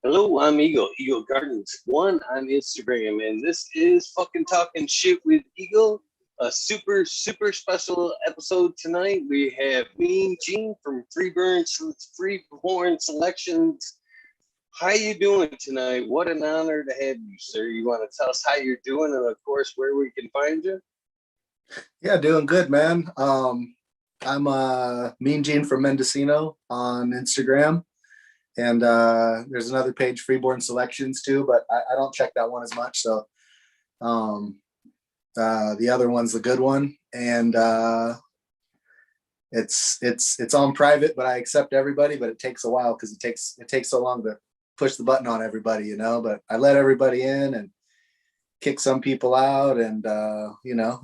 Hello, I'm Eagle, Eagle Gardens one on Instagram, and this is fucking talking shit with Eagle. A super special episode tonight. We have Mean Gene from Freeborn Selections. How you doing tonight? What an honor to have you, sir. You want to tell us how you're doing, and of course where we can find you? Yeah, doing good, man. I'm Mean Gene from Mendocino on Instagram, and there's another page, Freeborn Selections, too, but I don't check that one as much. So um, the other one's the good one, and it's on private, but I accept everybody. But it takes a while because it takes so long to push the button on everybody, But I let everybody in and kick some people out, and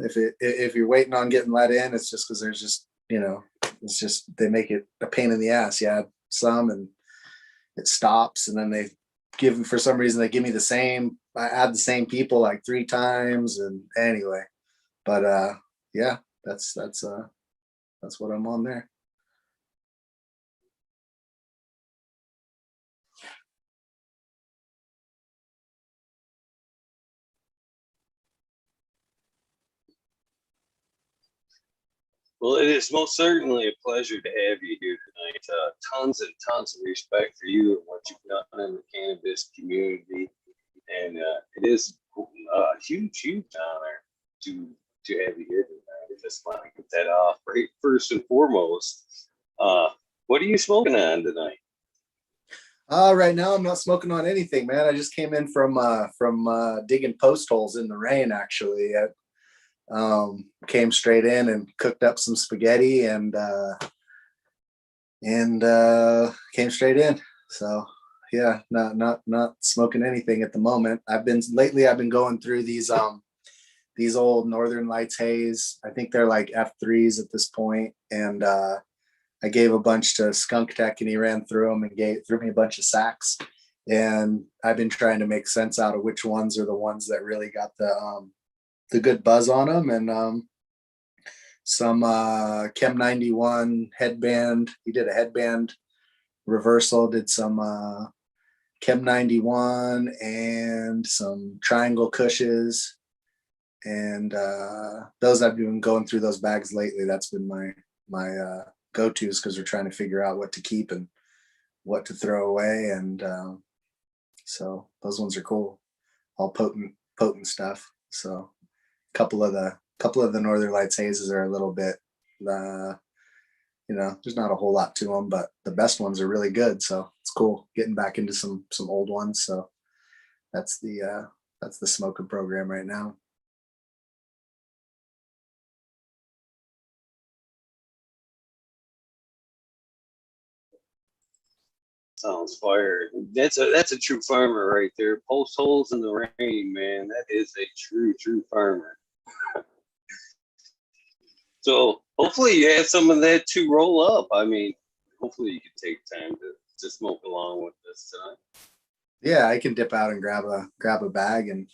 if you're waiting on getting let in, it's just because there's just it's just they make it a pain in the ass. You add some and it stops, and then for some reason they give me I add the same people like 3 times, and anyway, but yeah, that's what I'm on there. Well, it is most certainly a pleasure to have you here tonight. Tons and tons of respect for you and what you've done in the cannabis community, and it is a huge honor to have you here tonight. I just want to get that off right first and foremost. What are you smoking on tonight? Right now I'm not smoking on anything, man. I just came in from digging post holes in the rain. Actually, came straight in and cooked up some spaghetti and came straight in. So yeah, not smoking anything at the moment. I've been going through these old Northern Lights haze. I think they're like F3s at this point, and I gave a bunch to Skunk Tech, and he ran through them and threw me a bunch of sacks. And I've been trying to make sense out of which ones are the ones that really got the good buzz on them. And some Chem 91 headband. He did a headband reversal, did some Chem 91 and some triangle cushes. And those, I've been going through those bags lately. That's been my go-tos, because we're trying to figure out what to keep and what to throw away. And so those ones are cool, all potent stuff. So a couple of the Northern Lights hazes are a little bit, there's not a whole lot to them, but the best ones are really good. So it's cool getting back into some old ones. So that's the smoking program right now. Sounds fire. That's a true farmer right there. Post holes in the rain, man. That is a true farmer. So hopefully you have some of that to roll up. I mean, hopefully you can take time to smoke along with this tonight. Yeah, I can dip out and grab a bag, and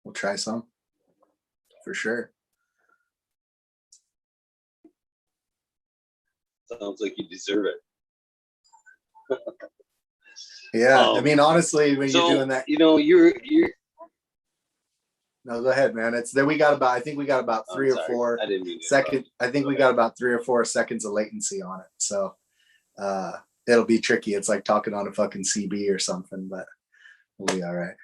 we'll try some for sure. Sounds like you deserve it. Yeah, I mean, honestly, when you're doing that, you're. No, go ahead, man. It's there. I think we got about 3 or 4 seconds. I think we got about 3 or 4 seconds of latency on it. So it'll be tricky. It's like talking on a fucking CB or something, but we'll be all right.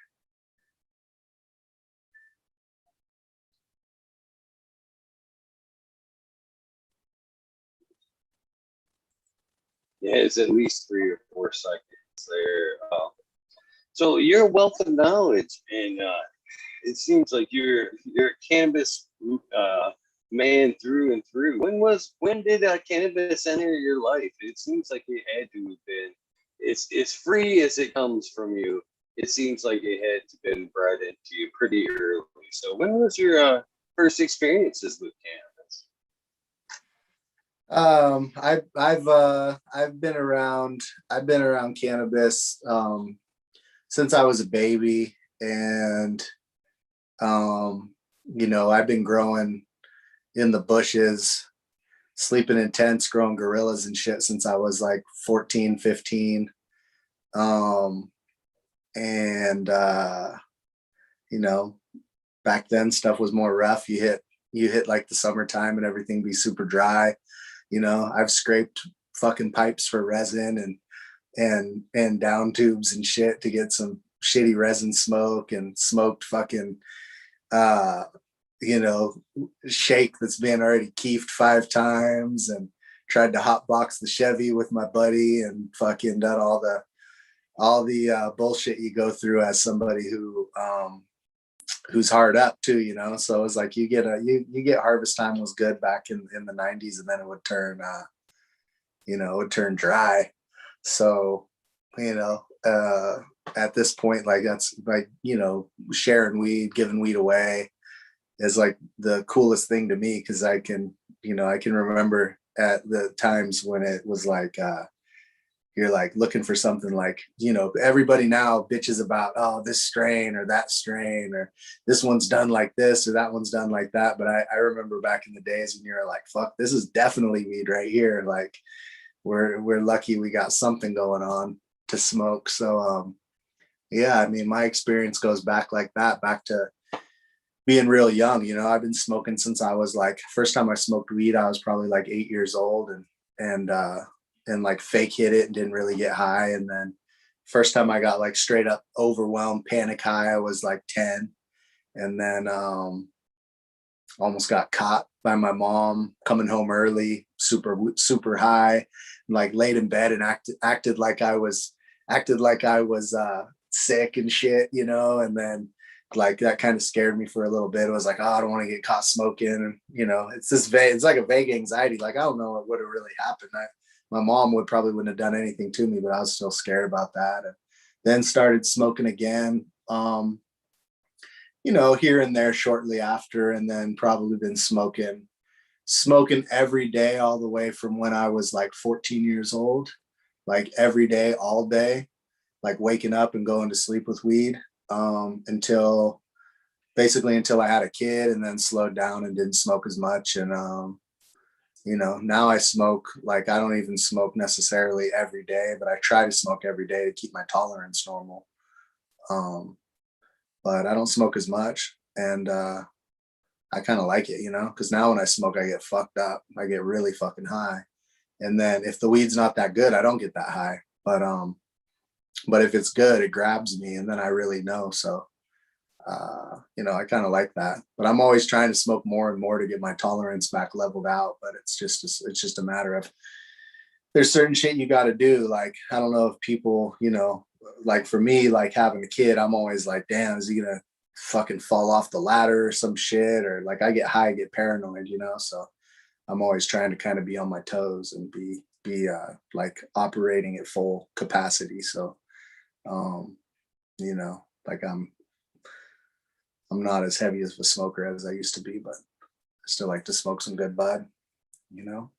Yeah, it's at least 3 or 4 seconds there. So you're a wealth of knowledge, and it seems like you're a cannabis man through and through. When did cannabis enter your life? It seems like it had to have been. It's free as it comes from you. It seems like it had to been bred into you pretty early. So when was your first experiences with cannabis? I've been around cannabis since I was a baby, and I've been growing in the bushes, sleeping in tents, growing gorillas and shit since I was like 14, 15. And you know, back then stuff was more rough. You hit like the summertime and everything be super dry. You know, I've scraped fucking pipes for resin and down tubes and shit to get some shitty resin smoke, and smoked fucking uh you know, shake that's been already keefed 5 times, and tried to hotbox the Chevy with my buddy, and fucking done all the bullshit you go through as somebody who's hard up too, you know. So it was like you get harvest time was good back in the 90s, and then it would turn you know, it would turn dry. So, you know, at this point, like that's like, you know, sharing weed, giving weed away is like the coolest thing to me, because I can, you know, I can remember at the times when it was like you're like looking for something, like, you know, everybody now bitches about, oh, this strain or that strain, or this one's done like this or that one's done like that. But I remember back in the days when you're like, fuck, this is definitely weed right here. Like we're lucky we got something going on to smoke. So yeah, I mean, my experience goes back like that, back to being real young. You know, I've been smoking since I was like, first time I smoked weed, I was probably like 8 years old, and like fake hit it and didn't really get high. And then first time I got like straight up overwhelmed panic high, I was like 10. And then almost got caught by my mom coming home early, super high, like laid in bed and acted like I was sick and shit, you know. And then like that kind of scared me for a little bit. It was like, oh, I don't want to get caught smoking, and you know, it's this vague, it's like a vague anxiety. Like I don't know what would have really happened. My mom wouldn't have done anything to me, but I was still scared about that. And then started smoking again. You know, here and there shortly after, and then probably been smoking every day all the way from when I was like 14 years old, like every day, all day, like waking up and going to sleep with weed, until I had a kid, and then slowed down and didn't smoke as much. And you know, now I smoke, like I don't even smoke necessarily every day, but I try to smoke every day to keep my tolerance normal. But I don't smoke as much, and I kind of like it, you know, because now when I smoke, I get fucked up. I get really fucking high, and then if the weed's not that good, I don't get that high. But if it's good, it grabs me, and then I really know. So you know, I kind of like that. But I'm always trying to smoke more and more to get my tolerance back leveled out. But it's just a matter of, there's certain shit you got to do. Like I don't know if people, you know, like for me, like having a kid, I'm always like, damn, is he gonna fucking fall off the ladder or some shit? Or like I get high, I get paranoid, you know. So I'm always trying to kind of be on my toes and be like operating at full capacity. So you know, like I'm not as heavy as a smoker as I used to be, but I still like to smoke some good bud, you know.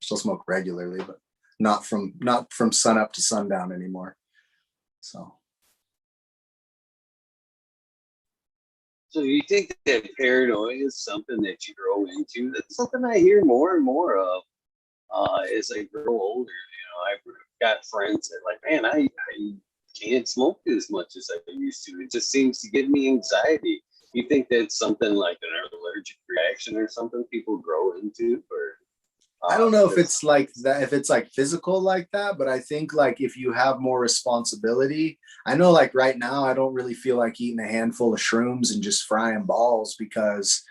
Still smoke regularly, but not from sun up to sundown anymore. So So you think that paranoia is something that you grow into? That's something I hear more and more of as I grow older. You know, I've got friends that like, man, I can't smoke as much as I used to. It just seems to give me anxiety. You think that's something like an allergic reaction or something people grow into, or I don't know if it's like that, if it's like physical like that, but I think like if you have more responsibility, I know like right now, I don't really feel like eating a handful of shrooms and just frying balls, because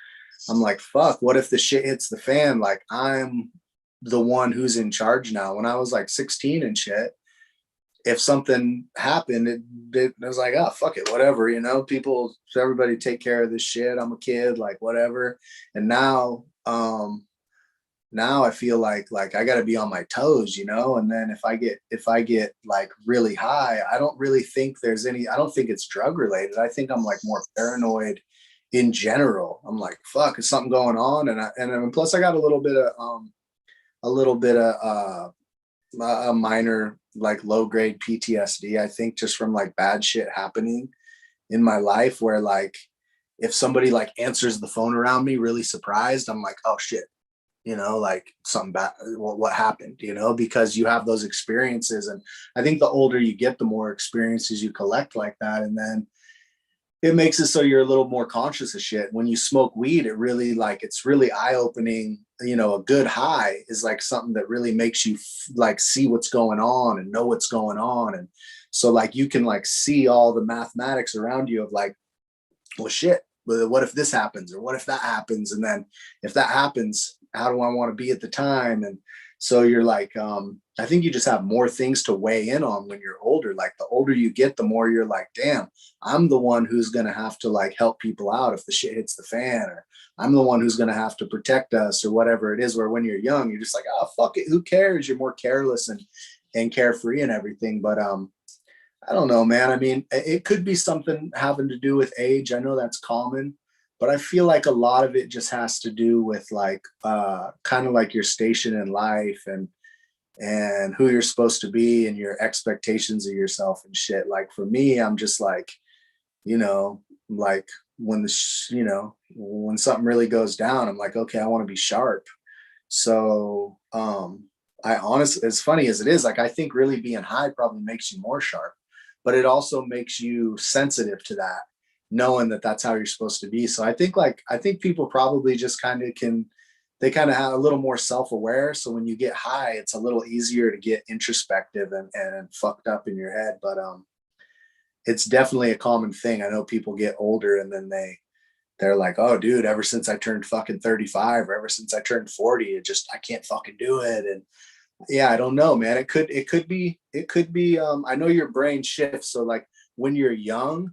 I'm like, fuck, what if the shit hits the fan? Like I'm the one who's in charge now. When I was like 16 and shit, if something happened, it was like, oh, fuck it, whatever, you know, everybody take care of this shit. I'm a kid, like whatever. And now I feel like I got to be on my toes, you know. And then if I get like really high, I don't really think I don't think it's drug related. I think I'm like more paranoid in general. I'm like, fuck, is something going on? And plus I got a little bit of a minor like low grade PTSD, I think, just from like bad shit happening in my life, where like if somebody like answers the phone around me really surprised, I'm like, oh shit, you know, like something bad, what happened, you know, because you have those experiences. And I think the older you get, the more experiences you collect like that. And then it makes it so you're a little more conscious of shit. When you smoke weed, it really like, it's really eye opening. You know, a good high is like something that really makes you like see what's going on and know what's going on. And so like you can like see all the mathematics around you of like, well, shit, what if this happens or what if that happens? And then if that happens, how do I want to be at the time? And so you're like, I think you just have more things to weigh in on when you're older. Like the older you get, the more you're like, damn, I'm the one who's going to have to like help people out if the shit hits the fan, or I'm the one who's going to have to protect us or whatever it is. Where when you're young, you're just like, oh, fuck it. Who cares? You're more careless and carefree and everything. But, I don't know, man. I mean, it could be something having to do with age. I know that's common, but I feel like a lot of it just has to do with like kind of like your station in life and who you're supposed to be and your expectations of yourself and shit. Like for me, I'm just like, you know, like when you know, when something really goes down, I'm like, okay, I want to be sharp. So, I honestly, as funny as it is, like I think really being high probably makes you more sharp, but it also makes you sensitive to that, knowing that that's how you're supposed to be. So I think people probably just kind of they kind of have a little more self-aware. So when you get high, it's a little easier to get introspective and fucked up in your head. But it's definitely a common thing. I know people get older and then they're like, oh, dude, ever since I turned fucking 35 or ever since I turned 40, I can't fucking do it. And yeah, I don't know, man. It could be, I know your brain shifts. So like when you're young,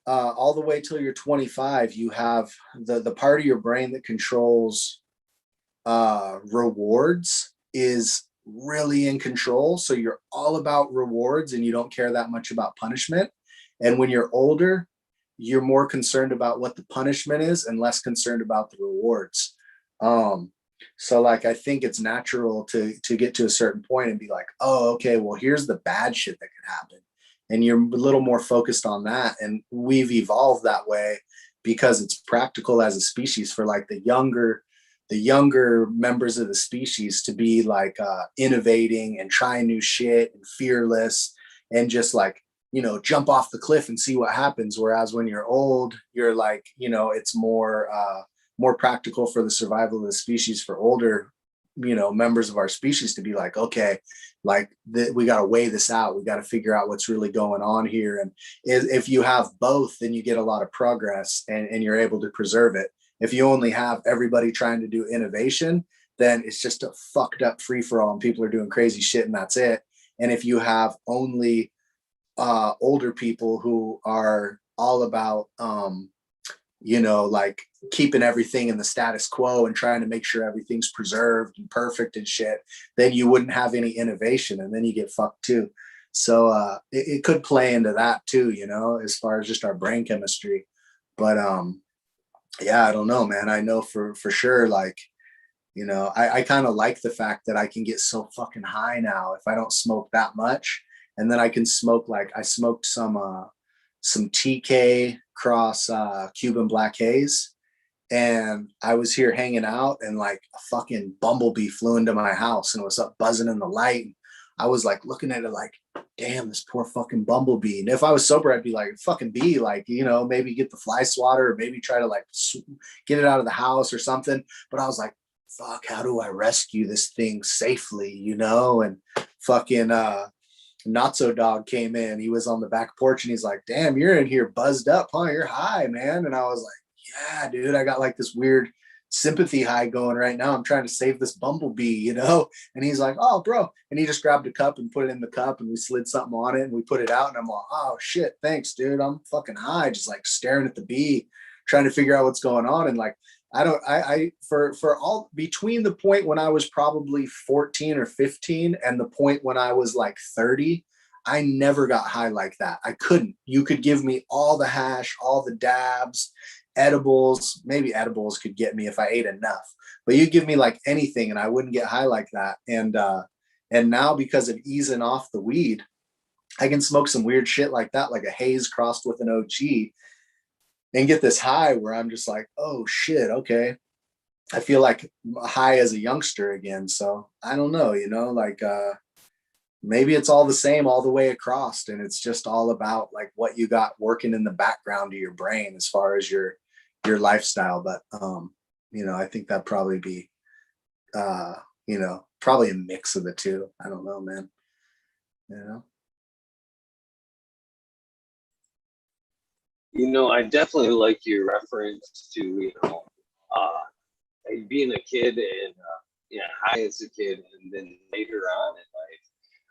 all the way till you're 25, you have the part of your brain that controls rewards is really in control. So you're all about rewards and you don't care that much about punishment. And when you're older, you're more concerned about what the punishment is and less concerned about the rewards. Um, so like I think it's natural to get to a certain point and be like, oh, okay, well, here's the bad shit that could happen. And you're a little more focused on that. And we've evolved that way because it's practical as a species for like the younger members of the species to be like innovating and trying new shit and fearless and just like, you know, jump off the cliff and see what happens. Whereas when you're old, you're like, you know, it's more practical for the survival of the species for older, you know, members of our species to be like, okay, like we got to weigh this out. We got to figure out what's really going on here. And if you have both, then you get a lot of progress and you're able to preserve it. If you only have everybody trying to do innovation, then it's just a fucked up free for all and people are doing crazy shit and that's it. And if you have only older people who are all about, you know, like keeping everything in the status quo and trying to make sure everything's preserved and perfect and shit, then you wouldn't have any innovation and then you get fucked too. So it could play into that too, you know, as far as just our brain chemistry. But yeah, I don't know, man. I know for sure, like, you know, I kind of like the fact that I can get so fucking high now if I don't smoke that much. And then I can smoke like I smoked some TK cross Cuban Black Haze. And I was here hanging out and like a fucking bumblebee flew into my house and was up buzzing in the light. I was like looking at it like, damn, this poor fucking bumblebee. And if I was sober, I'd be like, fucking bee, like, you know, maybe get the fly swatter or maybe try to like get it out of the house or something. But I was like, fuck, how do I rescue this thing safely, you know? And fucking not so dog came in. He was on the back porch and he's like, damn, you're in here buzzed up, huh? You're high, man. And I was like, yeah, dude, I got like this weird sympathy high going right now. I'm trying to save this bumblebee, you know? And he's like, oh, bro. And he just grabbed a cup and put it in the cup and we slid something on it and we put it out. And I'm like, oh, shit, thanks, dude. I'm fucking high, just like staring at the bee, trying to figure out what's going on. And like, for all between the point when I was probably 14 or 15 and the point when I was like 30, I never got high like that. I couldn't. You could give me all the hash, all the dabs, edibles. Maybe edibles could get me if I ate enough, but you give me like anything and I wouldn't get high like that. And now because of easing off the weed, I can smoke some weird shit like that, like a haze crossed with an OG and get this high where I'm just like, oh shit, okay. I feel like high as a youngster again. So I don't know, like maybe it's all the same all the way across, and it's just all about like what you got working in the background of your brain as far as your lifestyle. But I think that'd probably be probably a mix of the two. I don't know, man. You know? I definitely like your reference to, uh, being a kid and, high as a kid and then later on in life.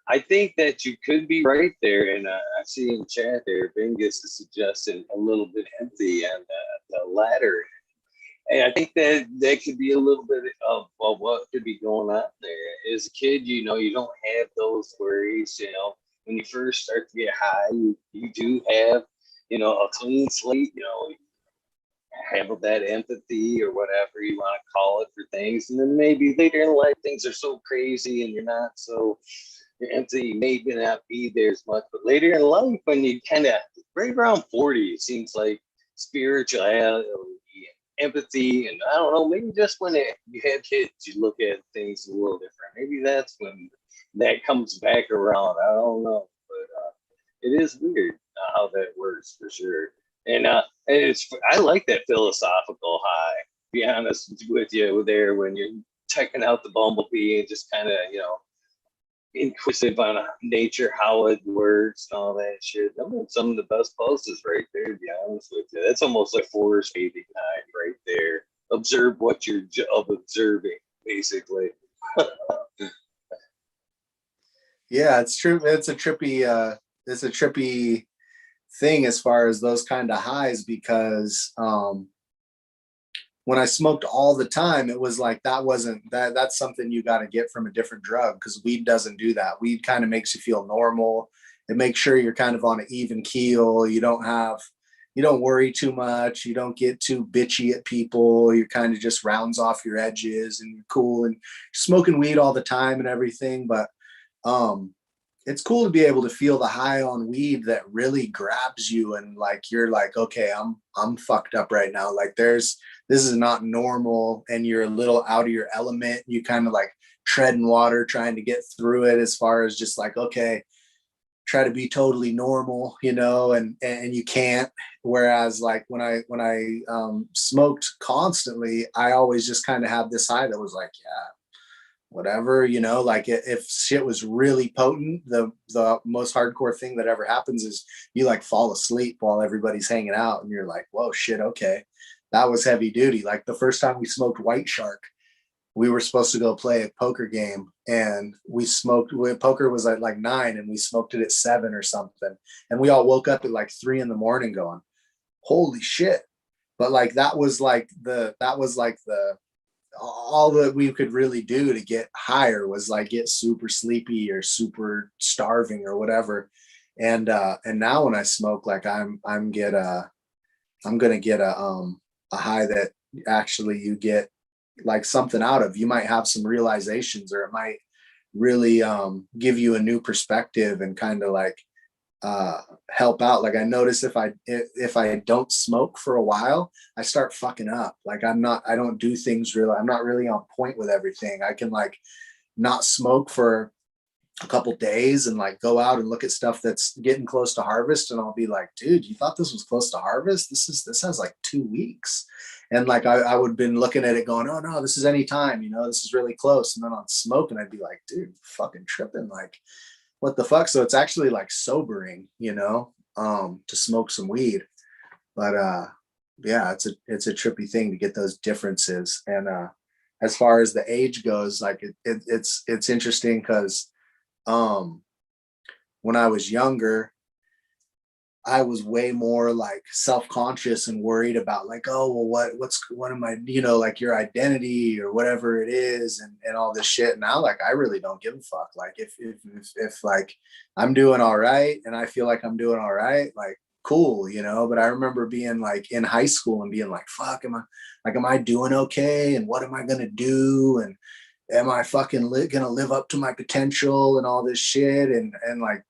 I think that you could be right there. And I see in chat there, Bingus is suggesting a little bit empty and the latter. And I think that could be a little bit of what could be going on there. As a kid, you don't have those worries. When you first start to get high, you do have, a clean slate, have that empathy or whatever you want to call it for things. And then maybe later in life, things are so crazy and you're not so, your empathy maybe not be there as much. But later in life, when you kind of, right around 40, it seems like spirituality, empathy, and I don't know, maybe just when you have kids, you look at things a little different. Maybe that's when that comes back around. I don't know, but it is weird how that works for sure. And I like that philosophical high. Be honest with you, there when you're checking out the bumblebee and just kind of inquisitive on nature, how it works, and all that shit. Some of the best poses right there. To be honest with you, that's almost like forest bathing time right there. Observe what you're observing, basically. Yeah, it's true. It's a trippy thing as far as those kind of highs, because when I smoked all the time, it was like that's something you got to get from a different drug, because weed doesn't do that. Weed kind of makes you feel normal. It makes sure you're kind of on an even keel. You don't worry too much. You don't get too bitchy at people. You kind of just rounds off your edges and you're cool and smoking weed all the time and everything. But um, it's cool to be able to feel the high on weed that really grabs you, and like you're like, okay, I'm fucked up right now. Like this is not normal, and you're a little out of your element. You kind of like treading water trying to get through it, as far as just like, okay, try to be totally normal, and you can't. Whereas like when I smoked constantly, I always just kind of had this high that was like, yeah, whatever, like if shit was really potent, the most hardcore thing that ever happens is you like fall asleep while everybody's hanging out, and you're like, whoa, shit, okay, that was heavy duty. Like the first time we smoked White Shark, we were supposed to go play a poker game, and poker was at like 9 and we smoked it at 7 or something, and we all woke up at like 3 in the morning going, holy shit. But like that was like the all that we could really do to get higher was like get super sleepy or super starving or whatever. And now when I smoke, like I'm gonna get a high that actually you get like something out of. You might have some realizations, or it might really give you a new perspective and kind of like help out. Like I notice if I don't smoke for a while, I start fucking up. Like I don't do things really. I'm not really on point with everything. I can like not smoke for a couple days and like go out and look at stuff that's getting close to harvest, and I'll be like, dude, you thought this was close to harvest? This has like 2 weeks. And like I would have been looking at it going, oh no, this is any time, this is really close. And then on smoke, and I'd be like, dude, fucking tripping. Like, what the fuck? So it's actually like sobering, to smoke some weed. But yeah, it's a trippy thing to get those differences. And as far as the age goes, like it's interesting because when I was younger, I was way more like self-conscious and worried about like, oh well, what am I, like your identity or whatever it is, and all this shit. Now like I really don't give a fuck. Like if like I'm doing all right and I feel like I'm doing all right, like cool, But I remember being like in high school and being like, fuck, am I doing okay? And what am I gonna do? And am I fucking gonna live up to my potential and all this shit? And like,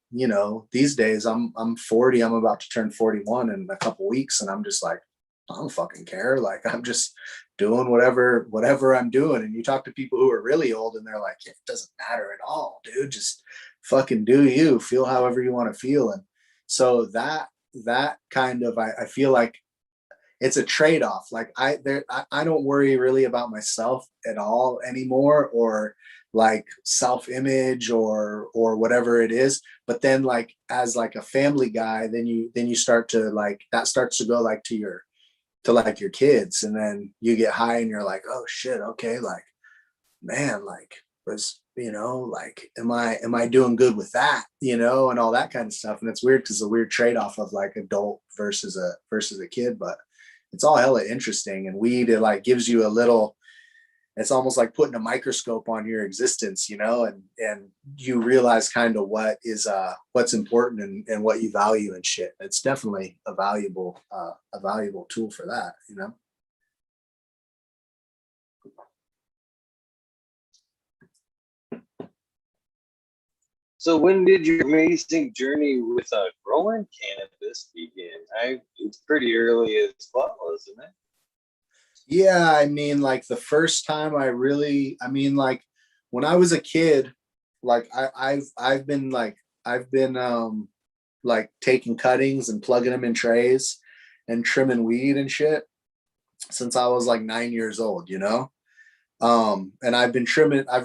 these days I'm 40, I'm about to turn 41 in a couple weeks. And I'm just like, I don't fucking care. Like, I'm just doing whatever I'm doing. And you talk to people who are really old and they're like, it doesn't matter at all, dude. Just fucking do you, feel however you want to feel. And so that kind of, I feel like it's a trade-off. Like I don't worry really about myself at all anymore, or like self-image or whatever it is. But then like as like a family guy, then you start to like, that starts to go like to like your kids, and then you get high and you're like, oh shit, okay, like, man, like, was, like, am I doing good with that, and all that kind of stuff. And it's weird because it's a weird trade-off of like adult versus a kid, but it's all hella interesting. And weed, it like gives you a little, it's almost like putting a microscope on your existence, and you realize kind of what's important, and what you value and shit. It's definitely a valuable tool for that. So when did your amazing journey with growing cannabis begin? It's pretty early as well, isn't it? Yeah, I mean, like the first time I mean, like when I was a kid, like I've been like taking cuttings and plugging them in trays and trimming weed and shit since I was like 9 years old. And I've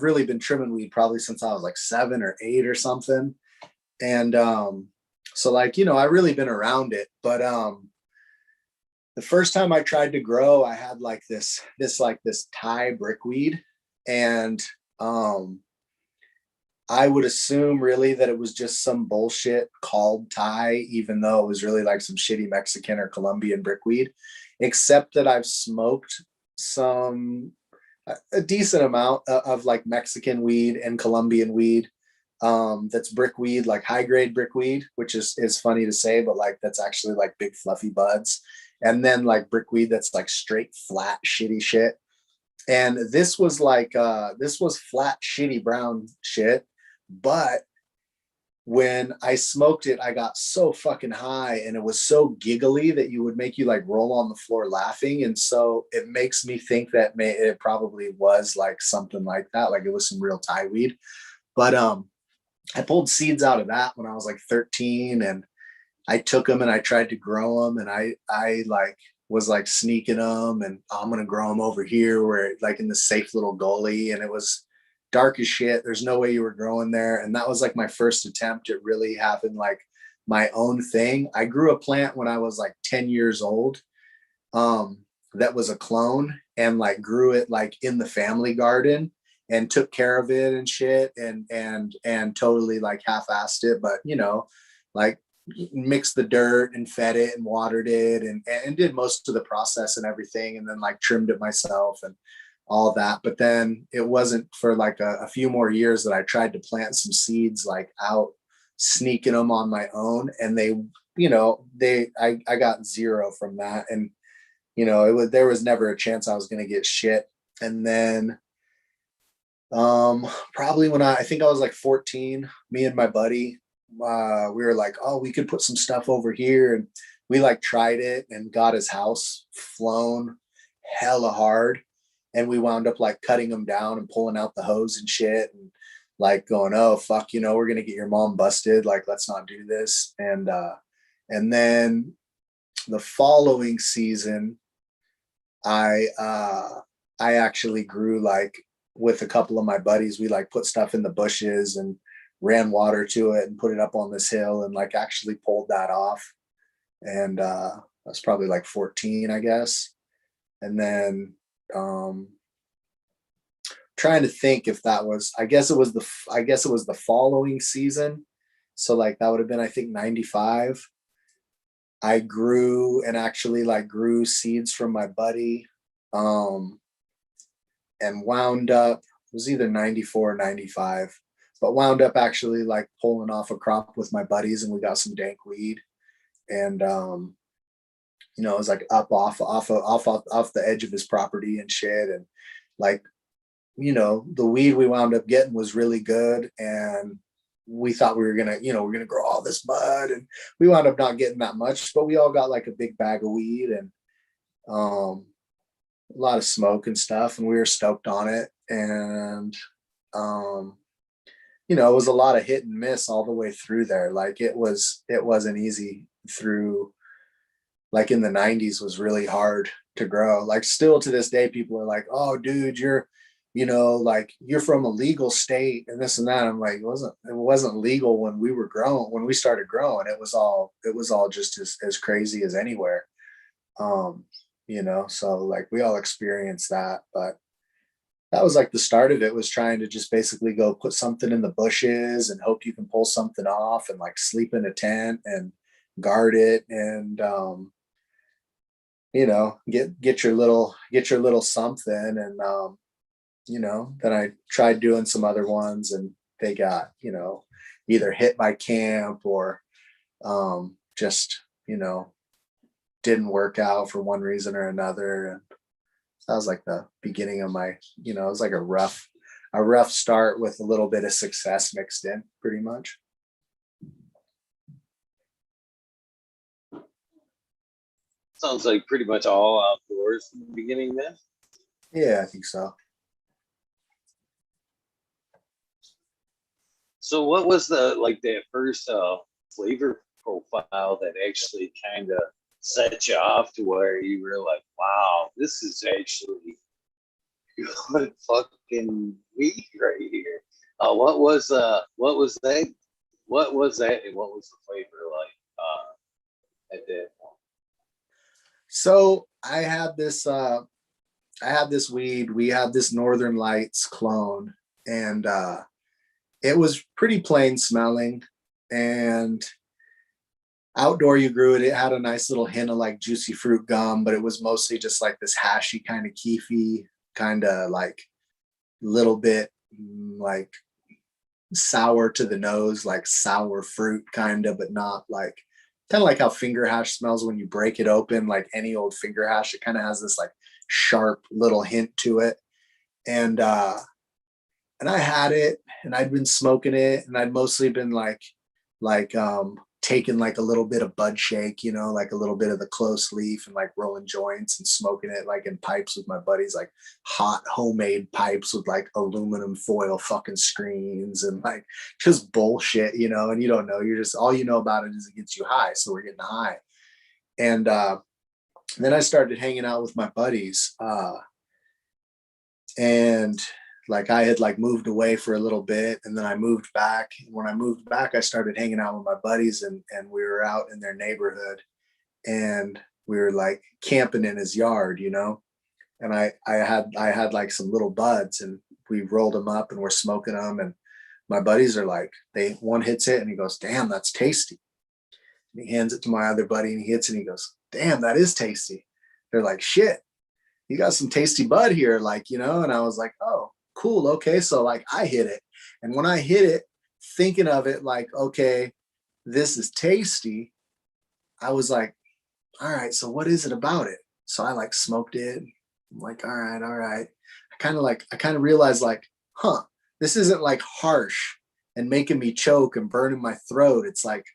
really been trimming weed probably since I was like 7 or 8 or something. And so like, I really been around it. But the first time I tried to grow, I had like this Thai brickweed. And um I would assume really that it was just some bullshit called Thai, even though it was really like some shitty Mexican or Colombian brickweed. Except that I've smoked some a decent amount of like Mexican weed and Colombian weed. That's brickweed, like high grade brickweed, which is funny to say, but like that's actually like big fluffy buds. And then like brickweed that's like straight flat shitty shit. And this was flat shitty brown shit. But when I smoked it, I got so fucking high and it was so giggly that you would make you like roll on the floor laughing. And so it makes me think that it probably was like something like that. Like it was some real Thai weed. But I pulled seeds out of that when I was like 13, and I took them and I tried to grow them, and I like was like sneaking them, and I'm gonna grow them over here where like in the safe little gully, and it was dark as shit. There's no way you were growing there, and that was like my first attempt at really having like my own thing. I grew a plant when I was like 10 years old, um, that was a clone, and like grew it like in the family garden and took care of it and shit, and totally like half-assed it, but like mixed the dirt and fed it and watered it, and did most of the process and everything, and then like trimmed it myself and all that. But then it wasn't for like a few more years that I tried to plant some seeds like out, sneaking them on my own, and I got zero from that. And there was never a chance I was going to get shit. And then probably when I think I was like 14, me and my buddy, we were like, oh, we could put some stuff over here. And we like tried it and got his house flown hella hard. And we wound up like cutting them down and pulling out the hose and shit, and like going, oh fuck, we're gonna get your mom busted. Like, let's not do this. And then the following season, I actually grew like with a couple of my buddies. We like put stuff in the bushes and ran water to it and put it up on this hill, and like actually pulled that off. And that's probably like 14, I guess. And then trying to think if that was, I guess it was the following season. So like that would have been, I think, 95. I grew and actually like grew seeds from my buddy, um, and wound up, it was either 94 or 95, but wound up actually like pulling off a crop with my buddies, and we got some dank weed. And it was like up off the edge of his property and shit. And like, the weed we wound up getting was really good, and we thought we're gonna grow all this bud, and we wound up not getting that much, but we all got like a big bag of weed. And A lot of smoke and stuff, and we were stoked on it. And it was a lot of hit and miss all the way through there. Like it wasn't easy through, like in the 90s was really hard to grow. Like still to this day, people are like, oh dude, like you're from a legal state and this and that. I'm like, it wasn't legal when when we started growing. It was all just as crazy as anywhere. So like we all experienced that, but that was like the start of it, was trying to just basically go put something in the bushes and hope you can pull something off, and like sleep in a tent and guard it, and get your little something. And then I tried doing some other ones, and they got either hit by camp or just didn't work out for one reason or another. And that was like the beginning of my, it was like a rough start with a little bit of success mixed in, pretty much. Sounds like pretty much all outdoors in the beginning then. Yeah, I think so. So what was that first flavor profile that actually kind of set you off to where you were like, wow, this is actually good fucking weed right here. What was that? What was that? And what was the flavor like at that point? So I had this weed. We had this Northern Lights clone, and it was pretty plain smelling, and outdoor you grew it. It had a nice little hint of like juicy fruit gum, but it was mostly just like this hashy kind of keefy, kind of like little bit like sour to the nose, like sour fruit kind of, but not like, kind of like how finger hash smells when you break it open. Like any old finger hash, it kind of has this like sharp little hint to it. And I had it, and I'd been smoking it, and I'd mostly been like taking like a little bit of bud shake, like a little bit of the close leaf, and like rolling joints and smoking it like in pipes with my buddies, like hot homemade pipes with like aluminum foil fucking screens, and like just bullshit, and you don't know, you're just, all you know about it is it gets you high. So we're getting high. And then I started hanging out with my buddies, and like I had like moved away for a little bit, and then I moved back. When I moved back, I started hanging out with my buddies, and we were out in their neighborhood, and we were like camping in his yard, and I had like some little buds, and we rolled them up and we're smoking them. And my buddies are like, one hits it and he goes, damn, that's tasty. And he hands it to my other buddy, and he hits it and he goes, damn, that is tasty. They're like, shit, you got some tasty bud here, like, and I was like, oh, cool. Okay. So like I hit it. And when I hit it, thinking of it like, okay, this is tasty, I was like, all right, so what is it about it? So I like smoked it. I'm like, all right, all right. I kind of realized like, this isn't like harsh and making me choke and burning my throat. It's like,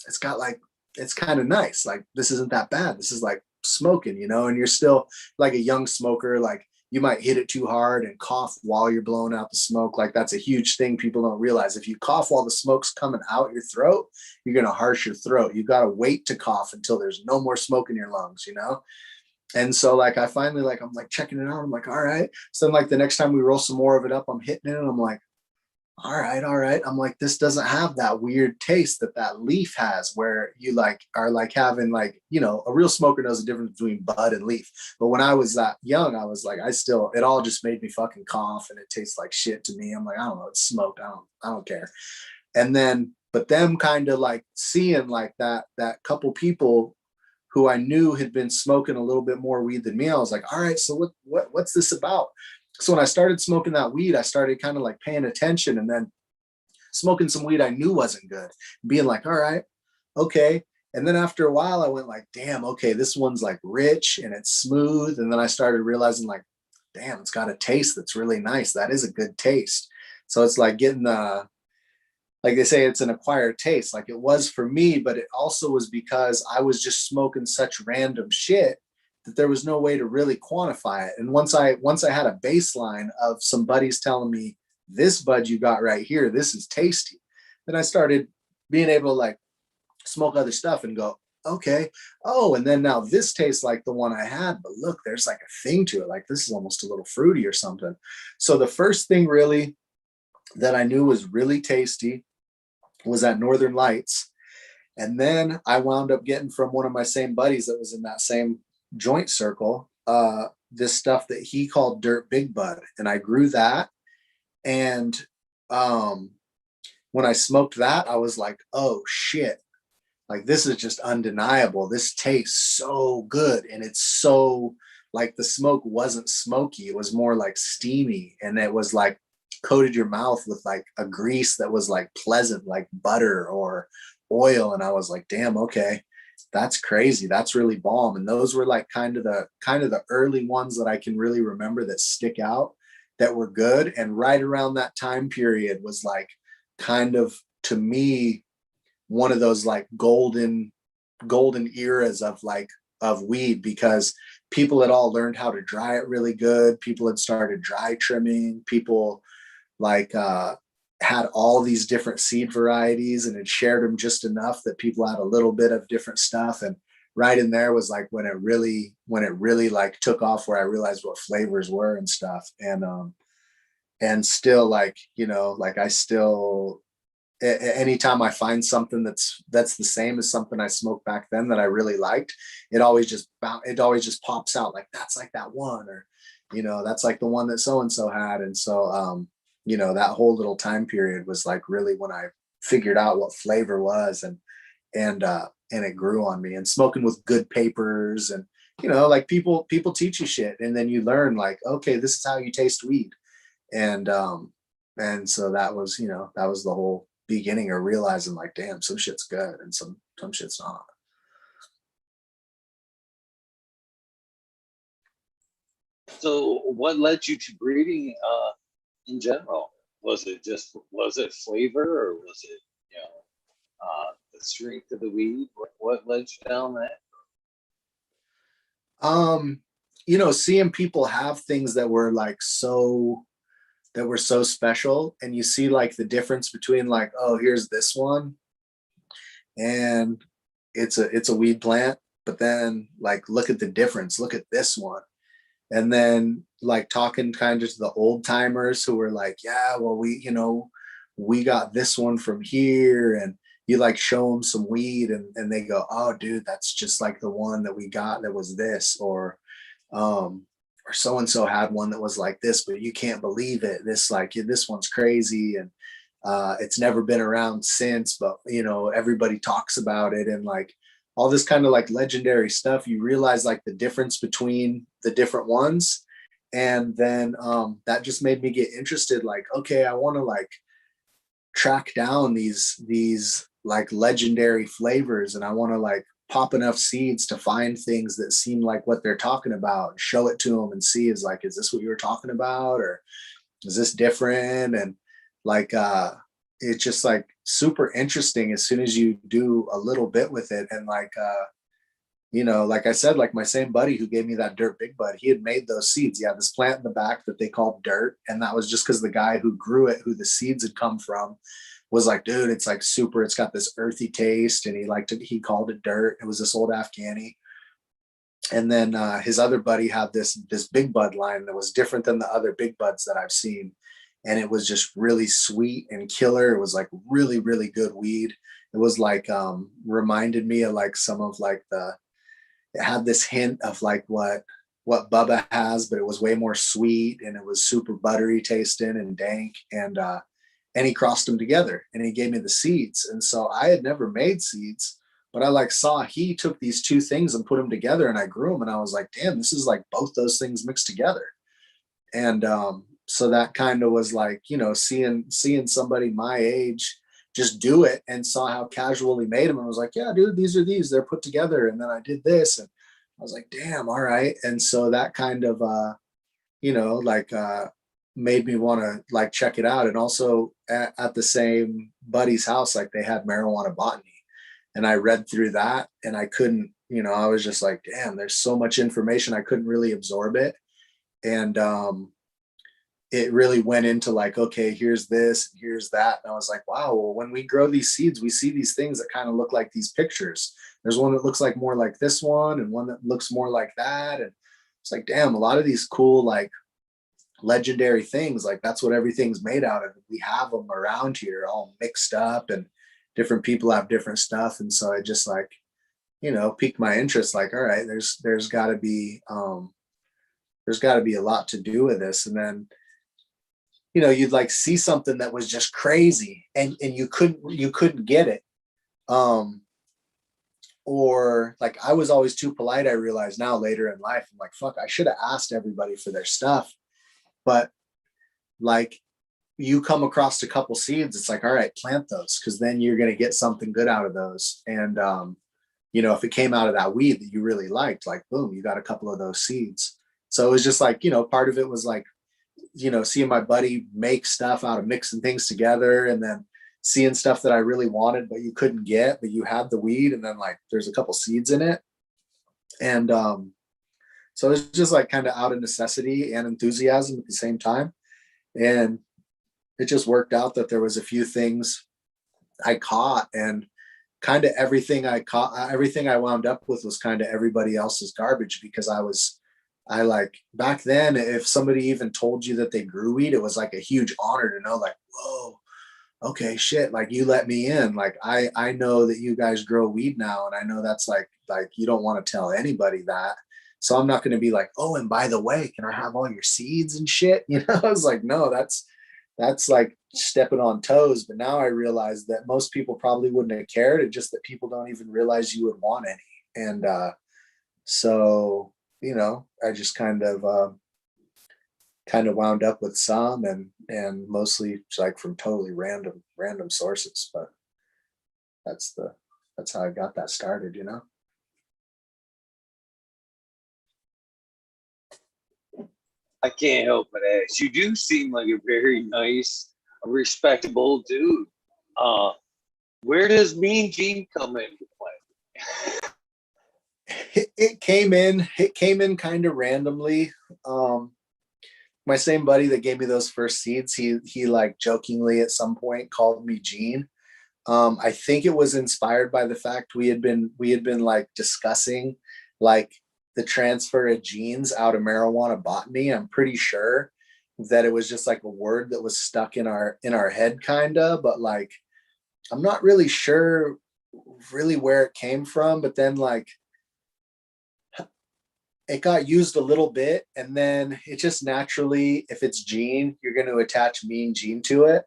it's got like, it's kind of nice. Like, this isn't that bad. This is like smoking, and you're still like a young smoker. Like, you might hit it too hard and cough while you're blowing out the smoke. Like, that's a huge thing people don't realize. If you cough while the smoke's coming out your throat, you're going to harsh your throat. You got to wait to cough until there's no more smoke in your lungs, And so like, I finally, like, I'm like checking it out. I'm like, all right. So then like the next time we roll some more of it up, I'm hitting it and I'm like, all right, all right. I'm like, this doesn't have that weird taste that leaf has, where you like are like having like, a real smoker knows the difference between bud and leaf. But when I was that young, I was like, it all just made me fucking cough, and it tastes like shit to me. I'm like, I don't know, it's smoked. I don't care. And then, but them kind of like seeing like that couple people who I knew had been smoking a little bit more weed than me, I was like, all right, so what's this about? So when I started smoking that weed, I started kind of like paying attention, and then smoking some weed I knew wasn't good, being like, all right, okay. And then after a while, I went like, damn, okay, this one's like rich and it's smooth. And then I started realizing like, damn, it's got a taste that's really nice. That is a good taste. So it's like getting like they say, it's an acquired taste. Like it was for me, but it also was because I was just smoking such random shit that there was no way to really quantify it. And once I had a baseline of some buddies telling me, this bud you got right here, this is tasty, then I started being able to like smoke other stuff and go, okay, oh, and then now this tastes like the one I had, but look, there's like a thing to it. Like this is almost a little fruity or something. So the first thing really that I knew was really tasty was that Northern Lights. And then I wound up getting from one of my same buddies that was in that same joint circle, this stuff that he called Dirt Big Bud. And I grew that. And when I smoked that, I was like, oh shit, like this is just undeniable. This tastes so good. And it's so like the smoke wasn't smoky. It was more like steamy. And it was like coated your mouth with like a grease that was like pleasant, like butter or oil. And I was like, damn, okay, that's crazy. That's really bomb. And those were like kind of the early ones that I can really remember that stick out, that were good. And right around that time period was like kind of, to me, one of those like golden eras of weed, because people had all learned how to dry it really good. People had started dry trimming. People like had all these different seed varieties and had shared them just enough that people had a little bit of different stuff. And right in there was like when it really like took off, where I realized what flavors were and stuff. And still, like, you know, like I still, anytime I find something that's the same as something I smoked back then that I really liked, it always just pops out like, that's like that one, or, you know, that's like the one that so and so had. And so you know, that whole little time period was like really when I figured out what flavor was, and it grew on me. And smoking with good papers, and, you know, like people teach you shit, and then you learn like, okay, this is how you taste weed. And so that was, you know, that was the whole beginning of realizing like, damn, some shit's good and some shit's not. So what led you to breeding in general? Was it flavor, or was it, you know, the strength of the weed? What led you down that? You know, seeing people have things that were like that were so special, and you see like the difference between like, oh, here's this one, and it's a weed plant, but then like look at the difference, look at this one. And then like talking kind of to the old timers who were like, yeah, well, we, you know, we got this one from here. And you like show them some weed, and they go, oh dude, that's just like the one that we got that was this. Or so and so had one that was like this, but you can't believe it, this, like, this one's crazy. And it's never been around since, but, you know, everybody talks about it, and like all this kind of like legendary stuff. You realize like the difference between the different ones. And then that just made me get interested, like, okay, I want to like track down these like legendary flavors, and I want to like pop enough seeds to find things that seem like what they're talking about, show it to them and see, is this what you were talking about, or is this different? And like it's just like super interesting as soon as you do a little bit with it. And like you know, like I said, like my same buddy who gave me that Dirt Big Bud, he had made those seeds. He had this plant in the back that they called Dirt, and that was just because the guy who grew it, who the seeds had come from, was like, dude, it's like super, it's got this earthy taste, and he liked it, he called it Dirt. It was this old Afghani. And then his other buddy had this Big Bud line that was different than the other Big Buds that I've seen, and it was just really sweet and killer. It was like really, really good weed. It was like reminded me of like some of like it had this hint of like what Bubba has, but it was way more sweet, and it was super buttery tasting and dank. And he crossed them together, and he gave me the seeds. And so I had never made seeds, but I like saw he took these two things and put them together, and I grew them, and I was like, damn, this is like both those things mixed together. And so that kind of was like, you know, seeing somebody my age just do it, and saw how casual he made them, and was like, yeah, dude, they're put together. And then I did this, and I was like, damn, all right. And so that kind of you know, like made me want to like check it out. And also at the same buddy's house, like they had marijuana botany. and I read through that, and I couldn't, I was just like, damn, there's so much information. I couldn't really absorb it. And it really went into like, okay, here's this, and here's that. And I was like, wow, well, when we grow these seeds, we see these things that kind of look like these pictures. There's one that looks like more like this one, and one that looks more like that. And it's like, damn, a lot of these cool, like legendary things, like that's what everything's made out of. We have them around here all mixed up, and different people have different stuff. And so it just like, piqued my interest. Like, all right, there's gotta be a lot to do with this. And then, you'd like see something that was just crazy, and you couldn't get it. Or like, I was always too polite. I realize now later in life, I'm like, fuck, I should have asked everybody for their stuff. But like, you come across a couple seeds, it's like, all right, plant those, because then you're going to get something good out of those. And if it came out of that weed that you really liked, like, boom, you got a couple of those seeds. So it was just like, part of it was like, seeing my buddy make stuff out of mixing things together, and then seeing stuff that I really wanted but you couldn't get, but you had the weed, and then like there's a couple seeds in it. And so it's just like kind of out of necessity and enthusiasm at the same time. And it just worked out that there was a few things I caught, and kind of everything I caught, everything I wound up with was kind of everybody else's garbage, because I like, back then, if somebody even told you that they grew weed, it was like a huge honor to know, like, whoa, okay, shit, like you let me in. Like, I know that you guys grow weed now, and I know that's like you don't want to tell anybody that. So I'm not going to be like, oh, and by the way, can I have all your seeds and shit? I was like, no, that's like stepping on toes. But now I realize that most people probably wouldn't have cared. It's just that people don't even realize you would want any. And so, I just kind of wound up with some, and mostly like from totally random sources. But that's how I got that started. I can't help but ask. You do seem like a very nice, respectable dude. Where does Mean Gene come into play? It came in kind of randomly. My same buddy that gave me those first seeds, he like jokingly at some point called me Gene. I think it was inspired by the fact we had been like discussing like the transfer of genes out of marijuana botany. I'm pretty sure that it was just like a word that was stuck in our head, kind of, but like, I'm not really sure really where it came from. But then like, it got used a little bit, and then it just naturally, if it's Gene, you're going to attach Mean Gene to it.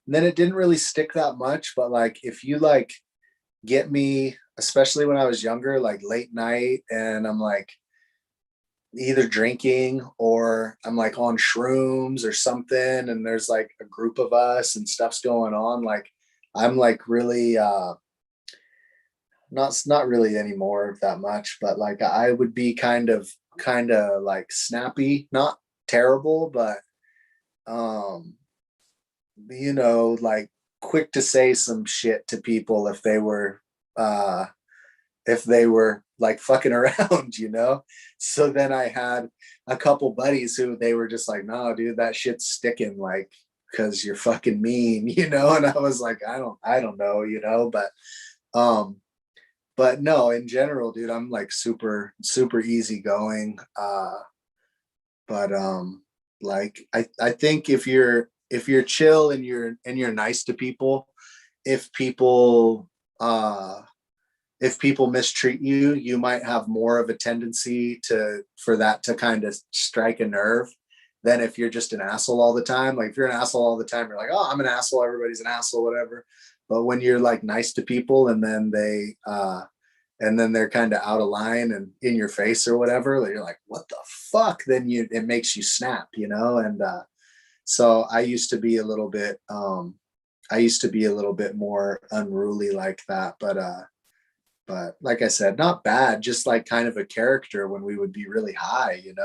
And then it didn't really stick that much. But like, if you like get me, especially when I was younger, like late night, and I'm like either drinking or I'm like on shrooms or something, and there's like a group of us and stuff's going on, like I'm like really not really anymore that much, but like I would be kind of like snappy, not terrible, but um like quick to say some shit to people uh if they were like fucking around. So then I had a couple buddies who they were just like, no, dude, that shit's sticking, like, because you're fucking mean, and I was like, I don't know, but no, in general, dude, I'm like super, super easygoing. But like I think if you're chill and you're nice to people, if people uh if people mistreat you, you might have more of a tendency for that to kind of strike a nerve than if you're just an asshole all the time. Like if you're an asshole all the time, you're like, oh, I'm an asshole, everybody's an asshole, whatever. But when you're like nice to people, and then they're kind of out of line and in your face or whatever, you're like, what the fuck? Then it makes you snap. And so I used to be a little bit more unruly like that. But like I said, not bad, just like kind of a character when we would be really high, and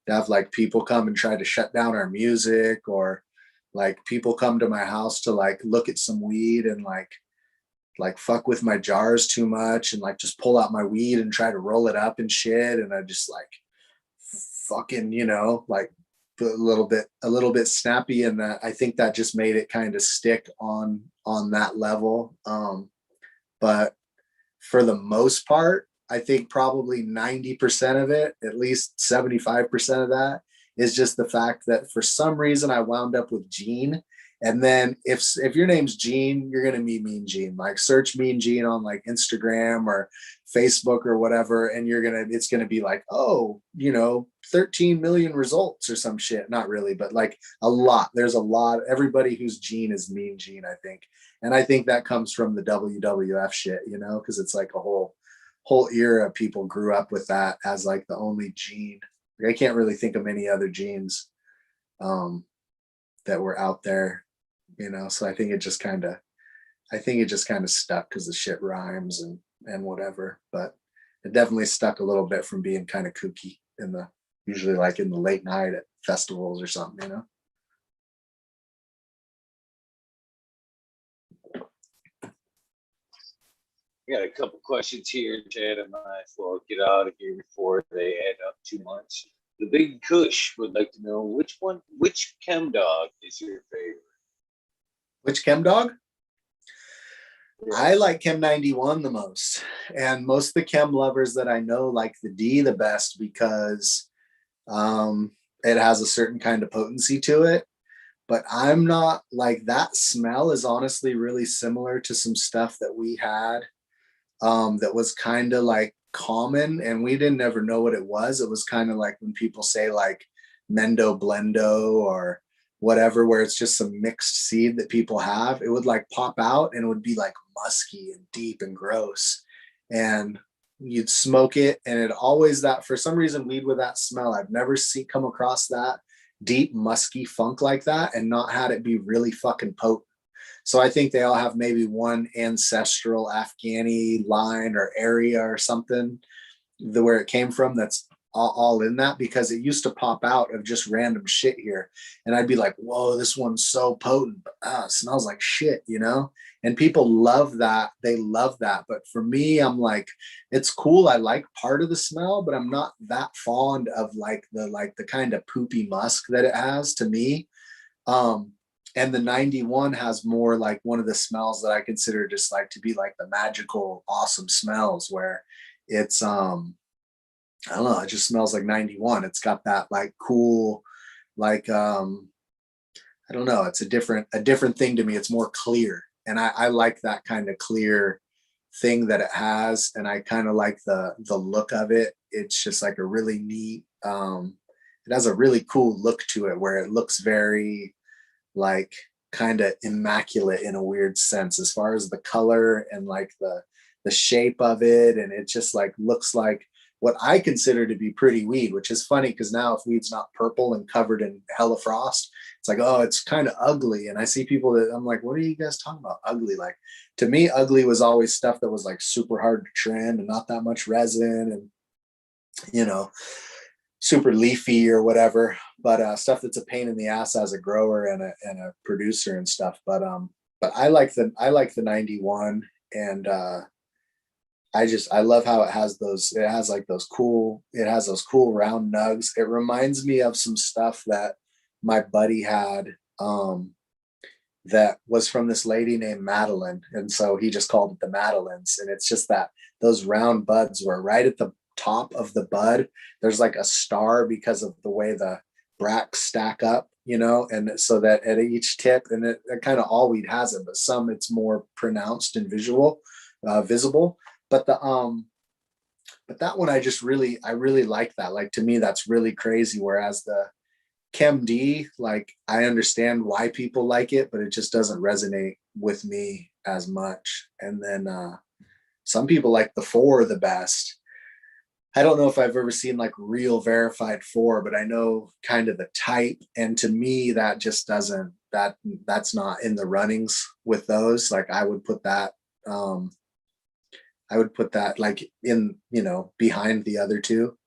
have like people come and try to shut down our music, or like people come to my house to like look at some weed, and like like fuck with my jars too much and like just pull out my weed and try to roll it up and shit. And I just like fucking, like a little bit snappy. And I think that just made it kind of stick on that level. But for the most part, I think probably 90% of it, at least 75% of that, is just the fact that for some reason I wound up with Gene. And then if your name's Gene, you're gonna meet Mean Gene. Like search Mean Gene on like Instagram or Facebook or whatever, and it's gonna be like, oh, 13 million results or some shit. Not really, but like a lot. There's a lot. Everybody who's Gene is Mean Gene, I think. And I think that comes from the WWF shit, because it's like a whole era people grew up with that as like the only gene. I can't really think of many other genes that were out there, so I think it just kind of stuck because the shit rhymes and whatever. But it definitely stuck a little bit from being kind of kooky usually like in the late night at festivals or something. We got a couple questions here, Chad and I, will get out of here before they add up too much. The Big Kush would like to know which chem dog is your favorite? Which chem dog? Yeah. I like Chem 91 the most. And most of the chem lovers that I know like the D the best because it has a certain kind of potency to it. But I'm not like that. Smell is honestly really similar to some stuff that we had that was kind of like common and we didn't ever know what it was. It was kind of like when people say like Mendo Blendo or whatever, where it's just some mixed seed that people have. It would like pop out and it would be like musky and deep and gross. And you'd smoke it and it always that for some reason weed with that smell. I've never come across that deep musky funk like that and not had it be really fucking potent. So I think they all have maybe one ancestral Afghani line or area or something where it came from that's all in that, because it used to pop out of just random shit here. And I'd be like, whoa, this one's so potent. But, it smells like shit, And people love that. They love that. But for me, I'm like, it's cool. I like part of the smell, but I'm not that fond of like the kind of poopy musk that it has to me. And the 91 has more like one of the smells that I consider just like to be like the magical, awesome smells where it's, I don't know, it just smells like 91. It's got that like cool, like, I don't know. It's a different thing to me. It's more clear. And I like that kind of clear thing that it has. And I kind of like the look of it. It's just like a really neat, it has a really cool look to it where it looks very like kind of immaculate in a weird sense as far as the color and like the shape of it. And it just like looks like what I consider to be pretty weed, which is funny because now if weed's not purple and covered in hella frost, it's like, oh, it's kind of ugly. And I see people that I'm like, what are you guys talking about? Ugly. Like to me, ugly was always stuff that was like super hard to trim and not that much resin and, super leafy or whatever, but stuff that's a pain in the ass as a grower and a producer and stuff. But I like the 91 and I love how it has those cool round nugs. It reminds me of some stuff that my buddy had that was from this lady named Madeline. And so he just called it the Madelines. And it's just that those round buds were right at the top of the bud. There's like a star because of the way the bracts stack up, and so that at each tip, and it kind of all weed has it, but some it's more pronounced and visible. But but that one I really like that. Like to me, that's really crazy. Whereas the Chem D, like I understand why people like it, but it just doesn't resonate with me as much. And then some people like the 4 the best. I don't know if I've ever seen like real verified 4, but I know kind of the type. And to me, that just doesn't, that's not in the runnings with those. Like I would put that like in, behind the other 2.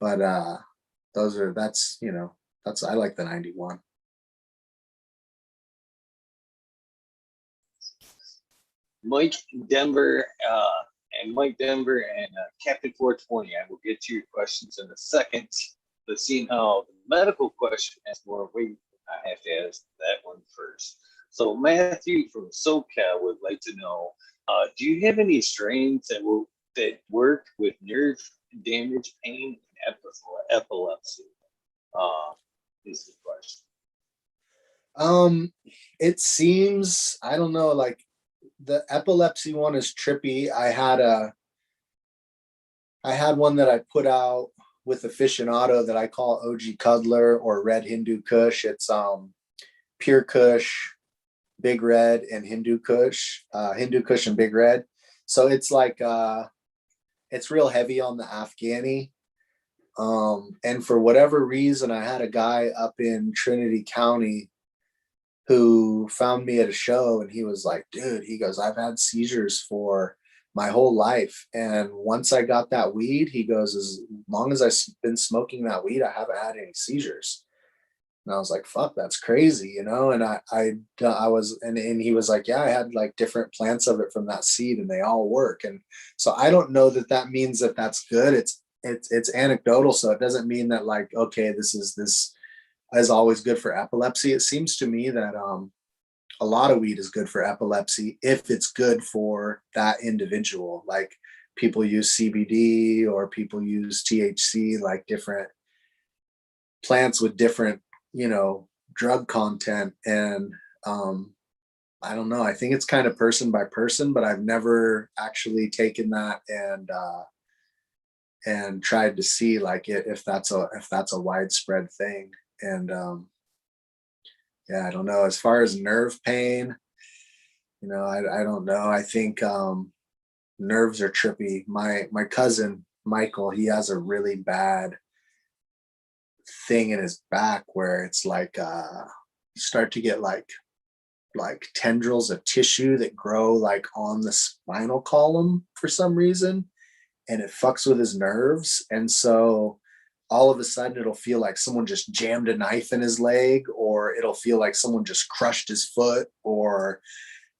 But I like the 91. Mike Denver and Captain 420. I will get to your questions in a second. But seeing how the medical question has more weight, I have to ask that one first. So Matthew from SoCal would like to know: do you have any strains that work with nerve damage, pain, and epilepsy? Is the question. It seems, I don't know, like the epilepsy one is trippy. I had one that I put out with aficionado that I call OG Cuddler or Red Hindu Kush. It's Pure Kush, Big Red, and Hindu Kush and Big Red. So it's like it's real heavy on the Afghani. And for whatever reason, I had a guy up in Trinity County who found me at a show, and he was like, dude, he goes, I've had seizures for my whole life. And once I got that weed, he goes, as long as I've been smoking that weed, I haven't had any seizures. And I was like, fuck, that's crazy, you know? And I was, and he was like, yeah, I had like different plants of it from that seed and they all work. And so I don't know that that means that that's good. It's anecdotal. So it doesn't mean that like, okay, this is always good for epilepsy. It seems to me that, a lot of weed is good for epilepsy if it's good for that individual. Like people use CBD or people use THC, like different plants with different, you know, drug content. And I don't know. I think it's kind of person by person, but I've never actually taken that and tried to see like if that's a widespread thing. And yeah, I don't know. As far as nerve pain, you know, I don't know. I think nerves are trippy. My cousin Michael, he has a really bad thing in his back where it's like you start to get like tendrils of tissue that grow like on the spinal column for some reason, and it fucks with his nerves. And so all of a sudden it'll feel like someone just jammed a knife in his leg, or it'll feel like someone just crushed his foot, or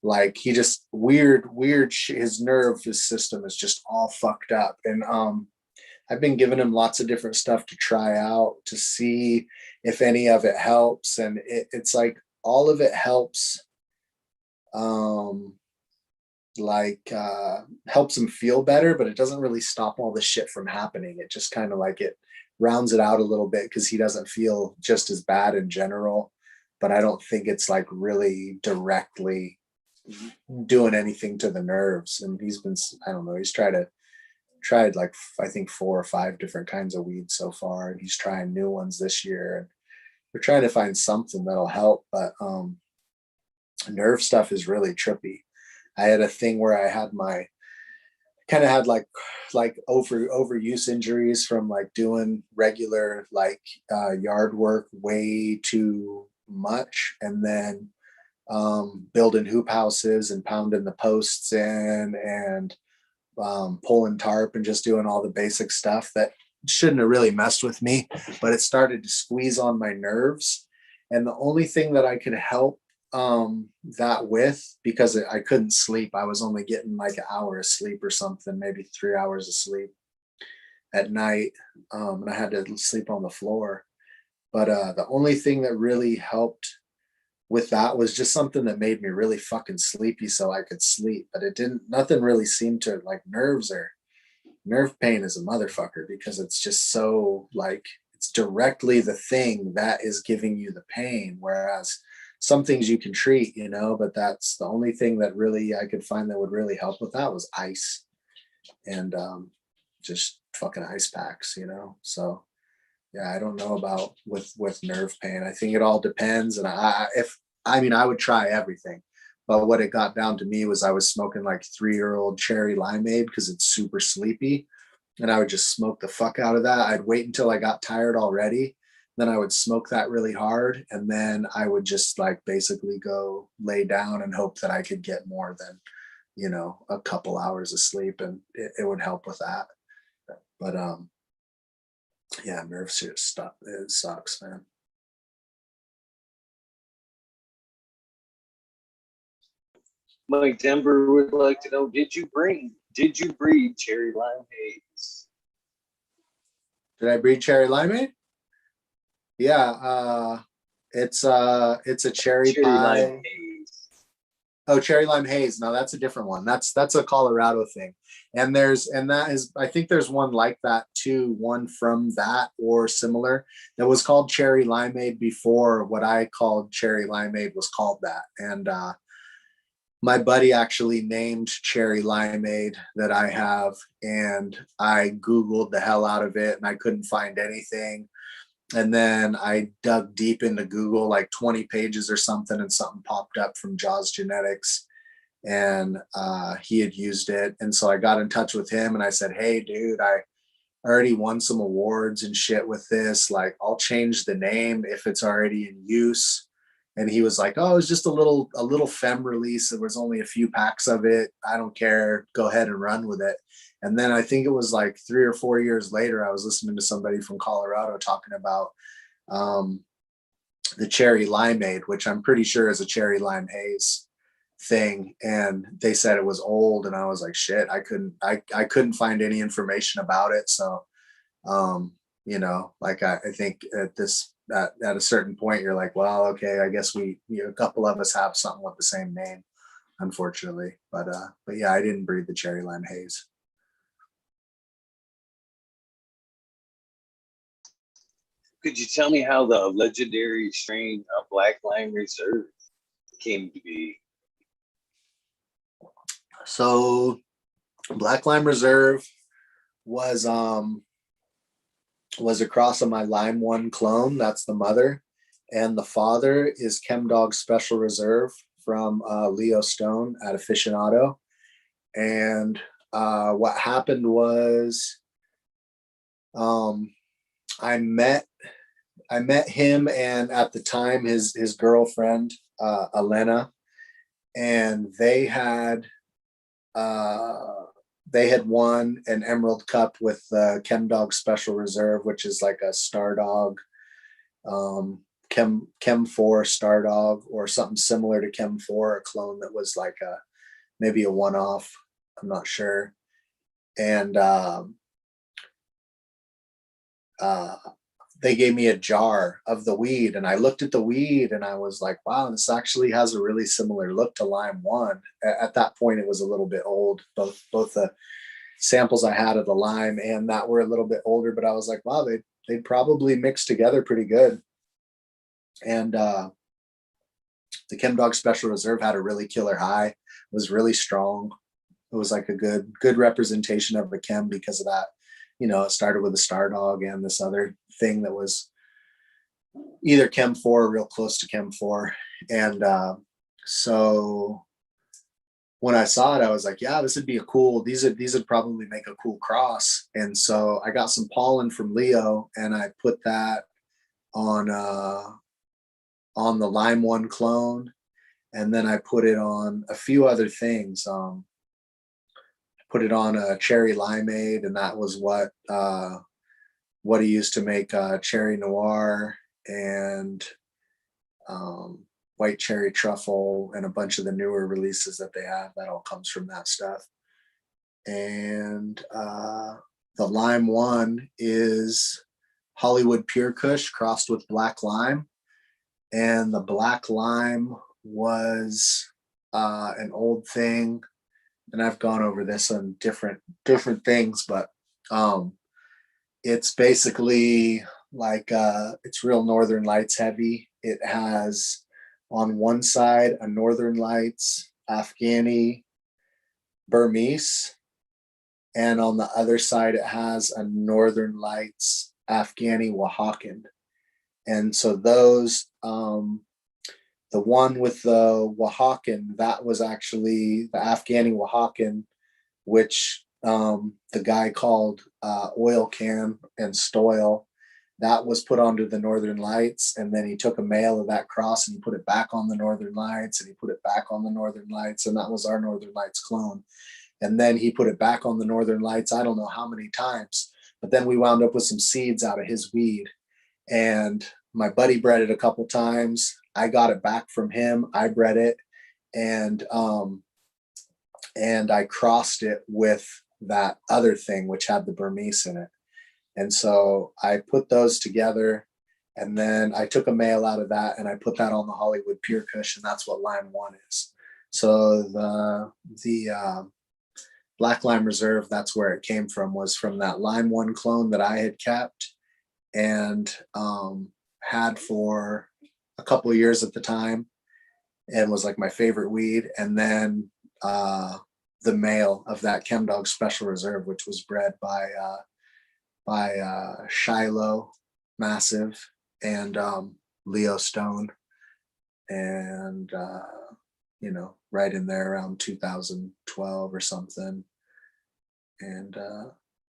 like he just his nervous system is just all fucked up. And I've been giving him lots of different stuff to try out to see if any of it helps. And it's like all of it helps, um helps him feel better, but it doesn't really stop all the shit from happening. It just kind of like it rounds it out a little bit because he doesn't feel just as bad in general. But I don't think it's like really directly doing anything to the nerves. And he's been, I don't know, he's tried like I think 4 or 5 different kinds of weed so far, and he's trying new ones this year. And we're trying to find something that'll help. But nerve stuff is really trippy. I had a thing where I had my kind of had like overuse injuries from like doing regular like yard work way too much, and then building hoop houses and pounding the posts in, and pulling tarp and just doing all the basic stuff that shouldn't have really messed with me, but it started to squeeze on my nerves. And the only thing that I could help that with, because I couldn't sleep, I was only getting like an hour of sleep or something, maybe 3 hours of sleep at night, and I had to sleep on the floor. But the only thing that really helped with that was just something that made me really fucking sleepy so I could sleep. But it didn't, nothing really seemed to, like, nerve pain is a motherfucker because it's just so like it's directly the thing that is giving you the pain. Whereas some things you can treat, you know, but that's the only thing that really I could find that would really help with that was ice and just fucking ice packs, you know. So yeah, I don't know about with nerve pain. I think it all depends. And I would try everything, but what it got down to me was I was smoking like 3-year-old cherry limeade because it's super sleepy, and I would just smoke the fuck out of that. I'd wait until I got tired already, then I would smoke that really hard, and then I would just like basically go lay down and hope that I could get more than, you know, a couple hours of sleep, and it would help with that. But yeah, nerve stuff, it sucks, man. Mike Denver would like to know: Did you breed cherry lime haze? Did I breed cherry limeade? Yeah, it's a cherry Cherry lime pie. haze. Oh, cherry lime haze. No, that's a different one. That's a Colorado thing. And that is, I think there's one like that too, one from that or similar that was called cherry limeade before what I called cherry limeade was called that. And my buddy actually named cherry limeade that I have, and I Googled the hell out of it and I couldn't find anything. And then I dug deep into Google, like 20 pages or something, and something popped up from Jaws Genetics, and he had used it. And so I got in touch with him and I said, hey, dude, I already won some awards and shit with this. Like, I'll change the name if it's already in use. And he was like, oh, it's just a little fem release. There was only a few packs of it. I don't care. Go ahead and run with it. And then I think it was like 3 or 4 years later, I was listening to somebody from Colorado talking about um, the cherry limeade, which I'm pretty sure is a cherry lime haze thing. And they said it was old. And I was like, shit, I couldn't find any information about it. So, like I think at a certain point, you're like, well, okay, I guess a couple of us have something with the same name, unfortunately. But yeah, I didn't breed the cherry lime haze. Could you tell me how the legendary strain of Black Lime Reserve came to be? So Black Lime Reserve was across of my Lime One clone. That's the mother, and the father is Chem Dog Special Reserve from Leo Stone at Aficionado. And what happened was, I met him, and at the time his girlfriend Elena, and they had won an Emerald Cup with Chem Dog Special Reserve, which is like a Star Dog, Chem 4 Star Dog, or something similar to Chem 4, a clone that was like maybe a one-off. I'm not sure. And they gave me a jar of the weed, and I looked at the weed and I was like, wow, this actually has a really similar look to Lime One. At that point, it was a little bit old. Both the samples I had of the lime and that were a little bit older, but I was like, wow, they probably mixed together pretty good. And the Chem Dog Special Reserve had a really killer high, was really strong. It was like a good representation of the chem because of that. It started with a Star Dog and this other thing that was either Chem 4 or real close to Chem 4. And so when I saw it, I was like, yeah, this would be these would probably make a cool cross. And so I got some pollen from Leo and I put that on the Lime One clone. And then I put it on a few other things. Put it on a cherry limeade, and that was what he used to make cherry noir and white cherry truffle and a bunch of the newer releases that they have. That all comes from that stuff. And the Lime One is Hollywood Pure Kush crossed with Black Lime. And the Black Lime was an old thing, and I've gone over this on different things, but it's basically like it's real Northern Lights heavy. It has on one side a Northern Lights Afghani Burmese, and on the other side it has a Northern Lights Afghani Oaxacan. And so those the one with the Oaxacan, that was actually the Afghani Oaxacan, which the guy called Oil Can and Stoil. That was put onto the Northern Lights, and then he took a male of that cross and he put it back on the Northern Lights, and he put it back on the Northern Lights, and that was our Northern Lights clone. And then he put it back on the Northern Lights, I don't know how many times, but then we wound up with some seeds out of his weed. And my buddy bred it a couple times. I got it back from him. I bred it. And and I crossed it with that other thing, which had the Burmese in it. And so I put those together, and then I took a male out of that and I put that on the Hollywood Pure Kush, and that's what Lime 1 is. So the Black Lime Reserve, that's where it came from, was from that Lime 1 clone that I had kept and had for a couple of years at the time, and was like my favorite weed. And then the male of that Chemdog Special Reserve, which was bred by Shiloh Massive and Leo Stone, and right in there around 2012 or something. And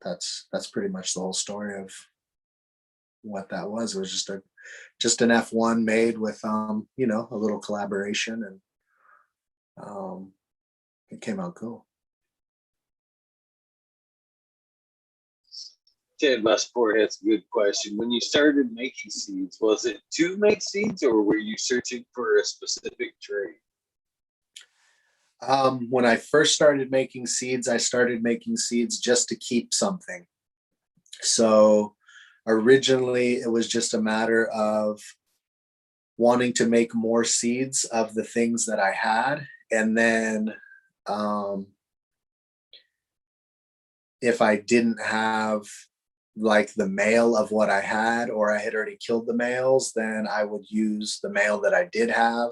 that's pretty much the whole story of what that was. It was just an F1 made with a little collaboration, and it came out cool. Ted Westport has a good question. When you started making seeds, was it to make seeds, or were you searching for a specific trait? When I first started making seeds, I started making seeds just to keep something. So originally it was just a matter of wanting to make more seeds of the things that I had. And then if I didn't have like the male of what I had, or I had already killed the males, then I would use the male that I did have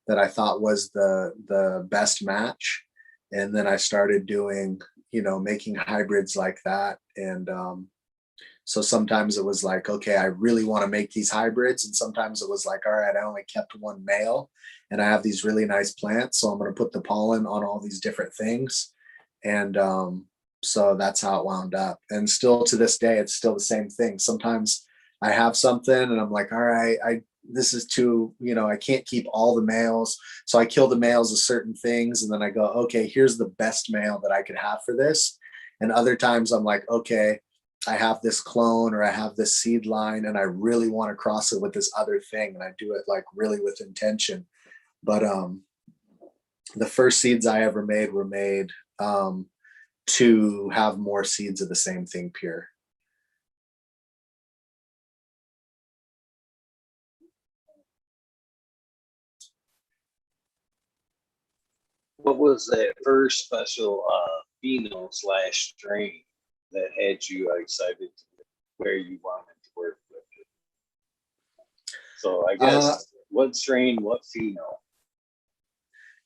that I thought was the best match. And then I started doing, making hybrids like that. And so sometimes it was like, okay, I really want to make these hybrids. And sometimes it was like, all right, I only kept one male and I have these really nice plants, so I'm going to put the pollen on all these different things. And so that's how it wound up. And still to this day, it's still the same thing. Sometimes I have something and I'm like, all right, this is too, I can't keep all the males. So I kill the males of certain things. And then I go, okay, here's the best male that I could have for this. And other times I'm like, okay, I have this clone or I have this seed line and I really want to cross it with this other thing. And I do it like really with intention. But the first seeds I ever made were made to have more seeds of the same thing pure. What was that first special pheno / strain that had you excited to where you wanted to work with it? So I guess what strain, what pheno?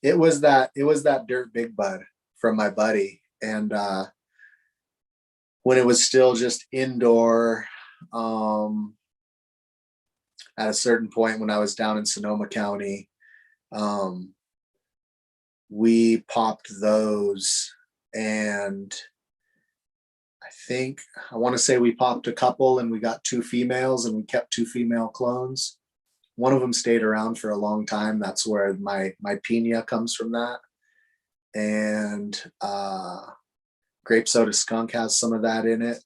It was that Dirt Big Bud from my buddy. And when it was still just indoor, at a certain point when I was down in Sonoma County, we popped those, and I want to say we popped a couple and we got 2 females and we kept 2 female clones. One of them stayed around for a long time. That's where my Pina comes from, that. And Grape Soda Skunk has some of that in it.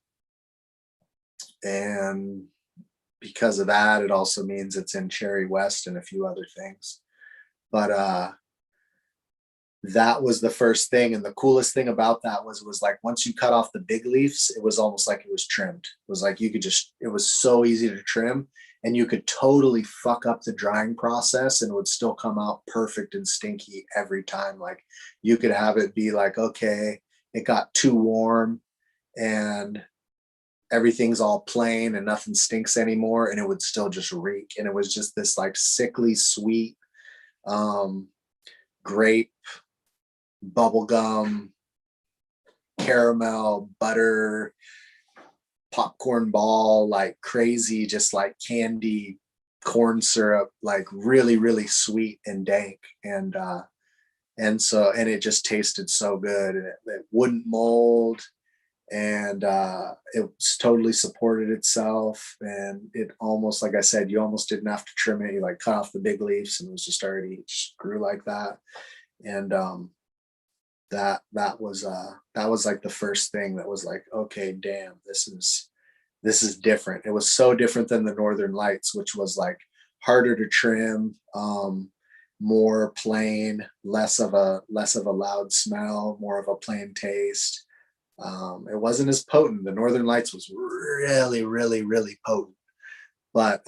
And because of that, it also means it's in Cherry West and a few other things. But that was the first thing. And the coolest thing about that was like, once you cut off the big leaves, it was almost like it was trimmed. It was like it was so easy to trim, and you could totally fuck up the drying process and it would still come out perfect and stinky every time. Like you could have it be like, okay, it got too warm and everything's all plain and nothing stinks anymore, and it would still just reek. And it was just this like sickly sweet grape, bubblegum, caramel, butter, popcorn ball, like crazy, just like candy corn syrup, like really, really sweet and dank. And it just tasted so good, and it wouldn't mold, and it totally supported itself. And it almost, like I said, you almost didn't have to trim it. You like cut off the big leaves and it was just already just grew like that. And that was like the first thing that was like, okay, damn, this is different. It was so different than the Northern Lights, which was like harder to trim. more plain, less of a loud smell, more of a plain taste. It wasn't as potent. The Northern Lights was really, really, really potent, but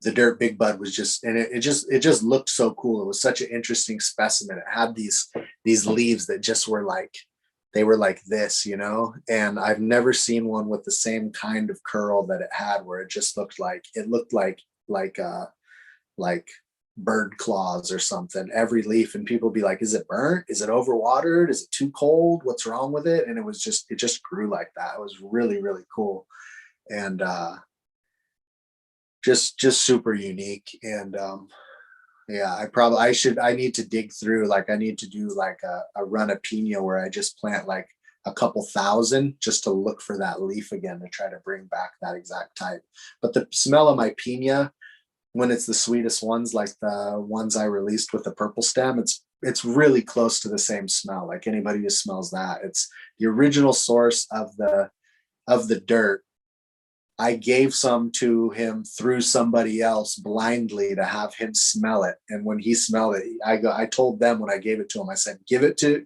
the Dirt Big Bud was just, and it just looked so cool. It was such an interesting specimen. It had these leaves that just were like, they were like this, you know. And I've never seen one with the same kind of curl that it had, where it just looked like, like bird claws or something, every leaf. And people be like, is it burnt? Is it overwatered? Is it too cold? What's wrong with it? And it just grew like that. It was really, really cool. And just super unique. And yeah, I need to dig through, like I need to do like a run of pina where I just plant like a couple thousand just to look for that leaf again, to try to bring back that exact type. But the smell of my pina, when it's the sweetest ones, like the ones I released with the purple stem, it's really close to the same smell. Like anybody who smells that, it's the original source of the dirt. I gave some to him through somebody else blindly to have him smell it. And when he smelled it, I told them when I gave it to him, I said, give it to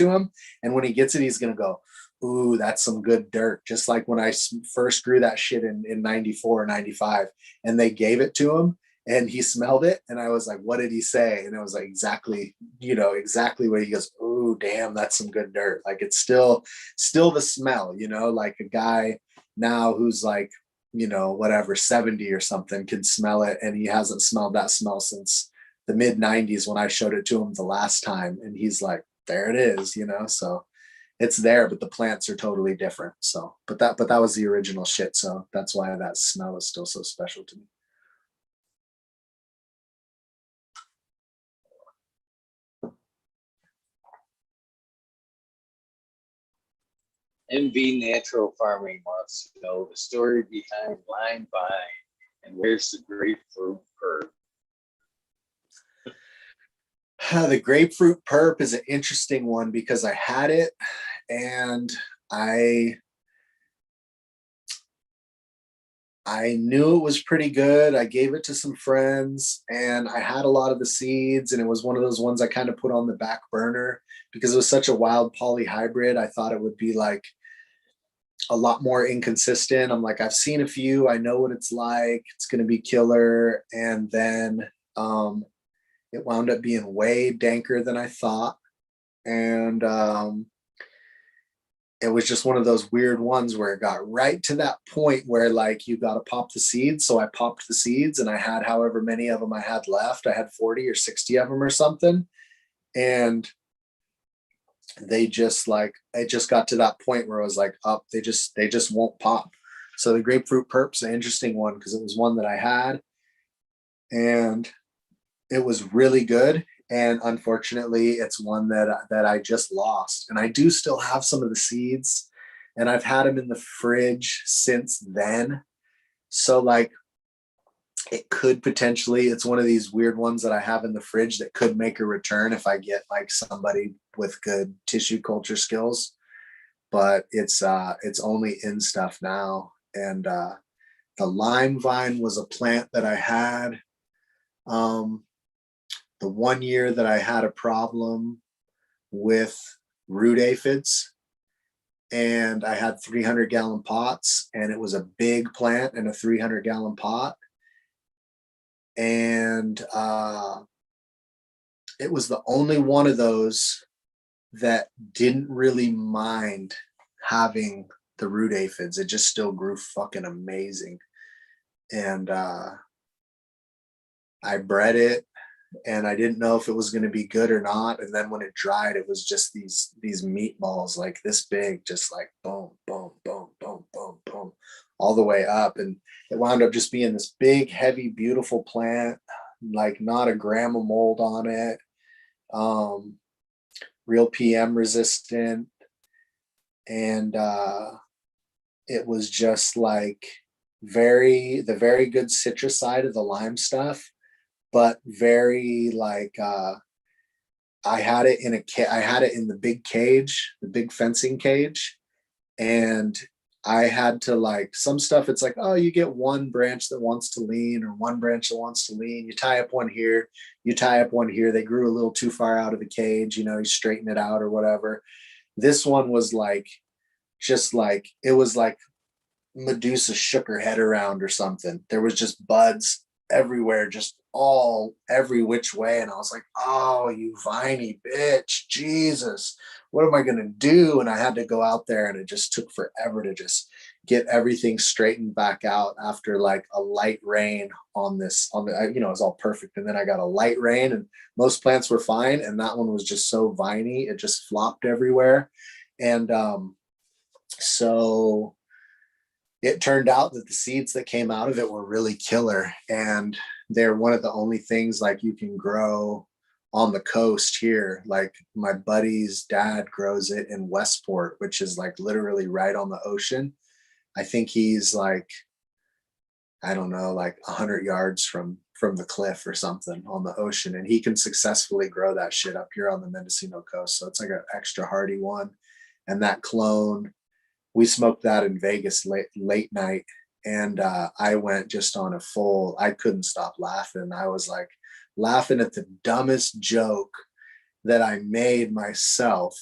him. And when he gets it, he's going to go, ooh, that's some good dirt. Just like when I first grew that shit in 94 or 95, and they gave it to him and he smelled it. And I was like, what did he say? And it was like, exactly what he goes, ooh, damn, that's some good dirt. Like it's still the smell, like a guy now who's like, whatever, 70 or something, can smell it. And he hasn't smelled that smell since the mid 90s when I showed it to him the last time. And he's like, there it is, so it's there, but the plants are totally different. So, but that was the original shit. So that's why that smell is still so special to me. MV Natural Farming wants to know the story behind Lime Vine and where's the grapefruit perp. The grapefruit perp is an interesting one because I had it and I knew it was pretty good. I gave it to some friends and I had a lot of the seeds, and it was one of those ones I kind of put on the back burner because it was such a wild polyhybrid. I thought it would be like a lot more inconsistent. I'm like, I've seen a few, I know what it's like. It's going to be killer. And then it wound up being way danker than I thought. And it was just one of those weird ones where it got right to that point where like you got to pop the seeds. So I popped the seeds and I had however many of them I had left. I had 40 or 60 of them or something. And they just like, it just got to that point where I was like, oh, they just won't pop. So the grapefruit perp's an interesting one because it was one that I had and it was really good. And unfortunately, it's one that I just lost. And I do still have some of the seeds, and I've had them in the fridge since then. So like, it could potentially, it's one of these weird ones that I have in the fridge that could make a return if I get like somebody with good tissue culture skills. But it's only in stuff now. And the lime vine was a plant that I had. The one year that I had a problem with root aphids, and I had 300-gallon pots, and it was a big plant in a 300-gallon pot. And it was the only one of those that didn't really mind having the root aphids. It just still grew fucking amazing. And I bred it, and I didn't know if it was going to be good or not. And then when it dried, it was just these meatballs like this big, just like boom, boom, boom, boom, boom, boom, all the way up. And it wound up just being this big, heavy, beautiful plant, like not a gram of mold on it, real PM resistant. And it was just like the very good citrus side of the lime stuff, but very like I had it in the big cage, the big fencing cage, and I had to like some stuff. It's like, oh, you get one branch that wants to lean or one branch that wants to lean. You tie up one here, you tie up one here. They grew a little too far out of the cage. You know, you straighten it out or whatever. This one was like, just like, it was like Medusa shook her head around or something. There was just buds everywhere, just all every which way. And I was like, oh, you viney bitch, Jesus, what am I going to do? And I had to go out there and it just took forever to just get everything straightened back out after like a light rain on this, on the, you know, it was all perfect. And then I got a light rain and most plants were fine. And that one was just so viney, it just flopped everywhere. And so it turned out that the seeds that came out of it were really killer. And they're one of the only things like you can grow on the coast here. Like my buddy's dad grows it in Westport, which is like literally right on the ocean. I think he's like, I don't know, like 100 yards from the cliff or something on the ocean. And he can successfully grow that shit up here on the Mendocino coast. So it's like an extra hardy one. And that clone, we smoked that in Vegas late night. And I went just on a full, I couldn't stop laughing. I was like laughing at the dumbest joke that I made myself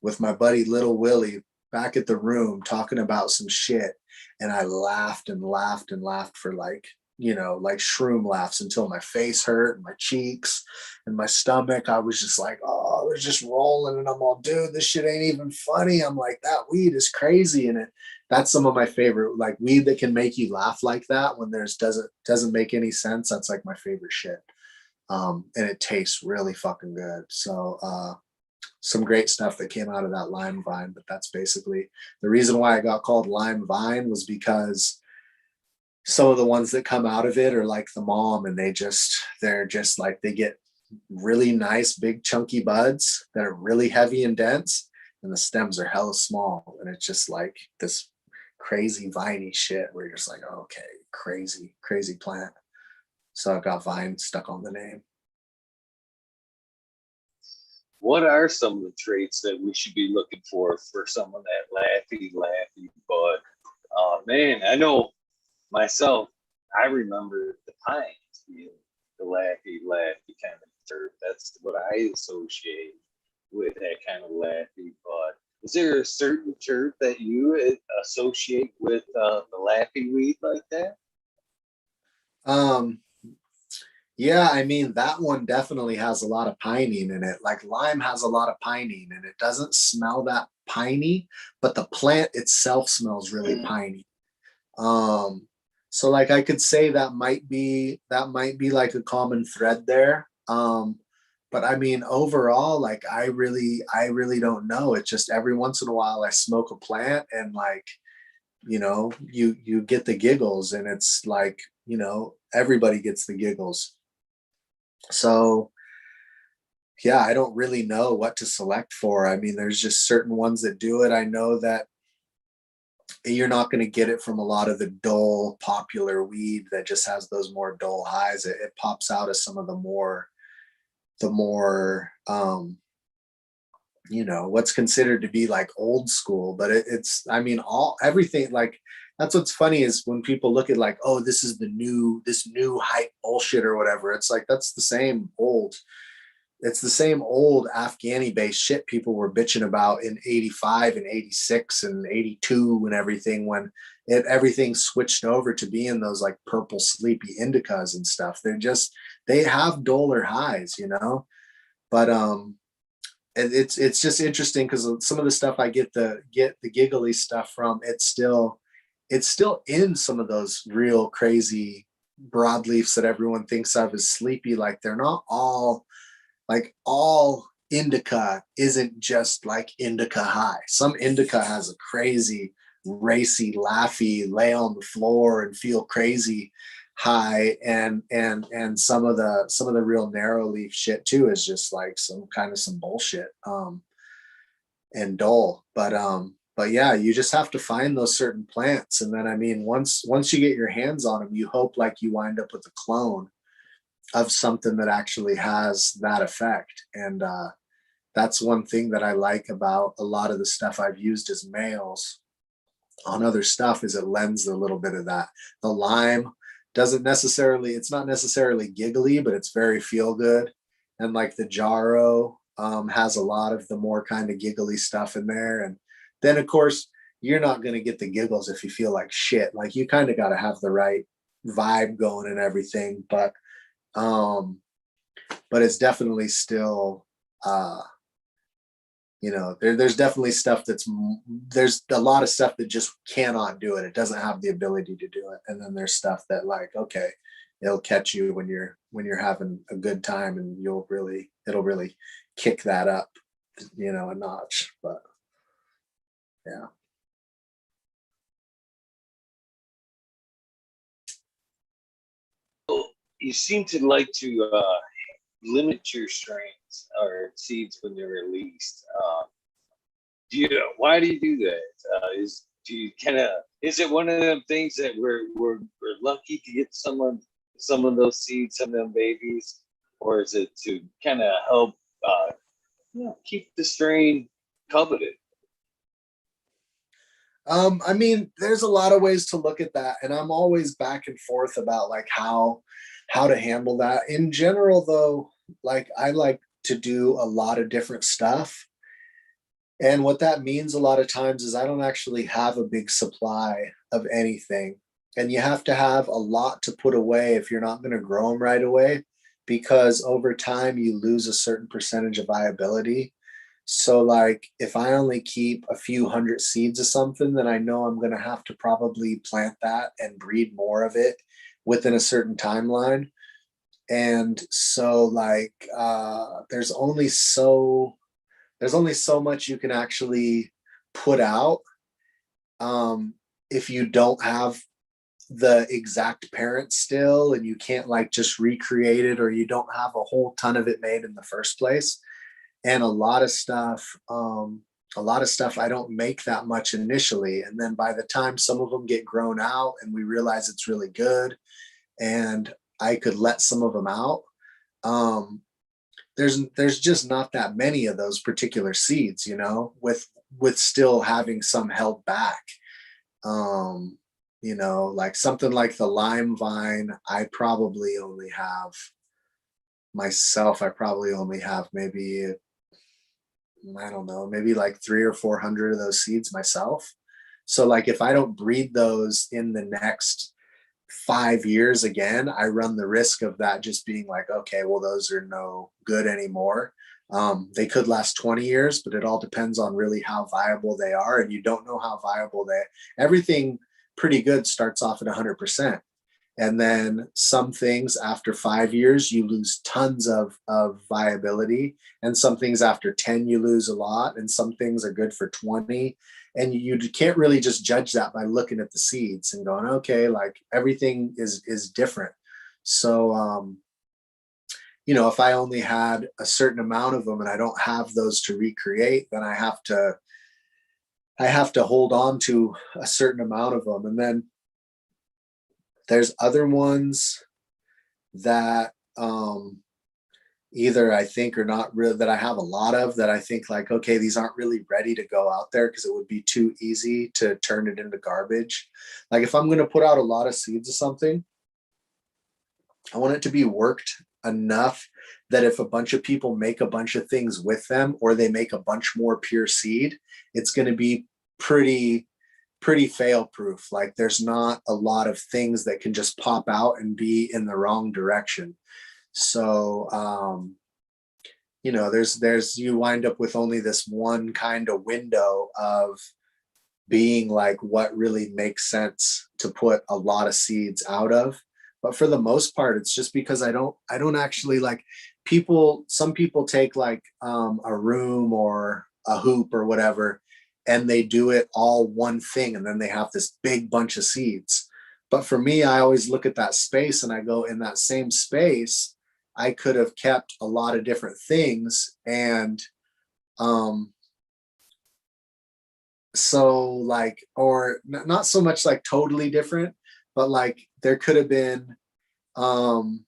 with my buddy Little Willie back at the room talking about some shit. And I laughed and laughed and laughed for like, you know, like shroom laughs until my face hurt and my cheeks and my stomach. I was just like, oh, I was just rolling and I'm all, dude, this shit ain't even funny. I'm like, that weed is crazy. And that's some of my favorite, like weed that can make you laugh like that when there's doesn't make any sense. That's like my favorite shit. And it tastes really fucking good. So, some great stuff that came out of that lime vine, but that's basically the reason why I got called lime vine was because some of the ones that come out of it are like the mom and they're just like, they get really nice, big chunky buds that are really heavy and dense and the stems are hella small. And it's just like this crazy viney shit where you're just like, oh, okay, crazy, crazy plant. So I got vine stuck on the name. What are some of the traits that we should be looking for someone that laughy bud? Man, I know myself, I remember the pines being the laughy kind of herb. That's what I associate with that kind of laughy bud. Is there a certain herb that you associate with the laughy weed like that? Um, Yeah, I mean, that one definitely has a lot of pinene in it. Like lime has a lot of pinene and it doesn't smell that piney, but the plant itself smells really piney. Um, so like I could say that might be like a common thread there. But I mean, overall, like I really don't know. It's just every once in a while I smoke a plant and like, you know, you get the giggles and it's like, you know, everybody gets the giggles. So yeah, I don't really know what to select for. I mean, there's just certain ones that do it. I know that you're not going to get it from a lot of the dull popular weed that just has those more dull highs. It pops out as some of the more you know, what's considered to be like old school, but it's, I mean, all everything like that's what's funny is when people look at like, oh, this new hype bullshit or whatever. It's like that's the same old, it's the same old Afghani based shit people were bitching about in 85 and 86 and 82 and everything when everything switched over to being those like purple sleepy indicas and stuff. They have duller highs, you know. But and it's just interesting because some of the stuff I get the giggly stuff from, it's still in some of those real crazy broadleafs that everyone thinks of as sleepy. Like they're not all like all indica isn't just like indica high. Some indica has a crazy, racy, laughy, lay on the floor and feel crazy high, and some of the real narrow leaf shit too is just like some bullshit and dull. But yeah, you just have to find those certain plants, and then I mean once you get your hands on them, you hope like you wind up with a clone of something that actually has that effect. And that's one thing that I like about a lot of the stuff I've used as males on other stuff is it lends a little bit of that. The lime doesn't necessarily, it's not necessarily giggly, but it's very feel good. And like the jarro has a lot of the more kind of giggly stuff in there. And then of course, you're not going to get the giggles if you feel like shit. Like you kind of got to have the right vibe going and everything. Um, but it's definitely still, there's definitely stuff there's a lot of stuff that just cannot do it. It doesn't have the ability to do it. And then there's stuff that like, okay, it'll catch you when you're having a good time, and it'll really kick that up, a notch. But yeah. You seem to like to limit your strains or seeds when they're released. Why do you do that? Do you kind of, is it one of them things that we're lucky to get some of those seeds, some of them babies, or is it to kind of help keep the strain coveted? I mean, there's a lot of ways to look at that, and I'm always back and forth about like how to handle that. In general, though, like I like to do a lot of different stuff. And what that means a lot of times is I don't actually have a big supply of anything. And you have to have a lot to put away if you're not going to grow them right away, because over time you lose a certain percentage of viability. So, like, if I only keep a few hundred seeds of something, then I know I'm going to have to probably plant that and breed more of it within a certain timeline. And so, like, there's only so much you can actually put out if you don't have the exact parent still, and you can't like just recreate it, or you don't have a whole ton of it made in the first place. And a lot of stuff I don't make that much initially, and then by the time some of them get grown out and we realize it's really good and I could let some of them out, um there's just not that many of those particular seeds, with still having some held back. um like something like the lime vine, I probably only have maybe, I don't know, maybe like 300 or 400 of those seeds myself. So like if I don't breed those in the next 5 years again, I run the risk of that just being like, okay, well, those are no good anymore. They could last 20 years, but it all depends on really how viable they are. And you don't know how viable everything pretty good starts off at 100%. And then some things after 5 years, you lose tons of viability. And some things after 10, you lose a lot. And some things are good for 20. And you can't really just judge that by looking at the seeds and going, okay, like everything is different. So, if I only had a certain amount of them and I don't have those to recreate, then I have to hold on to a certain amount of them. And then there's other ones that either I think are not real, that I have a lot of, that I think like, okay, these aren't really ready to go out there because it would be too easy to turn it into garbage. Like if I'm going to put out a lot of seeds of something, I want it to be worked enough that if a bunch of people make a bunch of things with them, or they make a bunch more pure seed, it's going to be pretty fail proof. Like there's not a lot of things that can just pop out and be in the wrong direction. So there's you wind up with only this one kind of window of being like what really makes sense to put a lot of seeds out of. But for the most part, it's just because I don't actually like some people take like a room or a hoop or whatever, and they do it all one thing, and then they have this big bunch of seeds. But for me, I always look at that space and I go, in that same space I could have kept a lot of different things. And um so like, or not so much like totally different, but like there could have been um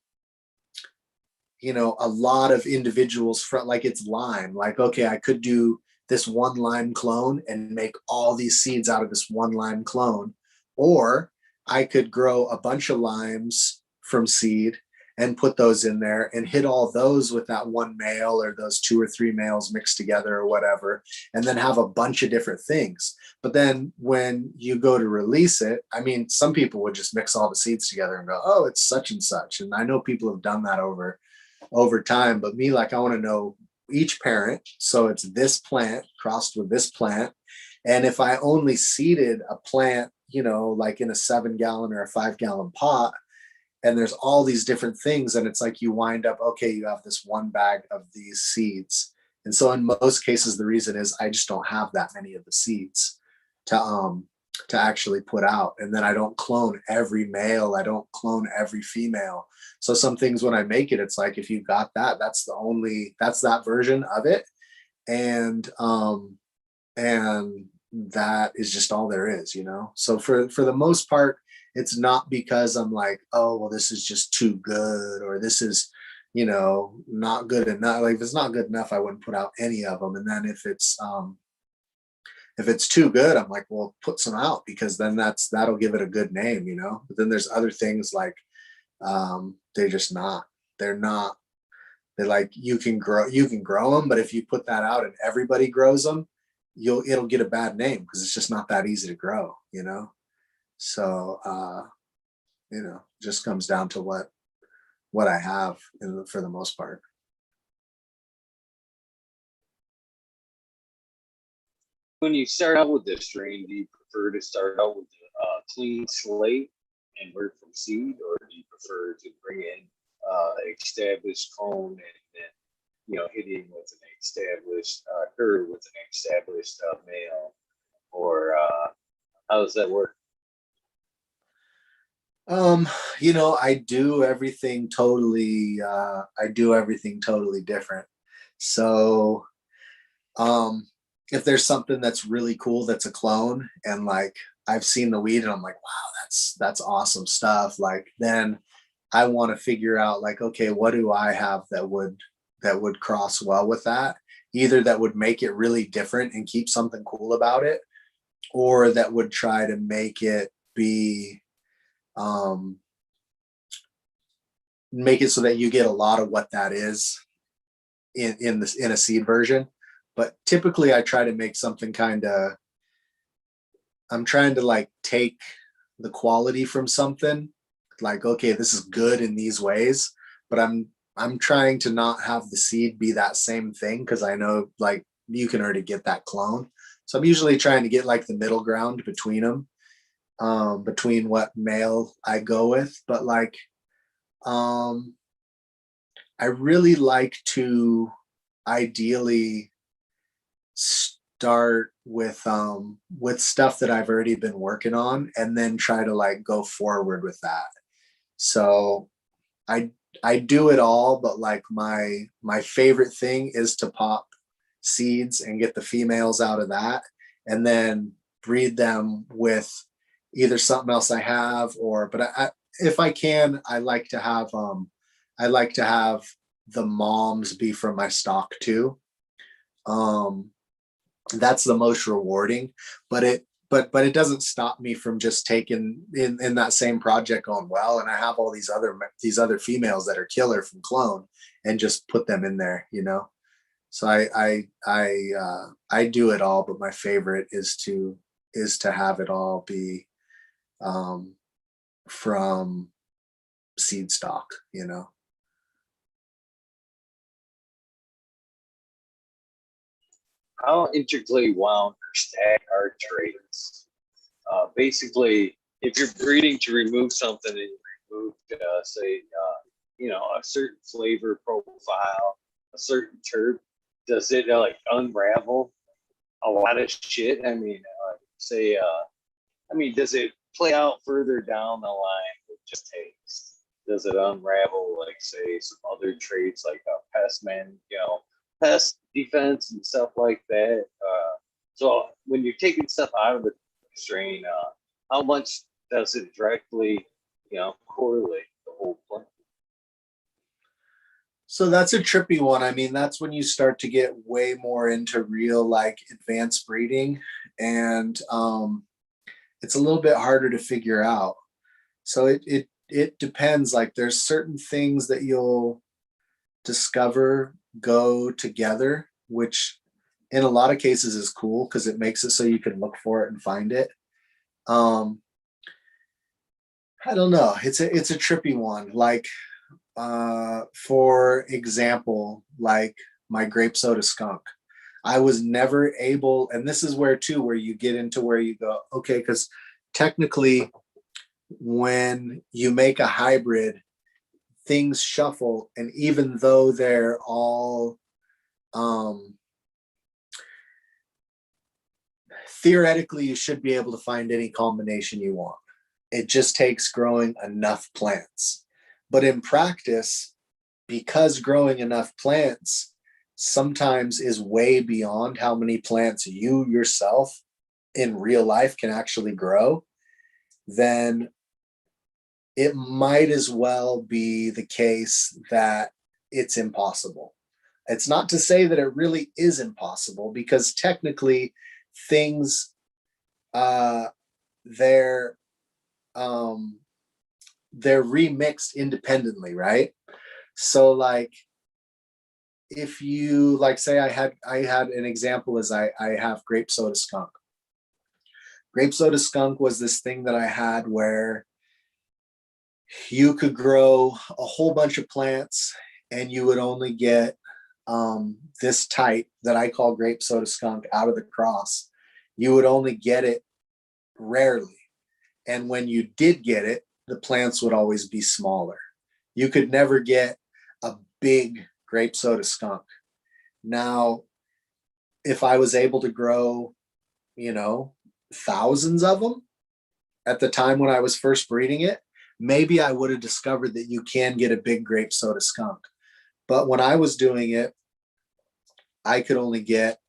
a lot of individuals from, like, it's lime, like, okay, I could do this one lime clone and make all these seeds out of this one lime clone. Or I could grow a bunch of limes from seed and put those in there and hit all those with that one male or those 2 or 3 males mixed together or whatever, and then have a bunch of different things. But then when you go to release it, I mean, some people would just mix all the seeds together and go, oh, it's such and such. And I know people have done that over time, but me, like, I want to know each parent. So it's this plant crossed with this plant. And if I only seeded a plant, you know, like in a 7-gallon or a 5-gallon pot, and there's all these different things, and it's like you wind up, okay, you have this one bag of these seeds. And so in most cases, the reason is I just don't have that many of the seeds to actually put out. And then I don't clone every male, I don't clone every female. So some things when I make it, it's like, if you got that, that's that version of it. And that is just all there is, you know? So for the most part, it's not because I'm like, oh, well, this is just too good, or this is, you know, not good enough. Like, if it's not good enough, I wouldn't put out any of them. And then if it's too good, I'm like, well, put some out, because then that'll give it a good name, you know? But then there's other things like, they're just not, they're like, you can grow them, but if you put that out and everybody grows them, it'll get a bad name, because it's just not that easy to grow, you know? So, you know, just comes down to what I have for the most part. When you start out with this strain, do you prefer to start out with a clean slate and work from seed, or do you prefer to bring in established clone and then, you know, hitting with an established curve with an established male, or how does that work? You know, I do everything totally different. So, if there's something that's really cool that's a clone, and like I've seen the weed and I'm like, wow, that's awesome stuff. Like, then I want to figure out, like, okay, what do I have that would cross well with that? Either that would make it really different and keep something cool about it, or that would try to make it be um make it so that you get a lot of what that is in a seed version. But typically I try to make something I'm trying to like take the quality from something, like, okay, this is good in these ways, but I'm trying to not have the seed be that same thing, because I know, like, you can already get that clone. So I'm usually trying to get like the middle ground between them, between what male I go with. But like, um I really like to ideally start with stuff that I've already been working on, and then try to like go forward with that. So I I do it all, but like my favorite thing is to pop seeds and get the females out of that, and then breed them with either something else I have, or but if I can, I like to have the moms be from my stock too. Um, that's the most rewarding, but it doesn't stop me from just taking in that same project going well, and I have all these other females that are killer from clone, and just put them in there, you know. So I do it all, but my favorite is to have it all be um from seed stock, you know. How intricately wound or stacked are traits? Basically, if you're breeding to remove something and you remove, say, you know, a certain flavor profile, a certain terp, does it like unravel a lot of shit? I mean, say, I mean, does it play out further down the line with just taste? Does it unravel, like, say, some other traits like pest man, you know, pest defense and stuff like that? So when you're taking stuff out of the strain, how much does it directly, you know, correlate the whole plant? So that's a trippy one. I mean, that's when you start to get way more into real like advanced breeding, and it's a little bit harder to figure out. So it depends. Like there's certain things that you'll discover go together, which in a lot of cases is cool because it makes it so you can look for it and find it. Um, I don't know. It's a trippy one. Like for example, like my grape soda skunk. I was never able, and this is where too, where you get into where you go, okay, because technically when you make a hybrid, things shuffle, and even though they're all um theoretically you should be able to find any combination you want. It just takes growing enough plants. But in practice, because growing enough plants sometimes is way beyond how many plants you yourself in real life can actually grow, then it might as well be the case that it's impossible. It's not to say that it really is impossible, because technically things uh they're um they're remixed independently, right? So like if you like say I had an example is I have grape soda skunk. Grape soda skunk was this thing that I had where you could grow a whole bunch of plants and you would only get this type that I call grape soda skunk out of the cross. You would only get it rarely. And when you did get it, the plants would always be smaller. You could never get a big grape soda skunk. Now, if I was able to grow, you know, thousands of them at the time when I was first breeding it, maybe I would have discovered that you can get a big grape soda skunk. But when I was doing it, I could only get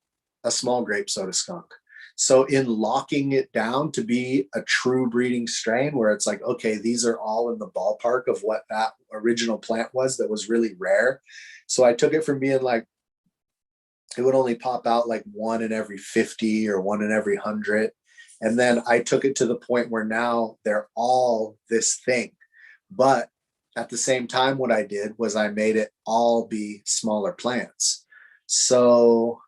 a small grape soda skunk. So in locking it down to be a true breeding strain where it's like, okay, these are all in the ballpark of what that original plant was that was really rare. So I took it from being like, it would only pop out like one in every 50 or one in every 100. And then I took it to the point where now they're all this thing. But at the same time, what I did was I made it all be smaller plants. So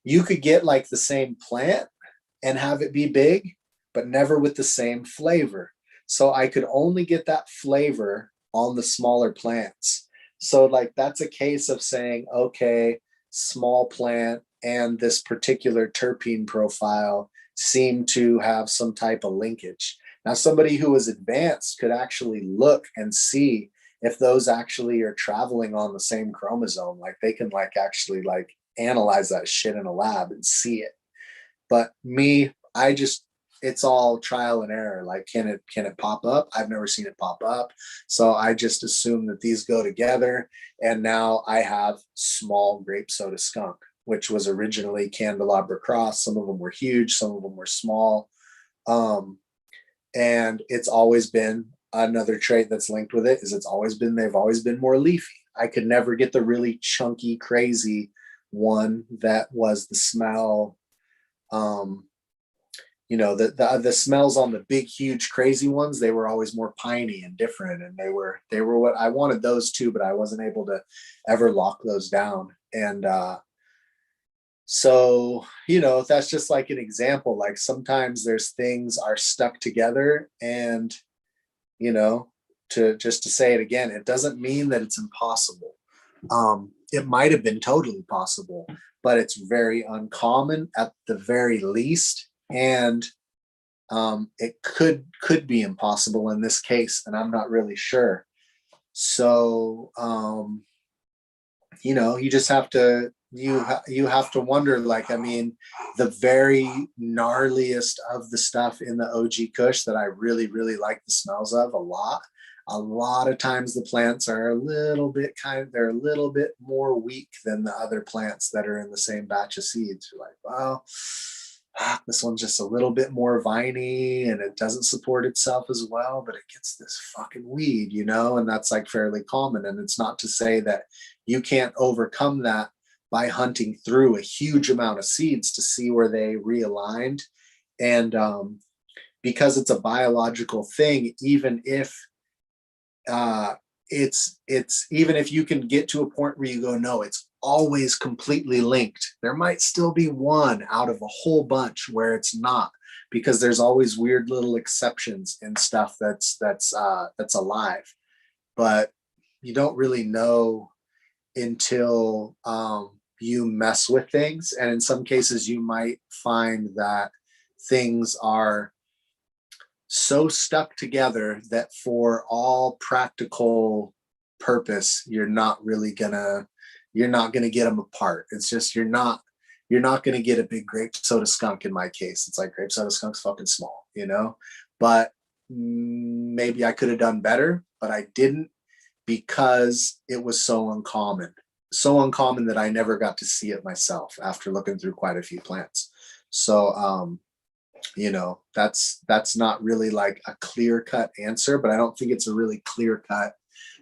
you could get like the same plant and have it be big, but never with the same flavor. So I could only get that flavor on the smaller plants. So like that's a case of saying, okay, small plant and this particular terpene profile seem to have some type of linkage. Now, somebody who is advanced could actually look and see if those actually are traveling on the same chromosome. Like they can like actually like analyze that shit in a lab and see it. But me, I just, it's all trial and error. Like, can it pop up? I've never seen it pop up. So I just assume that these go together. And now I have small grape soda skunk, which was originally candelabra cross. Some of them were huge, some of them were small. And it's always been another trait that's linked with it is they've always been more leafy. I could never get the really chunky, crazy one that was the smell. The smells on the big, huge, crazy ones, they were always more piney and different, and they were what I wanted those too, but I wasn't able to ever lock those down. And so that's just like an example. Like sometimes there's things are stuck together, and to say it again, it doesn't mean that it's impossible. It might have been totally possible, but it's very uncommon at the very least. And it could be impossible in this case, and I'm not really sure. So you just have to you have to wonder. Like, I mean, the very gnarliest of the stuff in the OG Kush that I really really like the smells of a lot of times the plants are they're a little bit more weak than the other plants that are in the same batch of seeds. You're like, well, this one's just a little bit more viney and it doesn't support itself as well, but it gets this fucking weed, you know, and that's like fairly common. And it's not to say that you can't overcome that by hunting through a huge amount of seeds to see where they realigned. And because it's a biological thing, even if it's even if you can get to a point where you go, no, it's always completely linked, there might still be one out of a whole bunch where it's not, because there's always weird little exceptions and stuff that's alive, but you don't really know until you mess with things. And in some cases you might find that things are so stuck together that for all practical purpose you're not gonna get them apart. It's just you're not gonna get a big grape soda skunk. In my case, it's like grape soda skunk's fucking small, you know. But maybe I could have done better, but I didn't, because it was so uncommon that I never got to see it myself after looking through quite a few plants. So you know, that's not really like a clear cut answer, but I don't think it's a really clear cut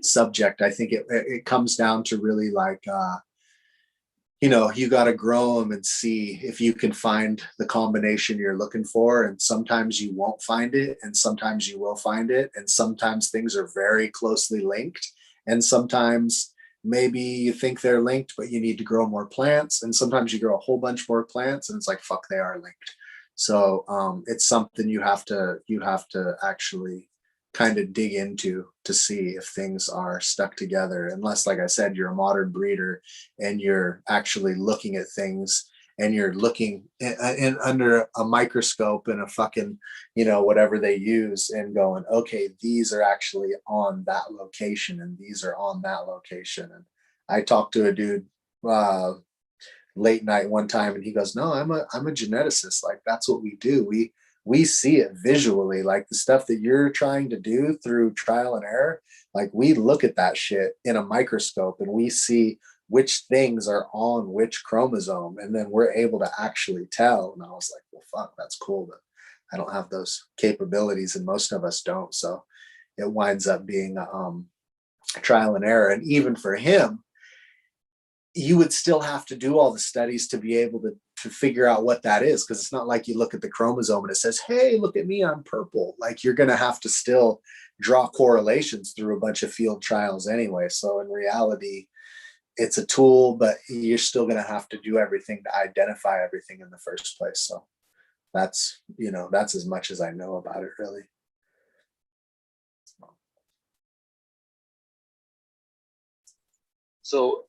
subject. I think it comes down to really like you know, you got to grow them and see if you can find the combination you're looking for. And sometimes you won't find it, and sometimes you will find it, and sometimes things are very closely linked, and sometimes maybe you think they're linked but you need to grow more plants, and sometimes you grow a whole bunch more plants and it's like, fuck, they are linked. So it's something you have to actually kind of dig into to see if things are stuck together, unless, like I said, you're a modern breeder and you're actually looking at things and you're looking in under a microscope and a fucking, you know, whatever they use, and going, okay, these are actually on that location and these are on that location. And I talked to a dude late night one time and he goes, no, I'm a geneticist. Like, that's what we do. We see it visually, like the stuff that you're trying to do through trial and error. Like, we look at that shit in a microscope and we see which things are on which chromosome, and then we're able to actually tell. And I was like, well, fuck, that's cool, but I don't have those capabilities and most of us don't. So it winds up being trial and error. And even for him, you would still have to do all the studies to be able to figure out what that is, because it's not like you look at the chromosome and it says, hey, look at me, I'm purple. Like, you're going to have to still draw correlations through a bunch of field trials anyway. So in reality, it's a tool, but you're still going to have to do everything to identify everything in the first place. So that's, you know, that's as much as I know about it, really. So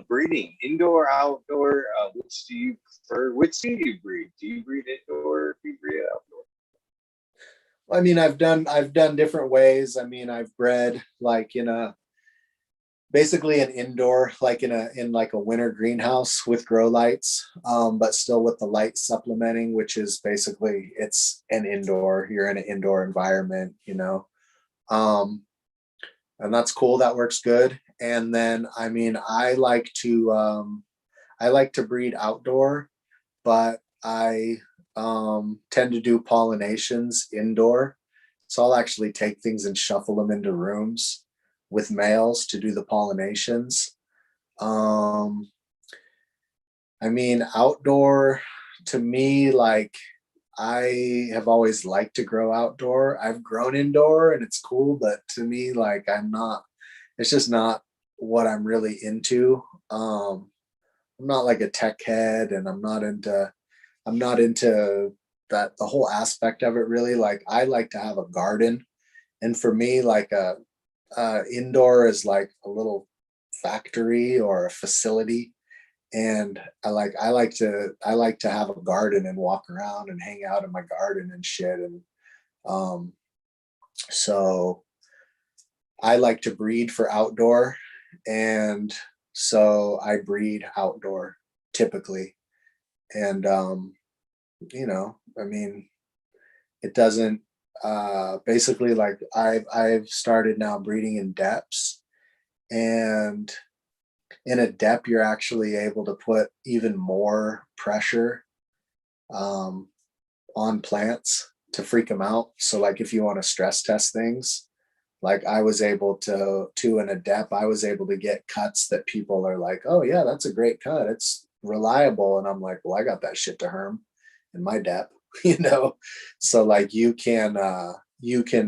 breeding, indoor, outdoor, which do you prefer? Which do you breed? Do you breed indoor or do you breed outdoor? I mean, I've done different ways. I mean, I've bred like in a basically an indoor, like in like a winter greenhouse with grow lights, but still with the light supplementing, which is basically, it's an indoor, you're in an indoor environment, you know. And that's cool, that works good. And then I mean, I like to breed outdoor, but I tend to do pollinations indoor. So I'll actually take things and shuffle them into rooms with males to do the pollinations. Um, I mean, outdoor, to me, like, I have always liked to grow outdoor. I've grown indoor and it's cool, but to me, like, it's just not what I'm really into. I'm not like a tech head, and I'm not into that, the whole aspect of it, really. Like, I like to have a garden, and for me, like a indoor is like a little factory or a facility. And I like to have a garden and walk around and hang out in my garden and shit. And um so I like to breed for outdoor, and so I breed outdoor typically. And you know, I mean, it doesn't basically, like, I've started now breeding in depths, and in a depth you're actually able to put even more pressure, um, on plants to freak them out. So like if you want to stress test things, like I was able to an adept, I was able to get cuts that people are like, oh yeah, that's a great cut. It's reliable. And I'm like, well, I got that shit to Herm in my depth, you know? So like you can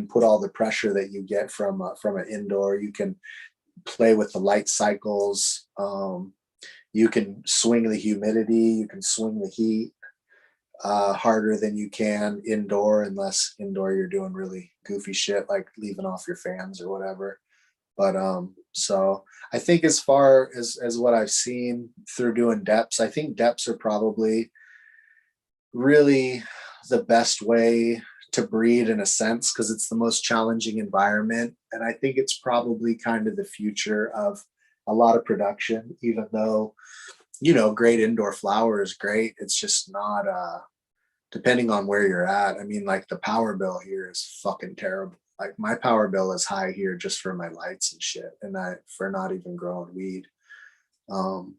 put all the pressure that you get from an indoor, you can play with the light cycles. You can swing the humidity, you can swing the heat harder than you can indoor, unless indoor you're doing really goofy shit like leaving off your fans or whatever. But so I think as far as what I've seen through doing depths, I think depths are probably really the best way to breed in a sense, because it's the most challenging environment. And I think it's probably kind of the future of a lot of production, even though, you know, great indoor flower is great. It's just not depending on where you're at. I mean, like the power bill here is fucking terrible. Like my power bill is high here just for my lights and shit, and I for not even growing weed. Um,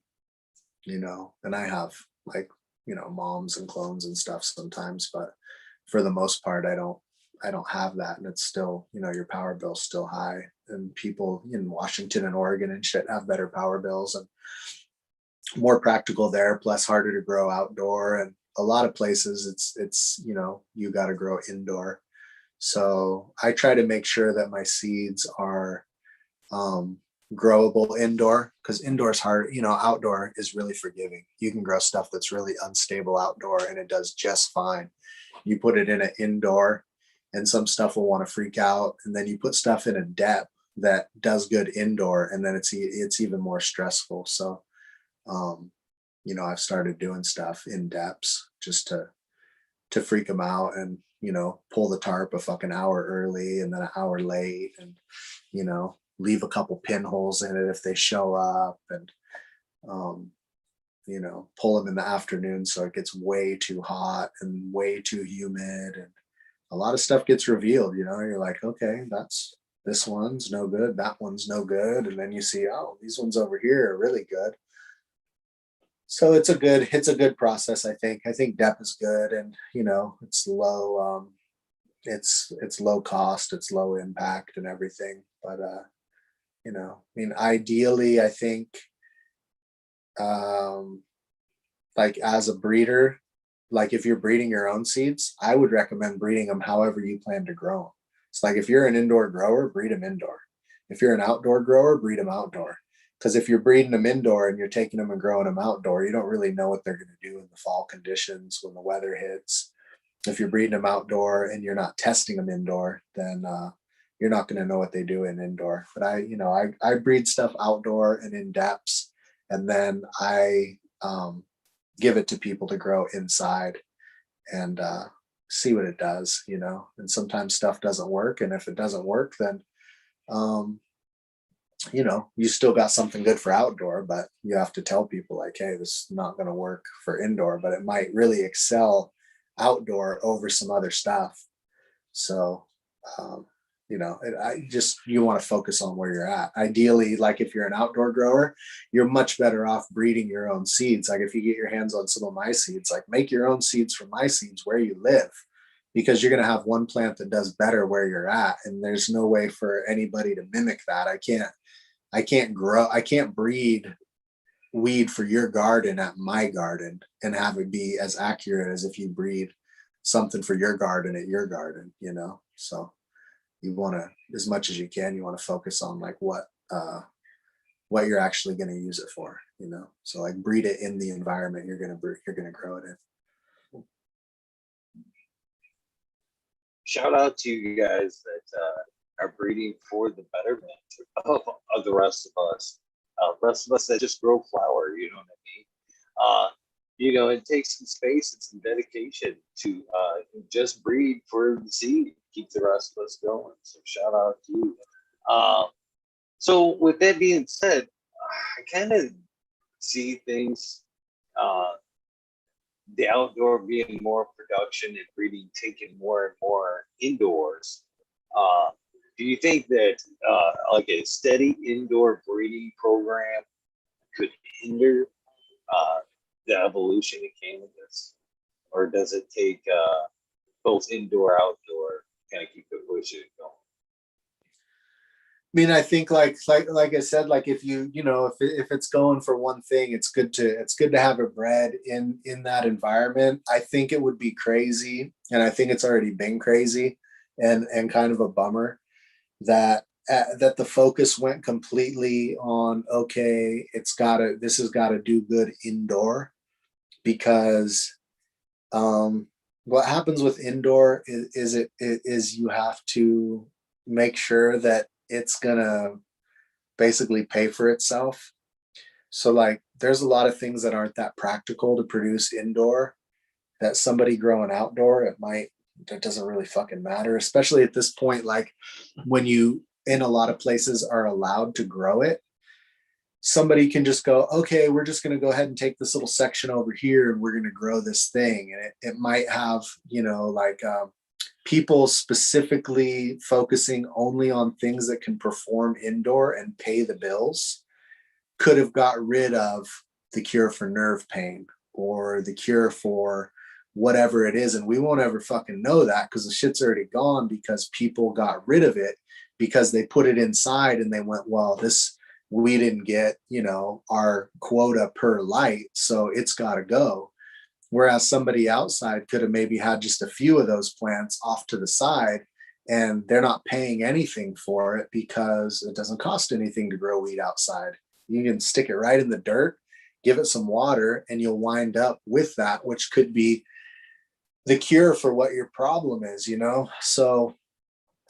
you know, and I have like, you know, moms and clones and stuff sometimes, but for the most part, I don't have that, and it's still, you know, your power bill's still high, and people in Washington and Oregon and shit have better power bills and more practical there, plus harder to grow outdoor. And a lot of places it's you know, you got to grow indoor. So I try to make sure that my seeds are um, growable indoor, because indoor is hard. You know, outdoor is really forgiving. You can grow stuff that's really unstable outdoor and it does just fine. You put it in an indoor and some stuff will want to freak out. And then you put stuff in a depth that does good indoor, and then it's even more stressful. So um, you know, I've started doing stuff in depths just to freak them out, and you know, pull the tarp a fucking hour early and then an hour late, and you know, leave a couple pinholes in it if they show up, and um, you know, pull them in the afternoon so it gets way too hot and way too humid, and a lot of stuff gets revealed. You know, you're like, okay, that's this one's no good, that one's no good, and then you see, oh, these ones over here are really good. So it's a good process. I think depth is good, and you know, it's low it's low cost, it's low impact and everything. But you know, I mean, ideally I think um like as a breeder, like if you're breeding your own seeds, I would recommend breeding them however you plan to grow them. It's like if you're an indoor grower, breed them indoor. If you're an outdoor grower, breed them outdoor. Because if you're breeding them indoor and you're taking them and growing them outdoor, you don't really know what they're going to do in the fall conditions when the weather hits. If you're breeding them outdoor and you're not testing them indoor, then you're not going to know what they do in indoor. But I breed stuff outdoor and in depths, and then I give it to people to grow inside and see what it does, you know. And sometimes stuff doesn't work, and if it doesn't work, then um, you know, you still got something good for outdoor, but you have to tell people like, hey, this is not going to work for indoor, but it might really excel outdoor over some other stuff. So um, you know, I just, you want to focus on where you're at. Ideally, like if you're an outdoor grower, you're much better off breeding your own seeds. Like if you get your hands on some of my seeds, like make your own seeds from my seeds where you live, because you're going to have one plant that does better where you're at, and there's no way for anybody to mimic that. I can't breed weed for your garden at my garden and have it be as accurate as if you breed something for your garden at your garden, you know. So you want to, as much as you can, you want to focus on like what you're actually going to use it for, you know. So like breed it in the environment you're going to grow it in. Shout out to you guys that are breeding for the betterment of the rest of us. Rest of us that just grow flower, you know what I mean? You know, it takes some space and some dedication to just breed for the seed, keep the rest of us going. So shout out to you. Uh, so with that being said, I kind of see things, uh, the outdoor being more production and breeding taking more and more indoors. Uh, do you think that like a steady indoor breeding program could hinder uh, the evolution of cannabis, or does it take both indoor, outdoor, kind of keep it pushing it going. I mean, I think like I said, like if if it's going for one thing, it's good to have it bred in that environment. I think it would be crazy, and I think it's already been crazy, and kind of a bummer that that the focus went completely on, okay, this has got to do good indoor, because what happens with indoor is you have to make sure that it's gonna basically pay for itself. So like there's a lot of things that aren't that practical to produce indoor that somebody growing outdoor, that doesn't really fucking matter, especially at this point. Like when you in a lot of places are allowed to grow it, somebody can just go, okay, we're just going to go ahead and take this little section over here and we're going to grow this thing. And it might have, people specifically focusing only on things that can perform indoor and pay the bills could have got rid of the cure for nerve pain or the cure for whatever it is. And we won't ever fucking know that because the shit's already gone, because people got rid of it because they put it inside and they went, well, we didn't get, our quota per light, so it's got to go. Whereas somebody outside could have maybe had just a few of those plants off to the side, and they're not paying anything for it because it doesn't cost anything to grow weed outside. You can stick it right in the dirt, give it some water, and you'll wind up with that, which could be the cure for what your problem is, So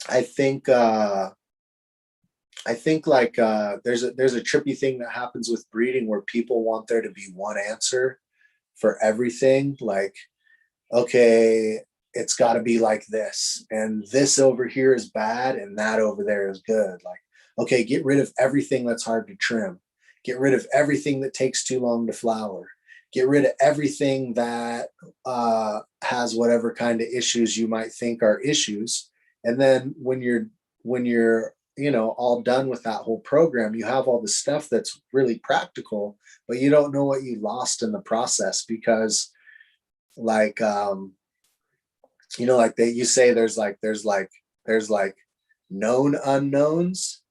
I think like there's a trippy thing that happens with breeding where people want there to be one answer for everything. Like, okay, it's got to be like this, and this over here is bad and that over there is good. Like, okay, get rid of everything that's hard to trim, get rid of everything that takes too long to flower, get rid of everything that has whatever kind of issues you might think are issues. And then when you're all done with that whole program, you have all the stuff that's really practical, but you don't know what you lost in the process, because like like you say, there's like known unknowns,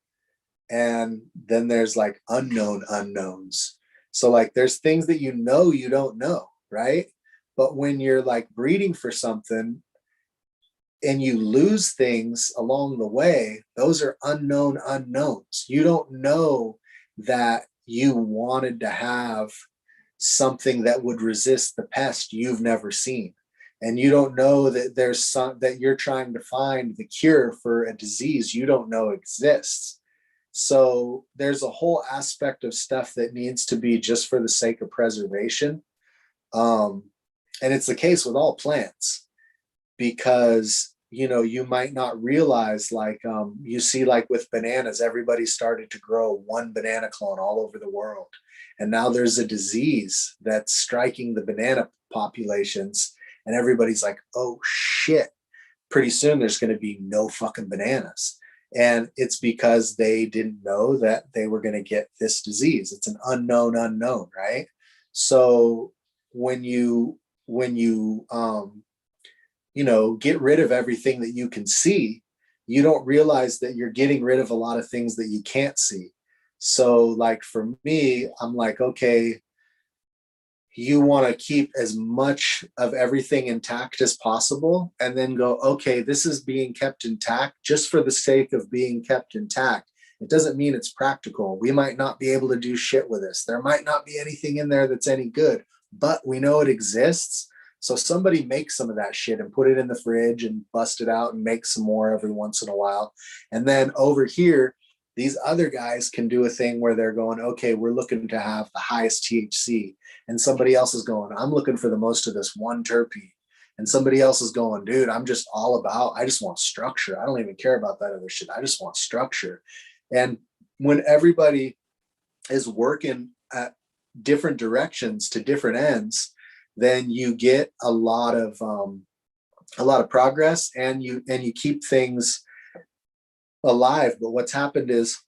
and then there's like unknown unknowns. So like there's things that you don't know, right? But when you're like breeding for something and you lose things along the way, those are unknown unknowns. You don't know that you wanted to have something that would resist the pest you've never seen. And you don't know that that you're trying to find the cure for a disease you don't know exists. So there's a whole aspect of stuff that needs to be just for the sake of preservation. And it's the case with all plants, because you might not realize, like you see, like with bananas, everybody started to grow one banana clone all over the world, and now there's a disease that's striking the banana populations, and everybody's like, oh shit, pretty soon there's going to be no fucking bananas. And it's because they didn't know that they were going to get this disease. It's an unknown unknown, right? So when you get rid of everything that you can see, you don't realize that you're getting rid of a lot of things that you can't see. So like for me, I'm like, okay, you want to keep as much of everything intact as possible, and then go, okay, this is being kept intact just for the sake of being kept intact. It doesn't mean it's practical. We might not be able to do shit with this. There might not be anything in there that's any good, but we know it exists. So somebody make some of that shit and put it in the fridge and bust it out and make some more every once in a while. And then over here, these other guys can do a thing where they're going, okay, we're looking to have the highest THC. And somebody else is going, I'm looking for the most of this one terpene. And somebody else is going, dude, I just want structure. I don't even care about that other shit. I just want structure. And when everybody is working at different directions to different ends, then you get a lot of progress, and you keep things alive. But what's happened is,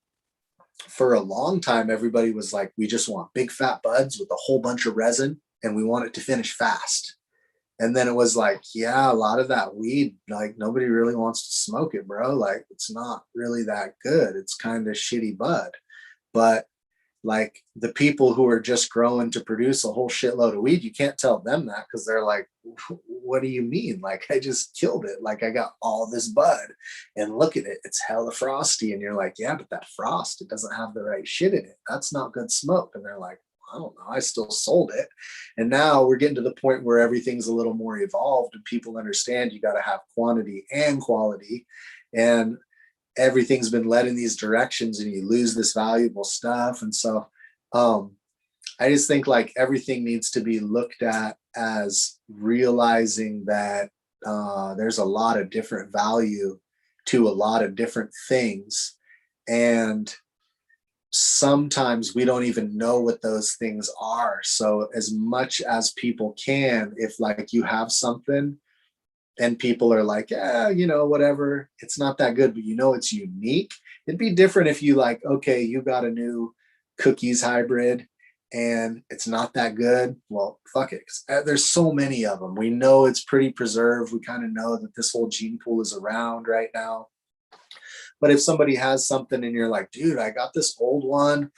for a long time, everybody was like, we just want big fat buds with a whole bunch of resin, and we want it to finish fast. And then it was like, yeah, a lot of that weed, like nobody really wants to smoke it, bro. Like it's not really that good. It's kind of shitty bud. But like the people who are just growing to produce a whole shitload of weed, you can't tell them that because they're like, what do you mean? Like I just killed it. Like I got all this bud and look at it. It's hella frosty. And you're like, yeah, but that frost, it doesn't have the right shit in it. That's not good smoke. And they're like, I don't know. I still sold it. And now we're getting to the point where everything's a little more evolved and people understand you got to have quantity and quality. And everything's been led in these directions and you lose this valuable stuff. And so I just think like everything needs to be looked at as realizing that there's a lot of different value to a lot of different things. And sometimes we don't even know what those things are. So as much as people can, if like you have something and people are like, yeah, you know, whatever, it's not that good, but you know, it's unique. It'd be different if you like, okay, you got a new cookies hybrid and it's not that good. Well, fuck it. There's so many of them. We know it's pretty preserved. We kind of know that this whole gene pool is around right now. But if somebody has something and you're like, dude, I got this old one,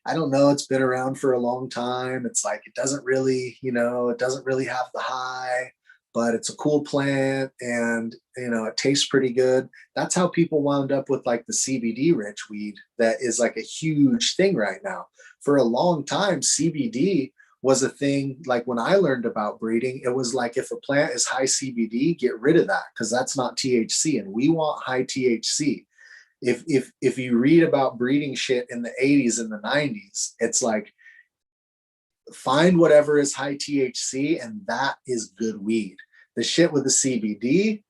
I don't know, it's been around for a long time. It's like, it doesn't really, you know, it doesn't really have the high, but it's a cool plant and, you know, it tastes pretty good. That's how people wound up with like the CBD rich weed that is like a huge thing right now. For a long time, CBD was a thing. Like when I learned about breeding, it was like, if a plant is high CBD, get rid of that because that's not THC and we want high THC. If you read about breeding shit in the 80s and the 90s, it's like find whatever is high THC and that is good weed. The shit with the CBD,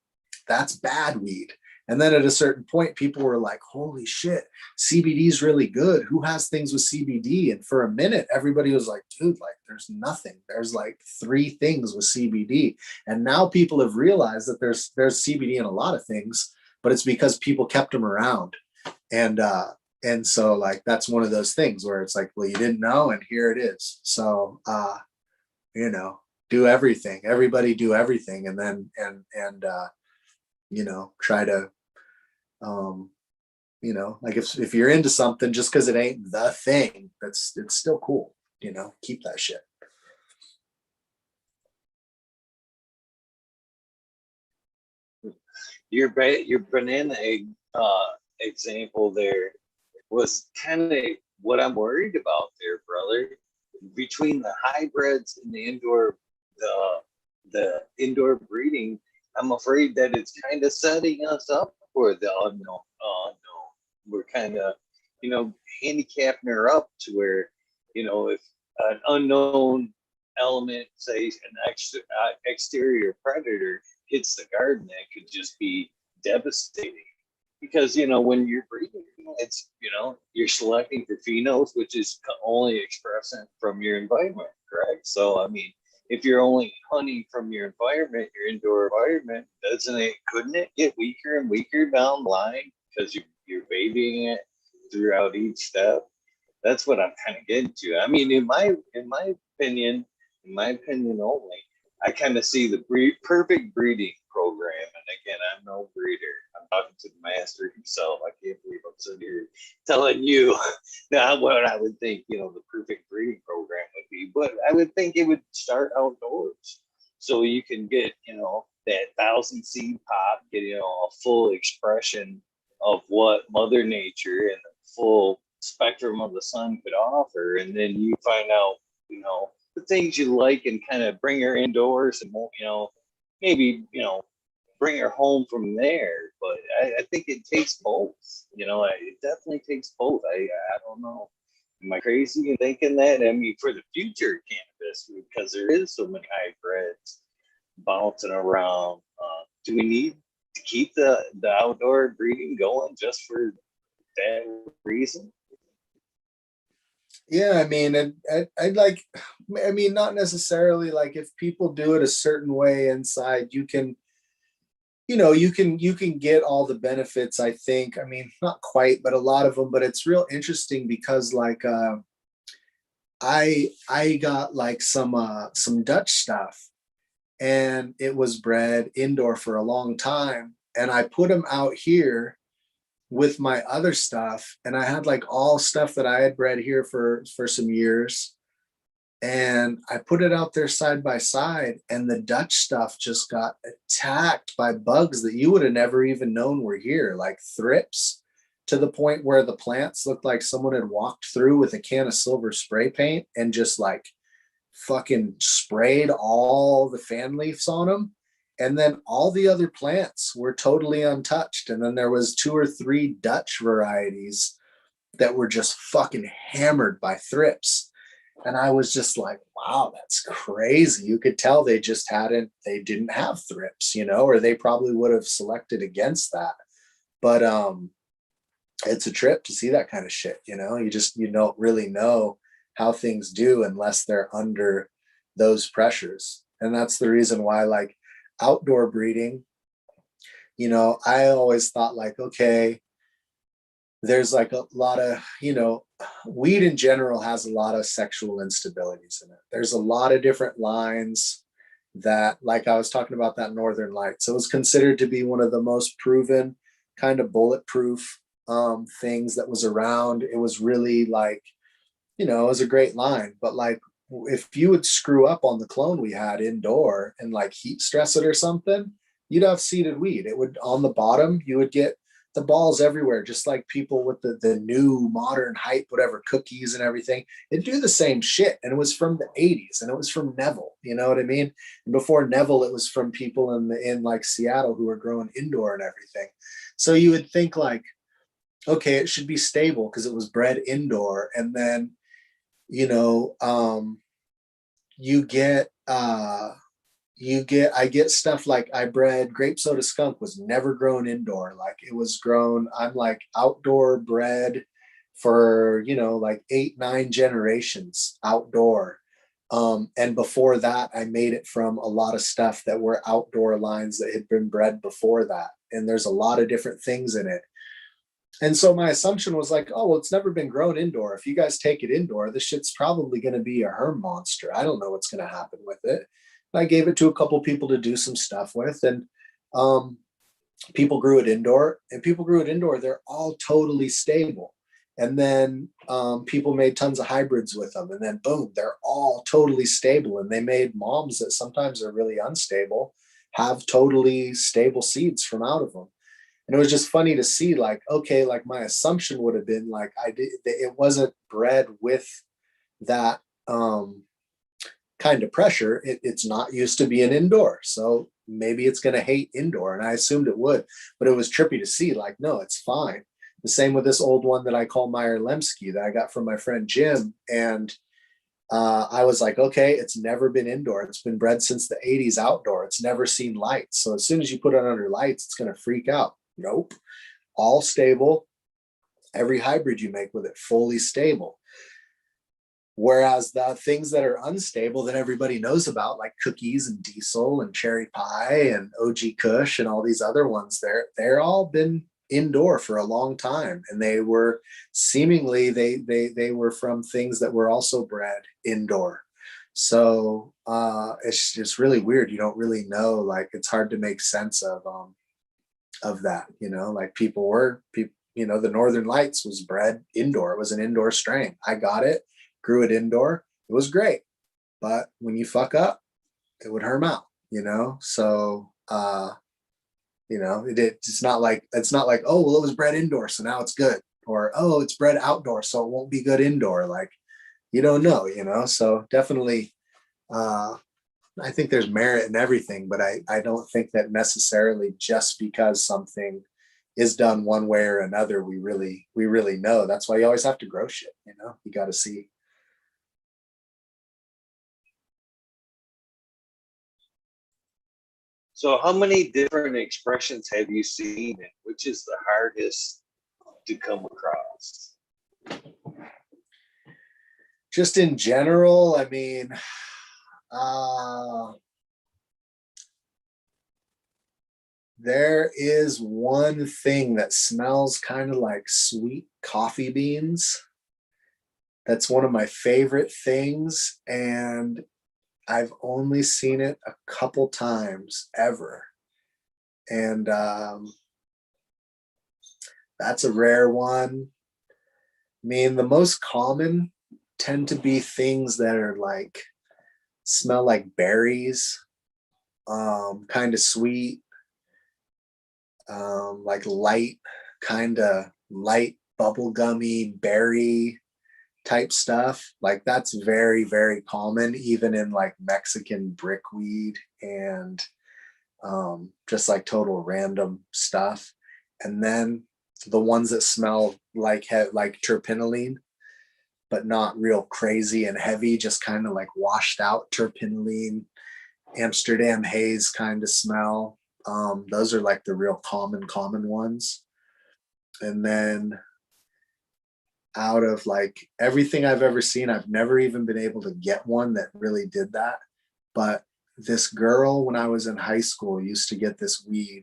that's bad weed. And then at a certain point, people were like, holy shit, CBD is really good. Who has things with CBD? And for a minute, everybody was like, dude, like there's nothing. There's like 3 things with CBD. And now people have realized that there's CBD in a lot of things, but it's because people kept them around. And so like that's one of those things where it's like, well, you didn't know, and here it is. So you know, do everything. Everybody do everything, and then you know, try to you know, like if you're into something, just because it ain't the thing, it's still cool. You know, keep that shit. Your banana egg example there was kind of what I'm worried about there, brother. Between the hybrids and the the indoor breeding, I'm afraid that it's kind of setting us up for the unknown. No, we're kind of, you know, handicapping her up to where, you know, if an unknown element, say an exterior predator, hits the garden, that could just be devastating. Because you know when you're breeding, it's, you know, you're selecting for phenols, which is only expressed from your environment, correct? So I mean, if you're only hunting from your environment, your indoor environment, doesn't it? Couldn't it get weaker and weaker down the line because you're babying it throughout each step? That's what I'm kind of getting to. I mean, in my opinion only, I kind of see the perfect breeding program. And again, I'm no breeder. I'm talking to the master himself. I can't believe I'm sitting here telling you now what I would think, you know, the perfect breeding program would be. But I would think it would start outdoors, so you can get, you know, that 1,000 seed pop, get, you know, a full expression of what Mother Nature and the full spectrum of the sun could offer, and then you find out, you know, the things you like and kind of bring her indoors and, you know, maybe, you know, bring her home from there. But I think it takes both. You know, it definitely takes both. I don't know. Am I crazy in thinking that? I mean, for the future cannabis, because there is so many hybrids bouncing around, do we need to keep the outdoor breeding going just for that reason? Yeah, I mean, I'd like, I mean, not necessarily. Like if people do it a certain way inside, you can, you know, you can get all the benefits, I think. I mean, not quite, but a lot of them. But it's real interesting because like I got like some Dutch stuff, and it was bred indoor for a long time. And I put them out here with my other stuff, and I had like all stuff that I had bred here for some years, and I put it out there side by side, and the Dutch stuff just got attacked by bugs that you would have never even known were here, like thrips, to the point where the plants looked like someone had walked through with a can of silver spray paint and just like fucking sprayed all the fan leaves on them. And then all the other plants were totally untouched. And then there was 2 or 3 Dutch varieties that were just fucking hammered by thrips. And I was just like, wow, that's crazy. You could tell they didn't have thrips, or they probably would have selected against that. But it's a trip to see that kind of shit. You don't really know how things do unless they're under those pressures. And that's the reason why, like, outdoor breeding, I always thought like, okay, there's like a lot of, weed in general has a lot of sexual instabilities in it. There's a lot of different lines that, like I was talking about that Northern Lights, it was considered to be one of the most proven kind of bulletproof things that was around. It was really like, it was a great line, but like if you would screw up on the clone we had indoor and like heat stress it or something, you'd have seeded weed. It would, on the bottom, you would get the balls everywhere, just like people with the new modern hype, whatever, cookies and everything. It'd do the same shit. And it was from the 80s, and it was from Neville, you know what I mean? And before Neville, it was from people in like Seattle who were growing indoor and everything. So you would think like, okay, it should be stable because it was bred indoor. And then, you get I get stuff like I bred grape soda skunk was never grown indoor. Like it was grown, I'm like outdoor bred for, like 8-9 generations outdoor. And before that, I made it from a lot of stuff that were outdoor lines that had been bred before that. And there's a lot of different things in it. And so my assumption was like, oh, well, it's never been grown indoor. If you guys take it indoor, this shit's probably going to be a herm monster. I don't know what's going to happen with it. And I gave it to a couple people to do some stuff with, and people grew it indoor. And people grew it indoor. They're all totally stable. And then people made tons of hybrids with them. And then boom, they're all totally stable. And they made moms that sometimes are really unstable have totally stable seeds from out of them. And it was just funny to see, like, okay, like my assumption would have been like it wasn't bred with that kind of pressure. It's not used to being indoor, so maybe it's going to hate indoor, and I assumed it would. But it was trippy to see, like, no, it's fine. The same with this old one that I call Meyer Lemsky that I got from my friend Jim, and I was like, okay, it's never been indoor. It's been bred since the 80s outdoor. It's never seen lights. So as soon as you put it under lights, it's going to freak out. Nope. All stable. Every hybrid you make with it, fully stable. Whereas the things that are unstable that everybody knows about, like cookies and diesel and cherry pie and OG Kush and all they're other ones, they're all been indoor for a long time. And they were seemingly, they were from things that were also bred indoor. So it's just really weird. You don't really know, like it's hard to make sense of that, like the Northern Lights was bred indoor. It was an indoor strain. I got it, grew it indoor. It was great. But when you fuck up, it would herm out, So, it's not like, oh, well, it was bred indoor, so now it's good. Or, oh, it's bred outdoor, so it won't be good indoor. Like, you don't know, So definitely, I think there's merit in everything, but I don't think that necessarily just because something is done one way or another, we really know. That's why you always have to grow shit, you got to see. So how many different expressions have you seen, and which is the hardest to come across? Just in general, I mean, there is one thing that smells kind of like sweet coffee beans. That's one of my favorite things. And I've only seen it a couple times ever. And that's a rare one. I mean, the most common tend to be things that are like smell like berries, kind of sweet, like kind of light bubblegummy berry type stuff. Like that's very, very common, even in like Mexican brickweed and just like total random stuff. And then the ones that smell like terpinolene, but not real crazy and heavy, just kind of like washed out terpinolene, Amsterdam haze kind of smell. Those are like the real common ones. And then out of like everything I've ever seen, I've never even been able to get one that really did that. But this girl, when I was in high school, used to get this weed,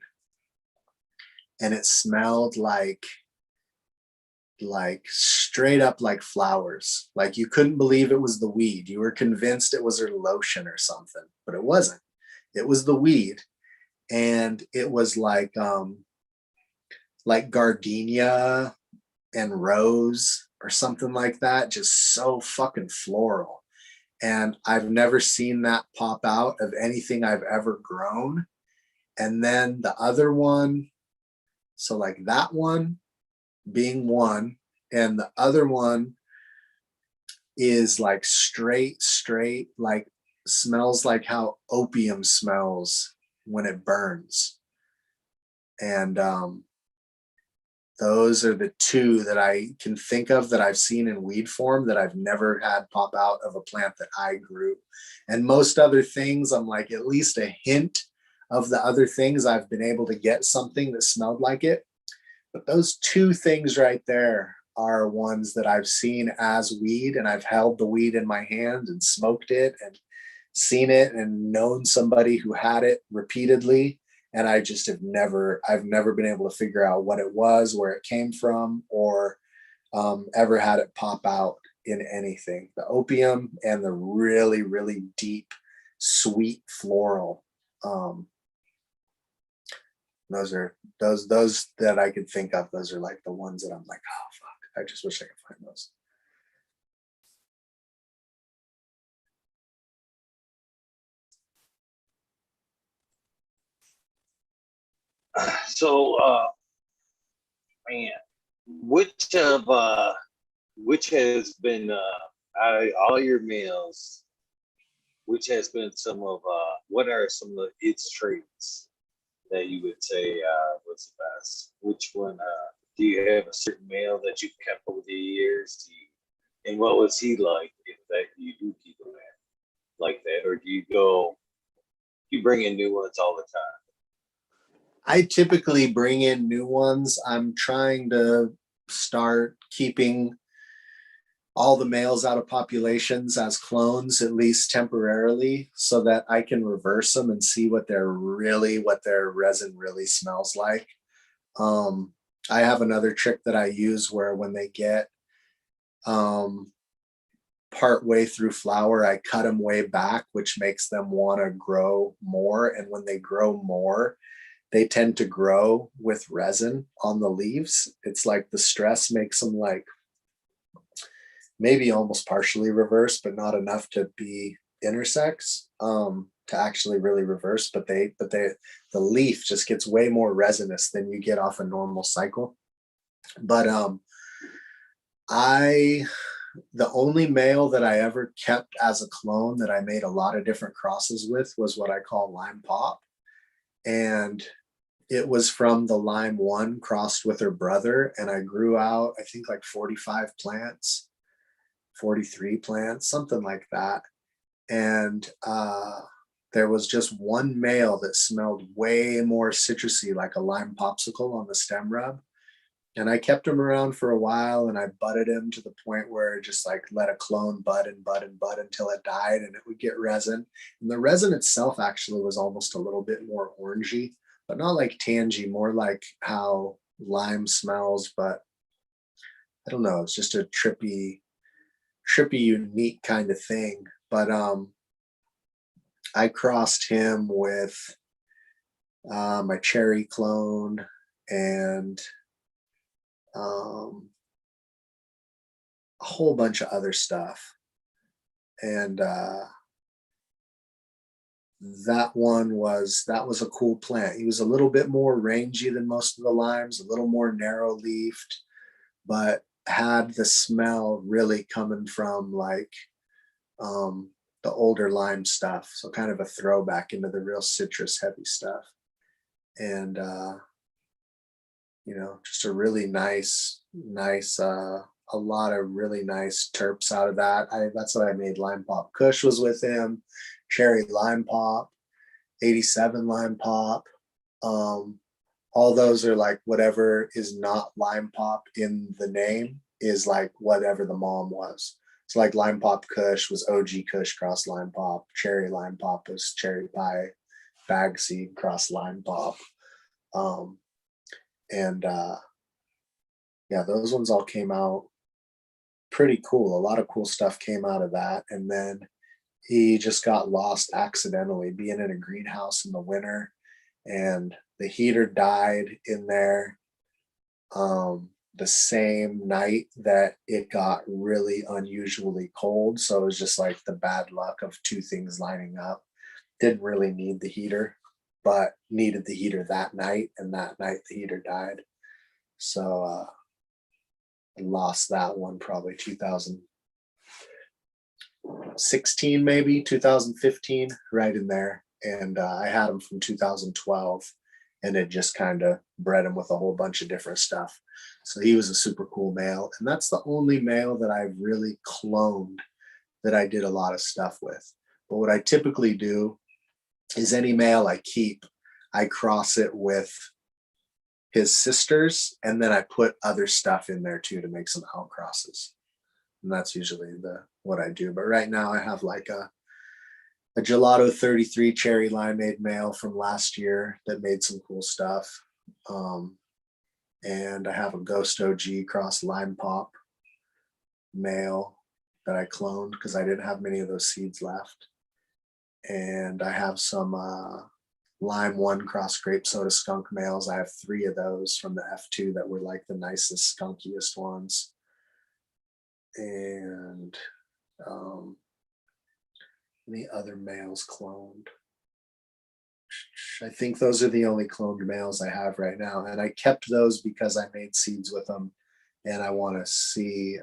and it smelled like straight up like flowers. Like you couldn't believe it was the weed. You were convinced it was her lotion or something, but it wasn't. It was the weed. And it was like gardenia and rose or something like that, just so fucking floral. And I've never seen that pop out of anything I've ever grown. And then the other one, so like that one being one, and the other one is like straight, like smells like how opium smells when it burns. And those are the two that I can think of that I've seen in weed form that I've never had pop out of a plant that I grew. And most other things, I'm like at least a hint of the other things I've been able to get something that smelled like it. But those two things right there are ones that I've seen as weed, and I've held the weed in my hand and smoked it and seen it and known somebody who had it repeatedly. And I just I've never been able to figure out what it was, where it came from, or ever had it pop out in anything. The opium and the really, really deep, sweet floral. Those that I could think of. Those are like the ones that I'm like, oh fuck, I just wish I could find those. So, man, which of which has been out of all your meals, which has been some of what are some of its traits that you would say was the best? Which one do you have a certain male that you've kept over the years? And what was he like if that you do keep him like that, or do you bring in new ones all the time? I typically bring in new ones. I'm trying to start keeping all the males out of populations as clones, at least temporarily, so that I can reverse them and see what their resin really smells like. I have another trick that I use where when they get part way through flower, I cut them way back, which makes them want to grow more. And when they grow more, they tend to grow with resin on the leaves. It's like the stress makes them like maybe almost partially reverse, but not enough to be intersex to actually really reverse. But the leaf just gets way more resinous than you get off a normal cycle. But the only male that I ever kept as a clone that I made a lot of different crosses with was what I call lime pop. And it was from the lime one crossed with her brother. And I grew out, I think like 45 plants, 43 plants, something like that. And there was just one male that smelled way more citrusy, like a lime popsicle on the stem rub. And I kept him around for a while, and I budded him to the point where it just like let a clone bud and bud and bud until it died, and it would get resin. And the resin itself actually was almost a little bit more orangey, but not like tangy, more like how lime smells. But I don't know, it's just a trippy, unique kind of thing. But I crossed him with my cherry clone and a whole bunch of other stuff. And that was a cool plant. He was a little bit more rangy than most of the limes, a little more narrow leafed, but had the smell really coming from like the older lime stuff. So kind of a throwback into the real citrus heavy stuff. And just a really nice, a lot of really nice terps out of that. That's what I made. Lime Pop Kush was with him, Cherry Lime Pop, 87 Lime Pop. All those are like whatever is not Lime Pop in the name is like whatever the mom was. So like Lime Pop Kush was OG Kush cross Lime Pop. Cherry Lime Pop was Cherry Pie Bag Seed cross Lime Pop. And yeah, those ones all came out pretty cool. A lot of cool stuff came out of that. And then he just got lost accidentally being in a greenhouse in the winter, and the heater died in there the same night that it got really unusually cold. So it was just like the bad luck of two things lining up. Didn't really need the heater, but needed the heater that night, and that night the heater died. So I lost that one probably 2016, maybe 2015, right in there. And I had him from 2012, and it just kind of bred him with a whole bunch of different stuff. So he was a super cool male. And that's the only male that I've really cloned that I did a lot of stuff with. But what I typically do is any male I keep, I cross it with his sisters, and then I put other stuff in there too to make some outcrosses. And that's usually what I do. But right now I have like a Gelato 33 cherry limeade male from last year that made some cool stuff. And I have a Ghost OG cross lime pop male that I cloned because I didn't have many of those seeds left. And I have some Lime 1 cross grape soda skunk males. I have 3 of those from the F2 that were like the nicest, skunkiest ones. And any other males cloned? I think those are the only cloned males I have right now. And I kept those because I made seeds with them. And I want to see,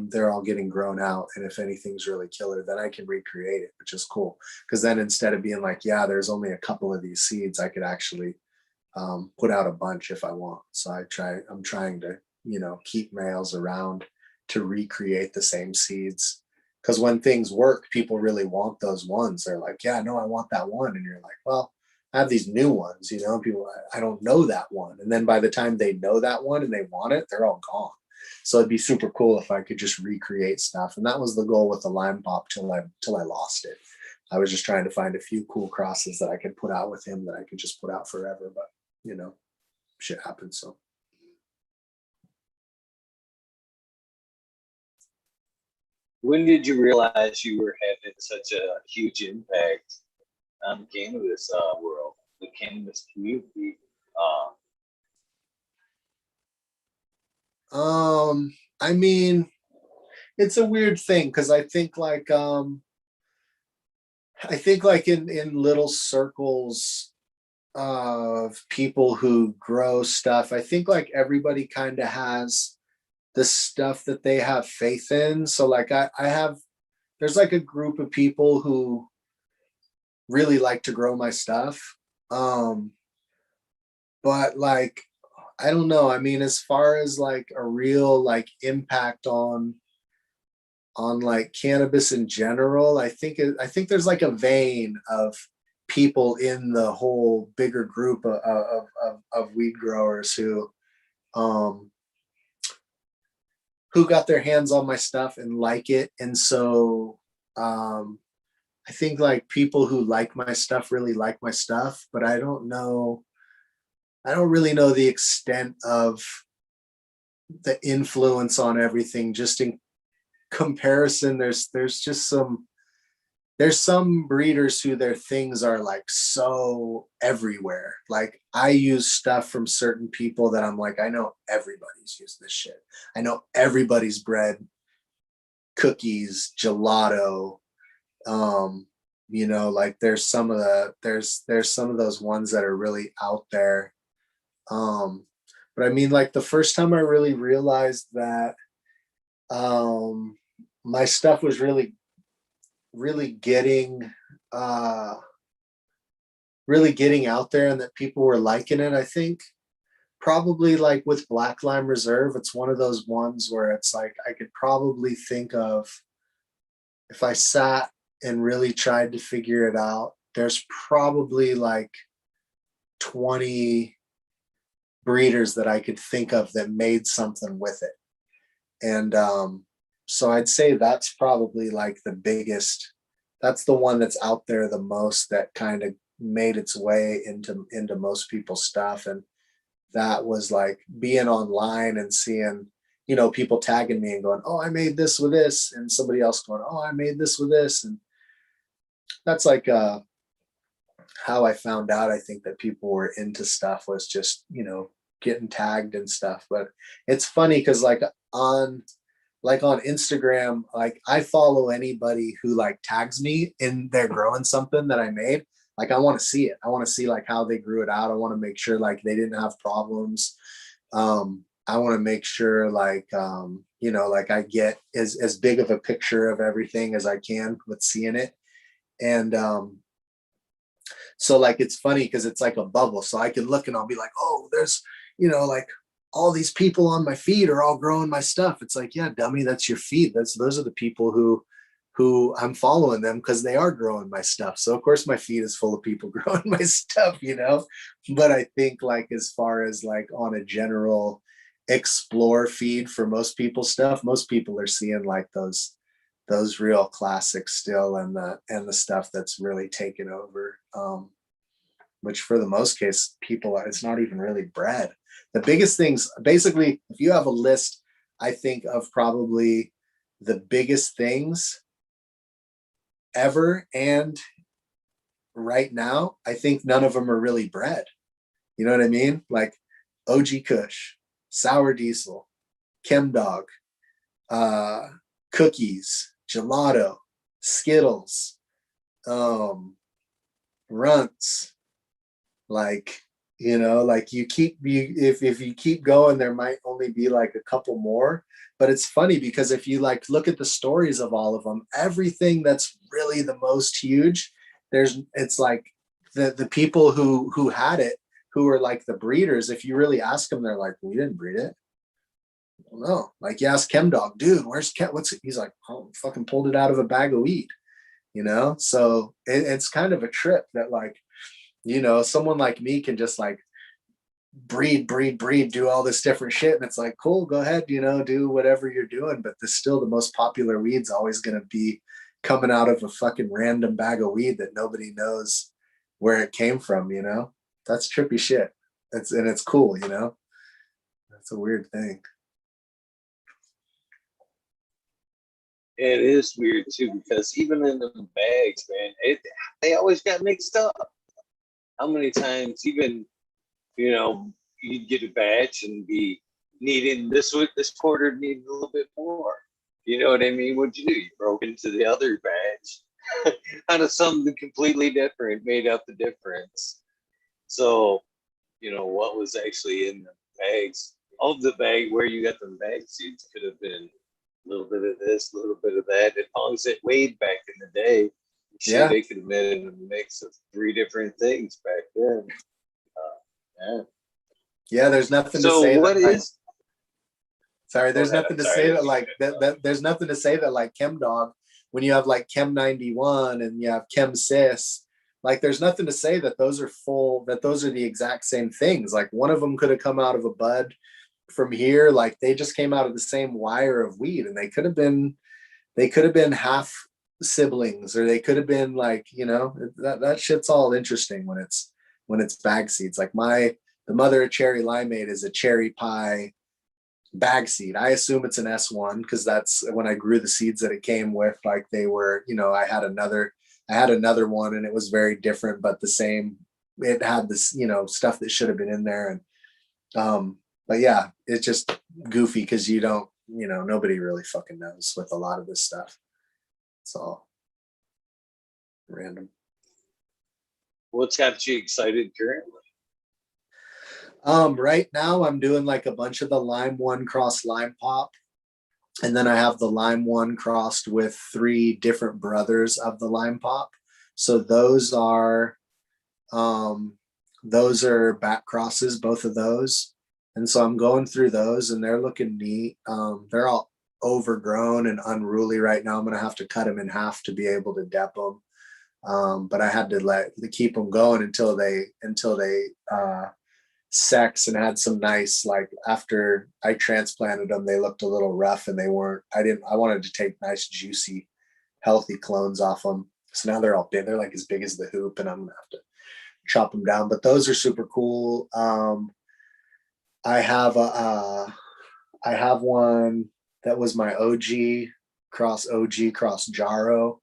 they're all getting grown out. And if anything's really killer, then I can recreate it, which is cool. Because then instead of being like, yeah, there's only a couple of these seeds, I could actually put out a bunch if I want. So I'm trying to, keep males around to recreate the same seeds. Because when things work, people really want those ones. They're like, yeah, no, I want that one. And you're like, well, I have these new ones, people, I don't know that one. And then by the time they know that one and they want it, they're all gone. So it'd be super cool if I could just recreate stuff. And that was the goal with the lime pop till I lost it. I was just trying to find a few cool crosses that I could put out with him that I could just put out forever. But, shit happens. So. When did you realize you were having such a huge impact on the cannabis world, the cannabis community? I mean, it's a weird thing because I think like in little circles of people who grow stuff, I think like everybody kind of has the stuff that they have faith in. So like there's like a group of people who really like to grow my stuff. But like, I don't know. I mean, as far as like a real like impact on like cannabis in general, I think there's like a vein of people in the whole bigger group of weed growers who got their hands on my stuff and like it. And so I think like people who like my stuff really like my stuff, but I don't really know the extent of the influence on everything. Just in comparison, there's just some there's some breeders who their things are like so everywhere. Like I use stuff from certain people that I'm like, I know everybody's used this shit. I know everybody's bred cookies, gelato. Like there's some of those ones that are really out there. But I mean, like the first time I really realized that my stuff was really getting uh really getting out there and that people were liking it, I think probably like with Black Lime Reserve, it's one of those ones where it's like I could probably think of, if I sat and really tried to figure it out, there's probably like 20 breeders that I could think of that made something with it. And so I'd say that's probably like the biggest, that's the one that's out there the most, that kind of made its way into most people's stuff. And that was like being online and seeing, people tagging me and going, oh, I made this with this, and somebody else going, oh, I made this with this. And that's like how I found out, I think, that people were into stuff, was just, getting tagged and stuff. But it's funny because on Instagram, like I follow anybody who like tags me in their growing something that I made. Like I want to see it. I want to see like how they grew it out. I want to make sure like they didn't have problems. I want to make sure like like I get as big of a picture of everything as I can with seeing it. And so like it's funny because it's like a bubble. So I can look and I'll be like, oh, there's like all these people on my feed are all growing my stuff. It's like, yeah, dummy, that's your feed. Those are the people who I'm following them because they are growing my stuff. So of course my feed is full of people growing my stuff, But I think like as far as like on a general explore feed for most people's stuff, most people are seeing like those real classics still, and the stuff that's really taken over. Which for the most case, people, it's not even really bred. The biggest things, basically, if you have a list, I think of probably the biggest things ever and right now, I think none of them are really bred. You know what I mean? Like OG Kush, Sour Diesel, Chem Dog, cookies, gelato, Skittles, runts. Like, like if you keep going, there might only be like a couple more. But it's funny because if you like look at the stories of all of them, everything that's really the most huge, it's like the people who had it, who are like the breeders. If you really ask them, they're like, we didn't breed it. Well, no, like you ask Chem Dog, dude, where's Chem? He's like, oh, fucking pulled it out of a bag of weed, So it's kind of a trip that like, someone like me can just like breed, do all this different shit. And it's like, cool, go ahead, do whatever you're doing. But still the most popular weed's always going to be coming out of a fucking random bag of weed that nobody knows where it came from, That's trippy shit. It's cool, That's a weird thing. It is weird too, because even in the bags, man, they always got mixed up. How many times, even you'd get a batch and be needing this quarter needed a little bit more. You know what I mean? What'd you do? You broke into the other batch out of something completely different, made up the difference. So, what was actually in the bags? Of the bag where you got the bag seeds could have been a little bit of this, a little bit of that. As long as it weighed back in the day, Yeah, they could have made a mix of 3 different things back then. Yeah, there's nothing to So say what that like, is? sorry, there's Go ahead, nothing I'm to sorry. say that like that there's nothing to say that like Chem Dog, when you have like Chem 91 and you have Chem Sis, like there's nothing to say that those are the exact same things. Like one of them could have come out of a bud from here, like they just came out of the same wire of weed, and they could have been half siblings, or they could have been like, that shit's all interesting when it's bag seeds. Like the mother of cherry limeade is a cherry pie bag seed. I assume it's an S1 because that's when I grew the seeds that it came with. Like they were, I had another I had another one and it was very different, but the same. It had this, stuff that should have been in there. But yeah, it's just goofy because you don't, nobody really fucking knows with a lot of this stuff. It's all random. What's got you excited currently? Right now I'm doing like a bunch of the lime one cross lime pop. And then I have the lime one crossed with 3 different brothers of the lime pop. So those are back crosses, both of those. And so I'm going through those and they're looking neat. They're all overgrown and unruly right now. I'm going to have to cut them in half to be able to dep them. But I had to keep them going until they sex and had some nice, like after I transplanted them, they looked a little rough and I wanted to take nice, juicy, healthy clones off them. So now they're all big. They're like as big as the hoop and I'm going to have to chop them down, but those are super cool. I have one that was my OG cross Jaro,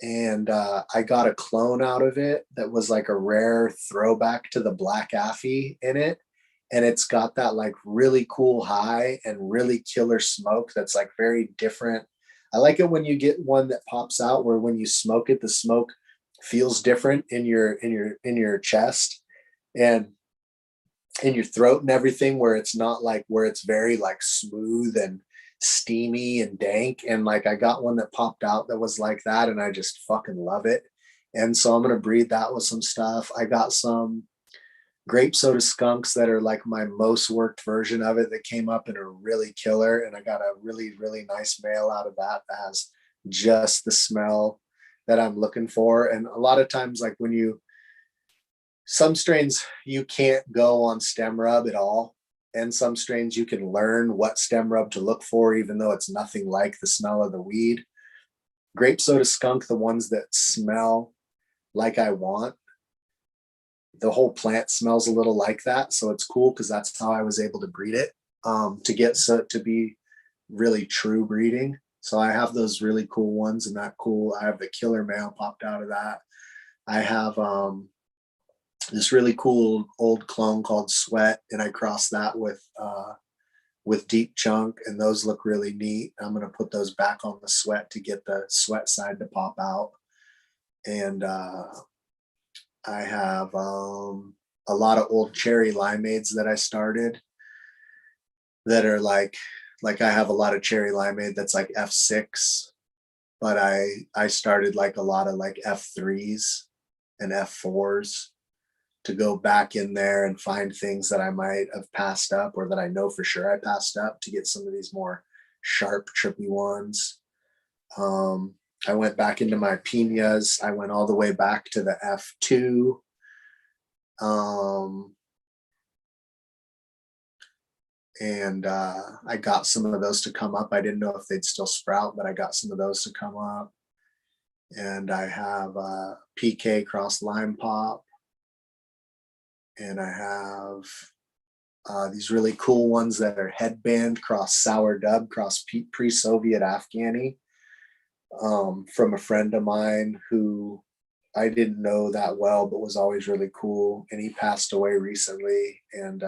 and I got a clone out of it that was like a rare throwback to the Black Affy in it, and it's got that like really cool high and really killer smoke that's like very different. I like it when you get one that pops out where when you smoke it, the smoke feels different in your chest and in your throat and everything, where it's not like where it's very like smooth and steamy and dank. And like I got one that popped out that was like that and I just fucking love it. And so I'm going to breed that with some stuff. I got some grape soda skunks that are like my most worked version of it that came up and are really killer. And I got a really, really nice male out of that has just the smell that I'm looking for. And a lot of times, like some strains you can't go on stem rub at all. And some strains you can learn what stem rub to look for, even though it's nothing like the smell of the weed. Grape soda skunk, the ones that smell like I want, the whole plant smells a little like that. So it's cool because that's how I was able to breed it, to be really true breeding. So I have those really cool ones and that cool. I have the killer male popped out of that. I have this really cool old clone called Sweat, and I crossed that with Deep Chunk, and those look really neat. I'm gonna put those back on the Sweat to get the Sweat side to pop out. And I have a lot of old cherry limeades that I started that are like I have a lot of cherry limeade that's like F6, but I started like a lot of like F3s and F4s to go back in there and find things that I might have passed up or that I know for sure I passed up to get some of these more sharp, trippy ones. I went back into my pinas. I went all the way back to the F2. And I got some of those to come up. I didn't know if they'd still sprout, but I got some of those to come up. And I have PK cross lime pop. And I have these really cool ones that are headband cross sour dub cross pre-Soviet Afghani, from a friend of mine who I didn't know that well, but was always really cool. And he passed away recently. And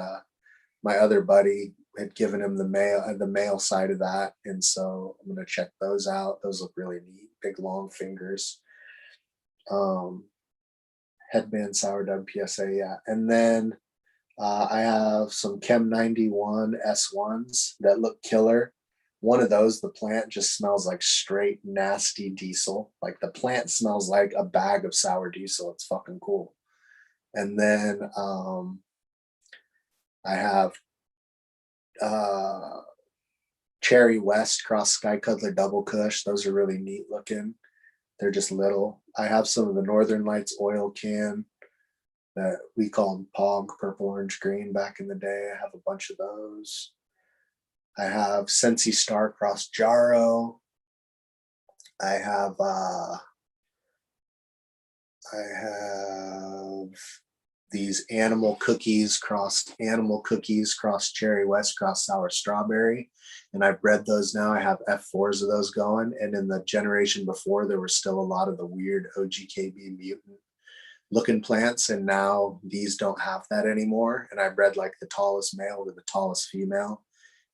my other buddy had given him the male side of that. And so I'm going to check those out. Those look really neat. Big, long fingers. Headband sour dub PSA. Yeah. And then I have some Chem 91 S1s that look killer. One of those, the plant just smells like straight nasty diesel. Like the plant smells like a bag of sour diesel. It's fucking cool. And then I have Cherry West cross Sky Cuddler Double Kush. Those are really neat looking. They're just little. I have some of the Northern Lights oil can that we call them Pog, purple, orange, green back in the day. I have a bunch of those. I have Sensi Star Cross Jaro. I have these animal cookies cross cherry west cross sour strawberry, and I've bred those now. I have F4s of those going, and in the generation before there were still a lot of the weird OGKB mutant looking plants, and now these don't have that anymore. And I bred like the tallest male to the tallest female,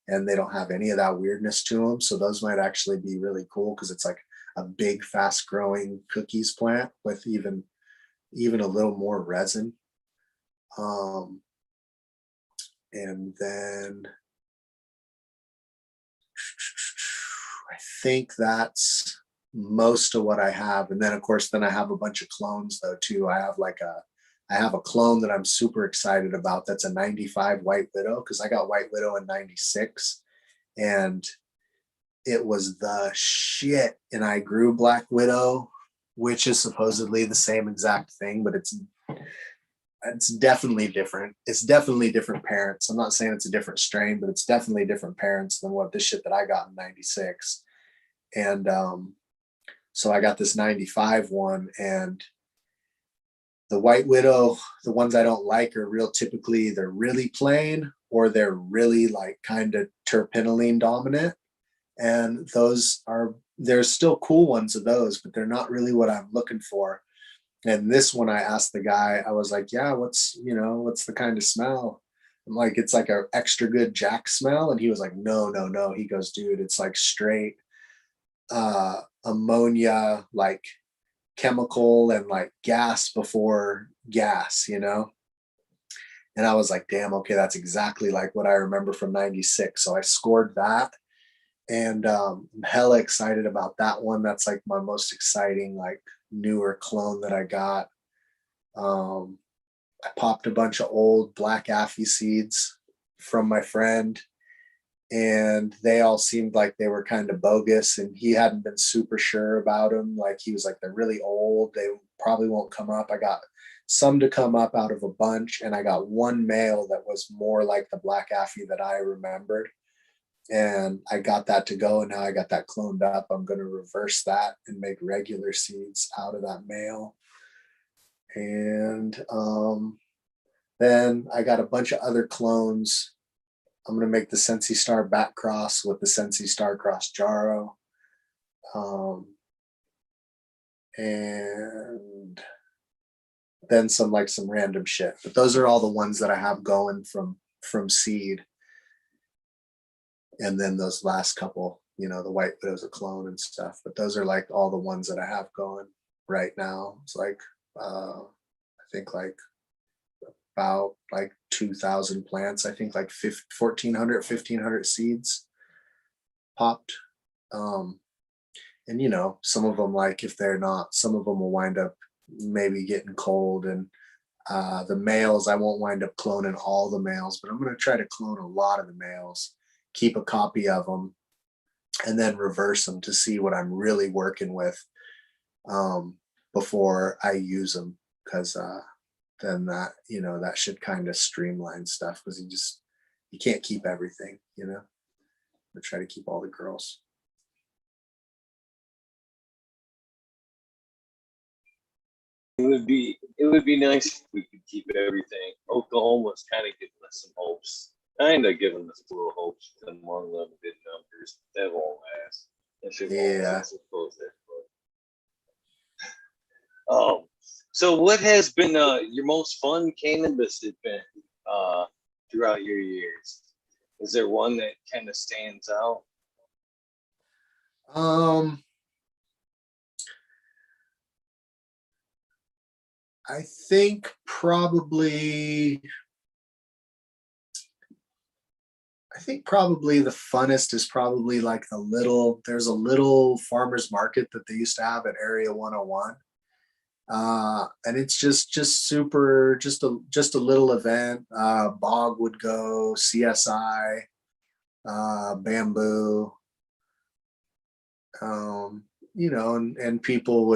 and they don't have any of that weirdness to them. So those might actually be really cool because it's like a big, fast growing cookies plant with even a little more resin. And then I think that's most of what I have. And then of course, then I have a bunch of clones though too. I have a clone that I'm super excited about. That's a 95 White Widow, because I got White Widow in 96 and it was the shit. And I grew Black Widow, which is supposedly the same exact thing, but it's definitely different. It's definitely different parents. I'm not saying it's a different strain, but it's definitely different parents than what this shit that I got in 96. And so I got this 95 one, and the White Widow, the ones I don't like are real typically they're really plain or they're really like kind of terpenoline dominant. And there's still cool ones of those, but they're not really what I'm looking for. And this one, I asked the guy, I was like, yeah, what's the kind of smell? I'm like, it's like an extra good Jack smell. And he was like, no. He goes, dude, it's like straight ammonia, like chemical and like gas before gas, And I was like, damn, okay, that's exactly like what I remember from 96. So I scored that. And I'm hella excited about that one. That's like my most exciting, like newer clone that I got. I popped a bunch of old black Affy seeds from my friend, and they all seemed like they were kind of bogus, and he hadn't been super sure about them. Like he was like, they're really old. They probably won't come up. I got some to come up out of a bunch, and I got one male that was more like the black Affy that I remembered. And I got that to go, and now I got that cloned up. I'm going to reverse that and make regular seeds out of that male. And then I got a bunch of other clones. I'm going to make the Sensi Star back cross with the Sensi Star cross Jaro. And then some random shit. But those are all the ones that I have going from seed. And then those last couple, the White Widow's a clone and stuff, but those are like all the ones that I have going right now. It's like, I think like about like 2,000 plants. I think like 1,400 seeds popped. And some of them, like if they're not, some of them will wind up maybe getting cold, and the males, I won't wind up cloning all the males, but I'm going to try to clone a lot of the males, keep a copy of them, and then reverse them to see what I'm really working with before I use them. Because then that, that should kind of streamline stuff, because you can't keep everything, I try to keep all the girls. It would be nice if we could keep everything. Oklahoma's kind of giving us some hopes. Kind of giving us a little hopes with them unlimited numbers. That won't last. That shit won't last. So what has been your most fun cannabis event throughout your years? Is there one that kind of stands out? I think probably the funnest is probably like there's a little farmer's market that they used to have at Area 101. And it's just super, just a little event. Bog would go, CSI, Bamboo, and people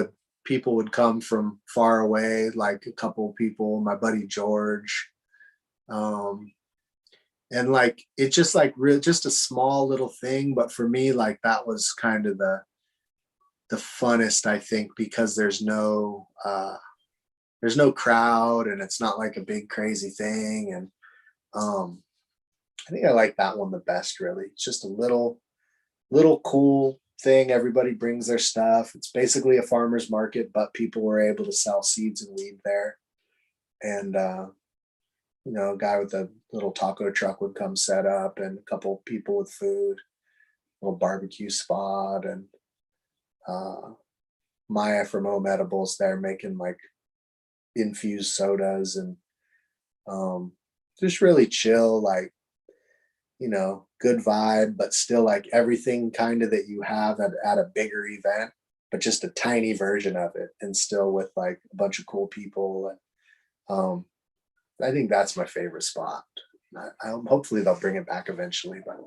would come from far away, like a couple of people, my buddy George, and like it's just like just a small little thing, but for me, like that was kind of the funnest, I think, because there's no there's no crowd and it's not like a big crazy thing. And I think I like that one the best, really. It's just a little cool thing. Everybody brings their stuff. It's basically a farmer's market, but people were able to sell seeds and weed there. And a guy with a little taco truck would come set up, and a couple people with food, little barbecue spot, and Maya from Home Edibles there making like infused sodas, and just really chill, like, good vibe, but still like everything kind of that you have at a bigger event, but just a tiny version of it, and still with like a bunch of cool people. And I think that's my favorite spot. Hopefully they'll bring it back eventually. But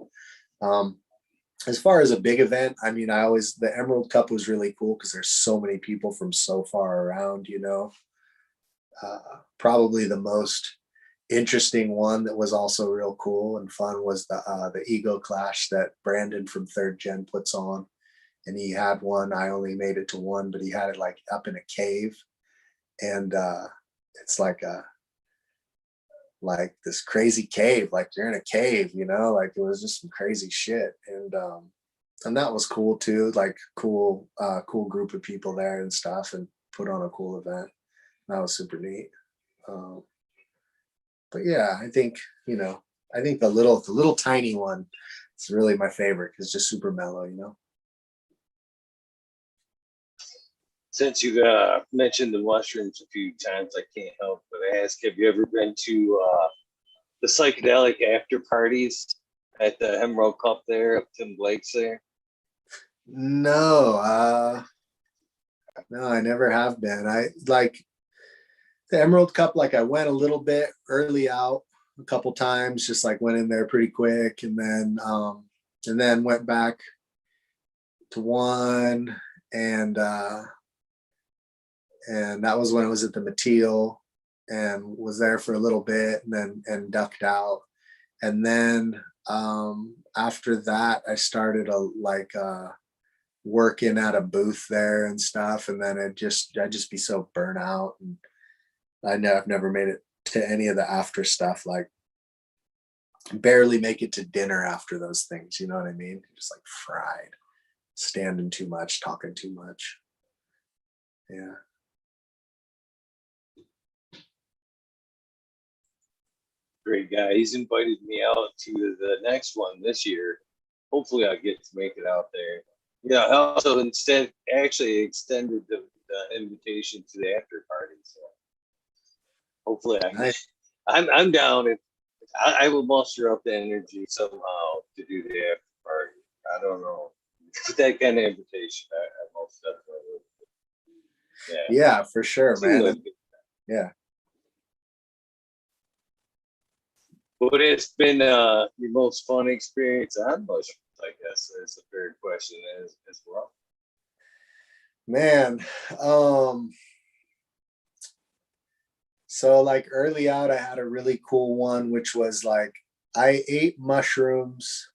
as far as a big event, I mean, the Emerald Cup was really cool because there's so many people from so far around. Probably the most interesting one that was also real cool and fun was the Ego Clash that Brandon from Third Gen puts on. And he had one. I only made it to one, but he had it like up in a cave, and it's like this crazy cave, like you're in a cave, like it was just some crazy shit. And that was cool too, like cool group of people there and stuff, and put on a cool event. That was super neat. But yeah, I think the little tiny one is really my favorite because it's just super mellow. Since you mentioned the mushrooms a few times, I can't help but ask, have you ever been to the psychedelic after parties at the Emerald Cup there, up Tim Blake's there? No, I never have been. I like the Emerald Cup, like I went a little bit early out a couple times, just like went in there pretty quick, and then went back to one, and that was when it was at the Mateel, and was there for a little bit, and ducked out. And then after that I started working at a booth there and stuff, and then I'd just be so burnt out, and I've never made it to any of the after stuff. Like barely make it to dinner after those things. You know what I mean? Just like fried, standing too much, talking too much. Yeah. Great guy. He's invited me out to the next one this year. Hopefully I get to make it out there. Yeah, I also actually extended the invitation to the after party. So hopefully Nice. I'm down. If I will muster up the energy somehow to do the after party. I don't know. With that kind of invitation, I most definitely would. Yeah. Yeah, for sure, man. Yeah. What has been your most fun experience on mushrooms? I guess is a fair question as well. Man, so like early out, I had a really cool one, which was like I ate mushrooms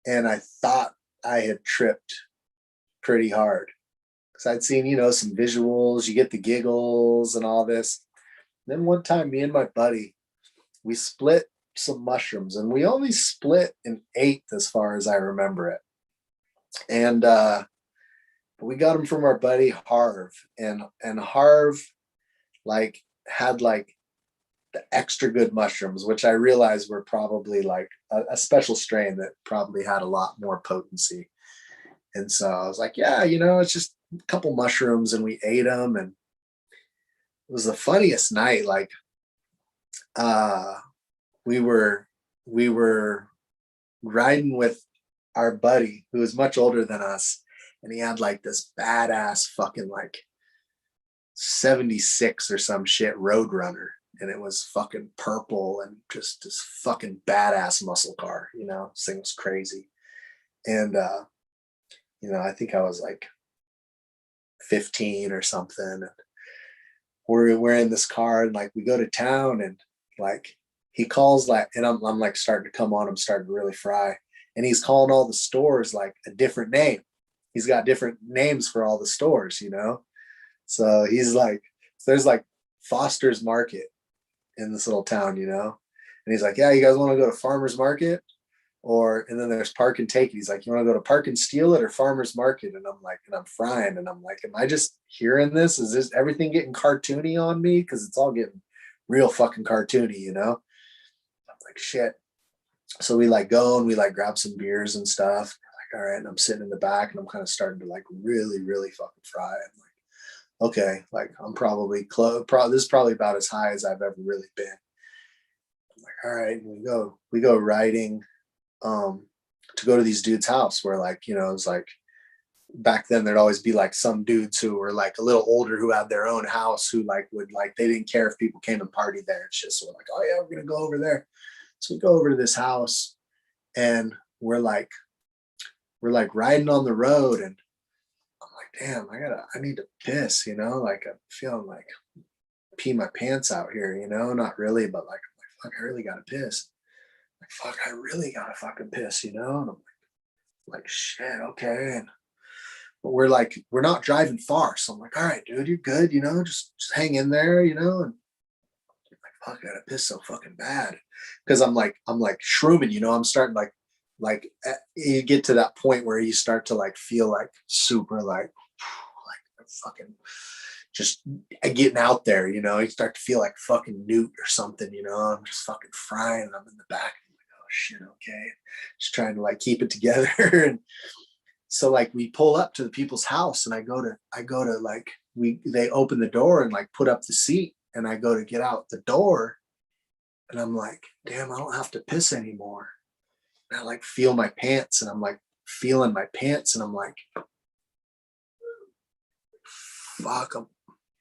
and I thought I had tripped pretty hard because I'd seen, some visuals, you get the giggles and all this. And then one time, me and my buddy, we split some mushrooms, and we only split an eighth as far as I remember it. And we got them from our buddy Harv, and Harv like had like the extra good mushrooms, which I realized were probably like a special strain that probably had a lot more potency. And so I was like, yeah, it's just a couple mushrooms, and we ate them, and it was the funniest night. Like we were riding with our buddy who was much older than us, and he had like this badass fucking like 76 or some shit Roadrunner, and it was fucking purple and just this fucking badass muscle car. This thing was crazy. And I think I was like 15 or something, and we're in this car, and like we go to town, and like he calls, like, and I'm like starting to come on, I'm starting to really fry, and he's calling all the stores like a different name. He's got different names for all the stores, so he's like So there's like Foster's Market in this little town, you know? And he's like, yeah, you guys want to go to Farmer's Market? Or, and then there's Park and Take. He's like, you want to go to Park and Steal It or Farmer's Market? And I'm like, and I'm frying. And I'm like, am I just hearing this? Is this everything getting cartoony on me? Because it's all getting real fucking cartoony, you know? I'm like, shit. So we like go and we like grab some beers and stuff. Like, all right. And I'm sitting in the back and I'm kind of starting to like really, really fucking fry. I'm like, okay, like I'm probably close. This is probably about as high as I've ever really been. I'm like, all right. And we go riding to go to these dudes' house where like, you know, it's like back then there'd always be like some dudes who were like a little older who had their own house who like would like, they didn't care if people came and party there and shit. So we're like, oh yeah, we're gonna go over there. So we go over to this house and we're like riding on the road and I'm like, damn, I need to piss, you know, like I'm feeling like pee my pants out here, you know, not really, but like, I'm like, fuck, I really gotta piss. Like, fuck, I really gotta fucking piss, you know? And I'm like shit, okay. And but we're not driving far. So I'm like, all right, dude, you're good, you know, just hang in there, you know. And I'm like, fuck, I gotta piss so fucking bad. Cause I'm like shrooming, you know, I'm starting you get to that point where you start to like feel like super like fucking just getting out there, you know, you start to feel like fucking Newt or something, you know, I'm just fucking frying and I'm in the back. Shit, okay, just trying to like keep it together. And so like we pull up to the people's house and I go to like they open the door and like put up the seat and I go to get out the door and I'm like, damn, I don't have to piss anymore. And I like feel my pants and I'm like feeling my pants and I'm like, fuck,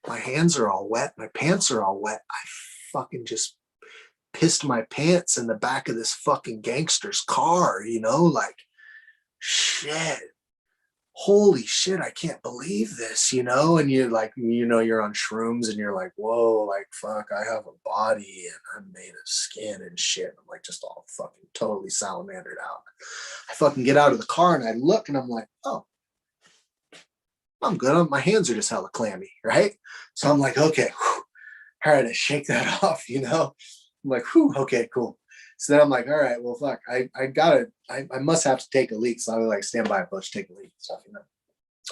my hands are all wet, my pants are all wet. I fucking just pissed my pants in the back of this fucking gangster's car, you know, like shit, holy shit, I can't believe this, you know. And you're like, you know, you're on shrooms and you're like, whoa, like fuck, I have a body and I'm made of skin and shit. I'm like just all fucking totally salamandered out. I fucking get out of the car and I look and I'm like, oh, I'm good. My hands are just hella clammy, right? So I'm like, okay, whew, all right, I shake that off, you know. I'm like, whew, okay, cool. So then I'm like, all right, well, fuck, I must have to take a leak. So I would like stand by a bush, take a leak and stuff, you know.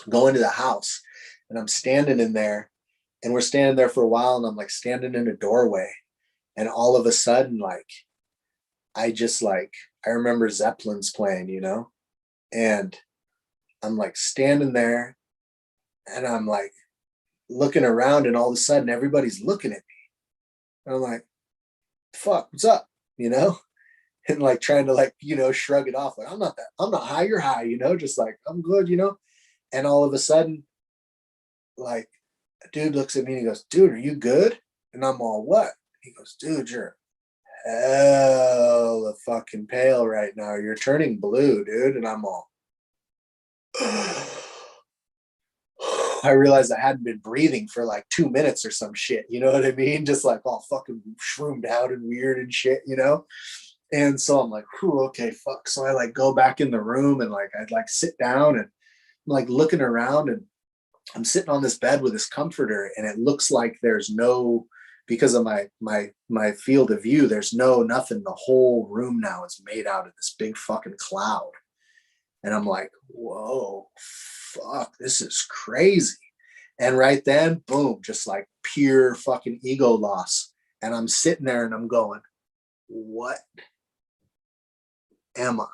Go into the house and I'm standing in there and we're standing there for a while and I'm like standing in a doorway. And all of a sudden, like, I remember Zeppelin's playing, you know, and I'm like standing there and I'm like looking around and all of a sudden everybody's looking at me. And I'm like, fuck, what's up? You know? And like trying to like, you know, shrug it off. Like, I'm not high, you're high, you know, just like, I'm good, you know? And all of a sudden, like a dude looks at me and he goes, dude, are you good? And I'm all, what? He goes, dude, you're hella fucking pale right now. You're turning blue, dude. And I'm all, I realized I hadn't been breathing for like 2 minutes or some shit. You know what I mean? Just like all fucking shroomed out and weird and shit, you know? And so I'm like, whew, okay, fuck. So I like go back in the room and like I'd like sit down and I'm like looking around and I'm sitting on this bed with this comforter and it looks like there's no, because of my field of view, there's nothing. The whole room now is made out of this big fucking cloud. And I'm like, whoa, fuck, this is crazy. And right then, boom, just like pure fucking ego loss. And I'm sitting there and I'm going, what am I?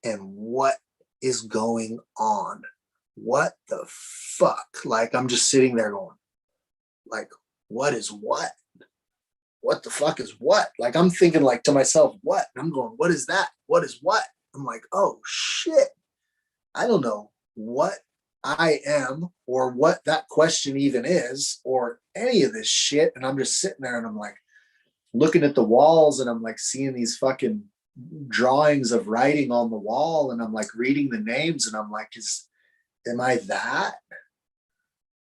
And what is going on? What the fuck? Like, I'm just sitting there going, like, what is what? What the fuck is what? Like, I'm thinking like to myself, what? And I'm going, what is that? What is what? I'm like, oh shit. I don't know what I am or what that question even is or any of this shit. And I'm just sitting there and I'm like looking at the walls and I'm like seeing these fucking drawings of writing on the wall and I'm like reading the names and I'm like, am I that?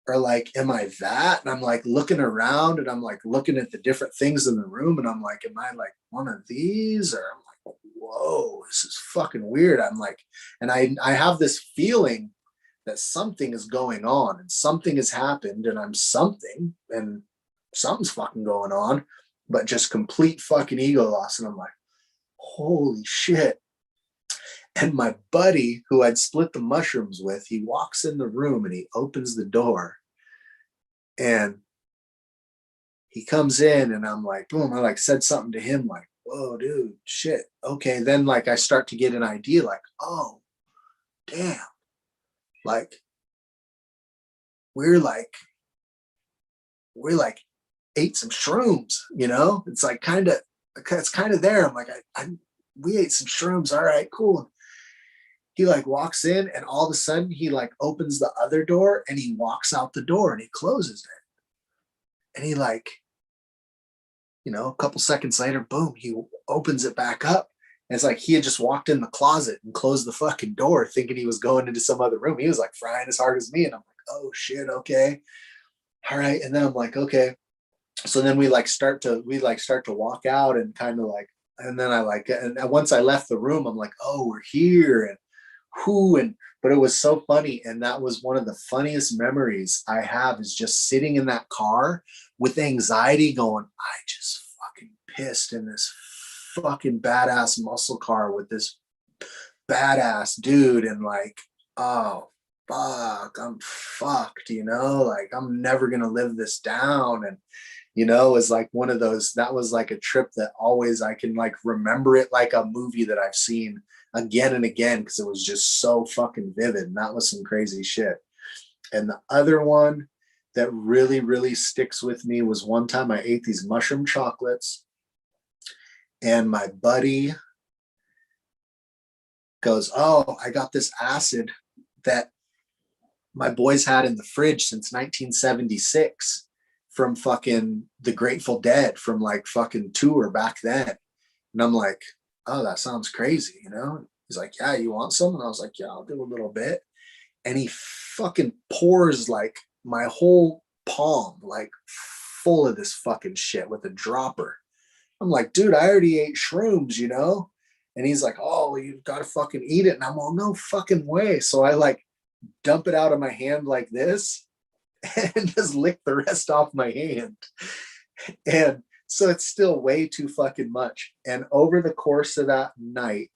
Or like, am I that? And I'm like looking around and I'm like looking at the different things in the room and I'm like, am I like one of these? Or I'm like, whoa, this is fucking weird. I'm like, and I have this feeling that something is going on and something has happened and I'm something and something's fucking going on, but just complete fucking ego loss. And I'm like, holy shit. And my buddy who I'd split the mushrooms with, he walks in the room and he opens the door and he comes in and I'm like, boom, I like said something to him like, whoa, dude, shit. Okay. Then like I start to get an idea like, oh, damn. Like we're like ate some shrooms, you know? It's like it's kind of there. I'm like, we ate some shrooms. All right, cool. He like walks in and all of a sudden he like opens the other door and he walks out the door and he closes it. And he like, you know, a couple seconds later, boom, he opens it back up. And it's like he had just walked in the closet and closed the fucking door thinking he was going into some other room. He was like frying as hard as me. And I'm like, oh shit, okay. All right. And then I'm like, okay. So then we start to walk out and kind of like, and then and once I left the room, I'm like, oh, we're here and who, and, but it was so funny. And that was one of the funniest memories I have is just sitting in that car with anxiety going, I just fucking pissed in this fucking badass muscle car with this badass dude. And like, oh, fuck, I'm fucked, you know, like I'm never going to live this down. And, you know, is like one of those, that was like a trip that always I can like remember it like a movie that I've seen again and again because it was just so fucking vivid. And that was some crazy shit. And the other one that really, really sticks with me was one time I ate these mushroom chocolates and my buddy goes, oh, I got this acid that my boys had in the fridge since 1976 from fucking the Grateful Dead from like fucking tour back then. And I'm like, oh, that sounds crazy, you know? He's like, yeah, you want some? And I was like, yeah, I'll do a little bit. And he fucking pours like my whole palm, like full of this fucking shit with a dropper. I'm like, dude, I already ate shrooms, you know? And he's like, oh, well, you've got to fucking eat it. And I'm all, no fucking way. So I like dump it out of my hand like this and just lick the rest off my hand. And so it's still way too fucking much. And over the course of that night,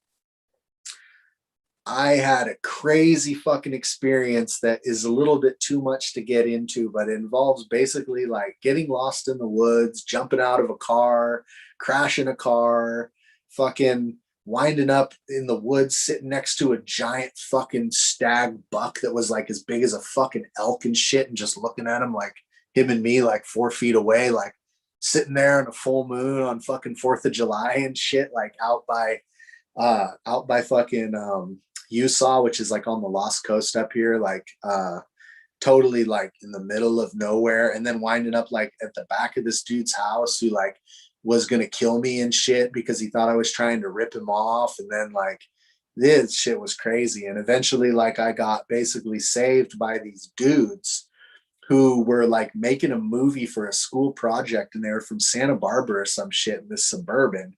I had a crazy fucking experience that is a little bit too much to get into, but it involves basically like getting lost in the woods, jumping out of a car, crashing a car, fucking winding up in the woods, sitting next to a giant fucking stag buck that was like as big as a fucking elk and shit, and just looking at him like him and me like 4 feet away, like sitting there in a full moon on fucking 4th of July and shit, like out by fucking Usaw, which is like on the Lost Coast up here, like totally like in the middle of nowhere, and then winding up like at the back of this dude's house who like was gonna kill me and shit because he thought I was trying to rip him off. And then like this shit was crazy. And eventually like I got basically saved by these dudes who were like making a movie for a school project, and they were from Santa Barbara or some shit in this suburban.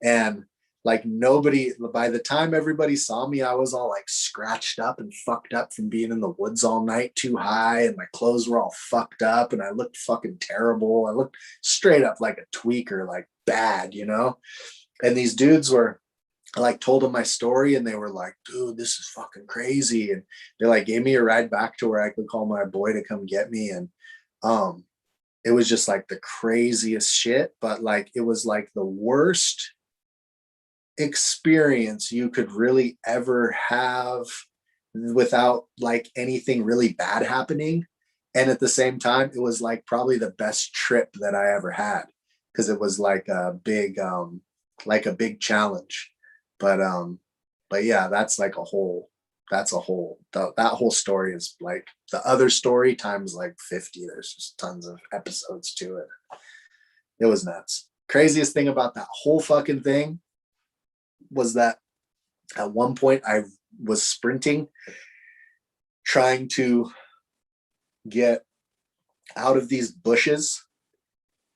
And like nobody, by the time everybody saw me, I was all like scratched up and fucked up from being in the woods all night too high. And my clothes were all fucked up and I looked fucking terrible. I looked straight up like a tweaker, like bad, you know? And these dudes were, I like told them my story and they were like, dude, this is fucking crazy. And they like gave me a ride back to where I could call my boy to come get me. And it was just like the craziest shit, but like it was like the worst experience you could really ever have without like anything really bad happening. And at the same time, it was like probably the best trip that I ever had because it was like a big challenge. But yeah, that's like that whole story is like the other story times like 50. There's just tons of episodes to it. It was nuts. Craziest thing about that whole fucking thing was that at one point I was sprinting, trying to get out of these bushes,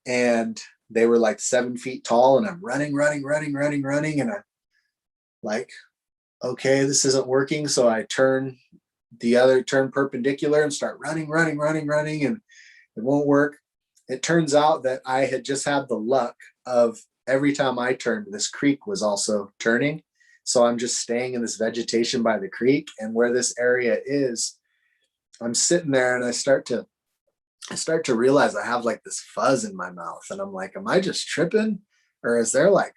and they were like 7 feet tall, and I'm running, and I'm like, okay, this isn't working. So I turn the other, turn perpendicular and start running, and it won't work. It turns out that I had just had the luck of every time I turned, this creek was also turning. So I'm just staying in this vegetation by the creek, and where this area is, I'm sitting there and I start to realize I have like this fuzz in my mouth, and I'm like, am I just tripping, or is there like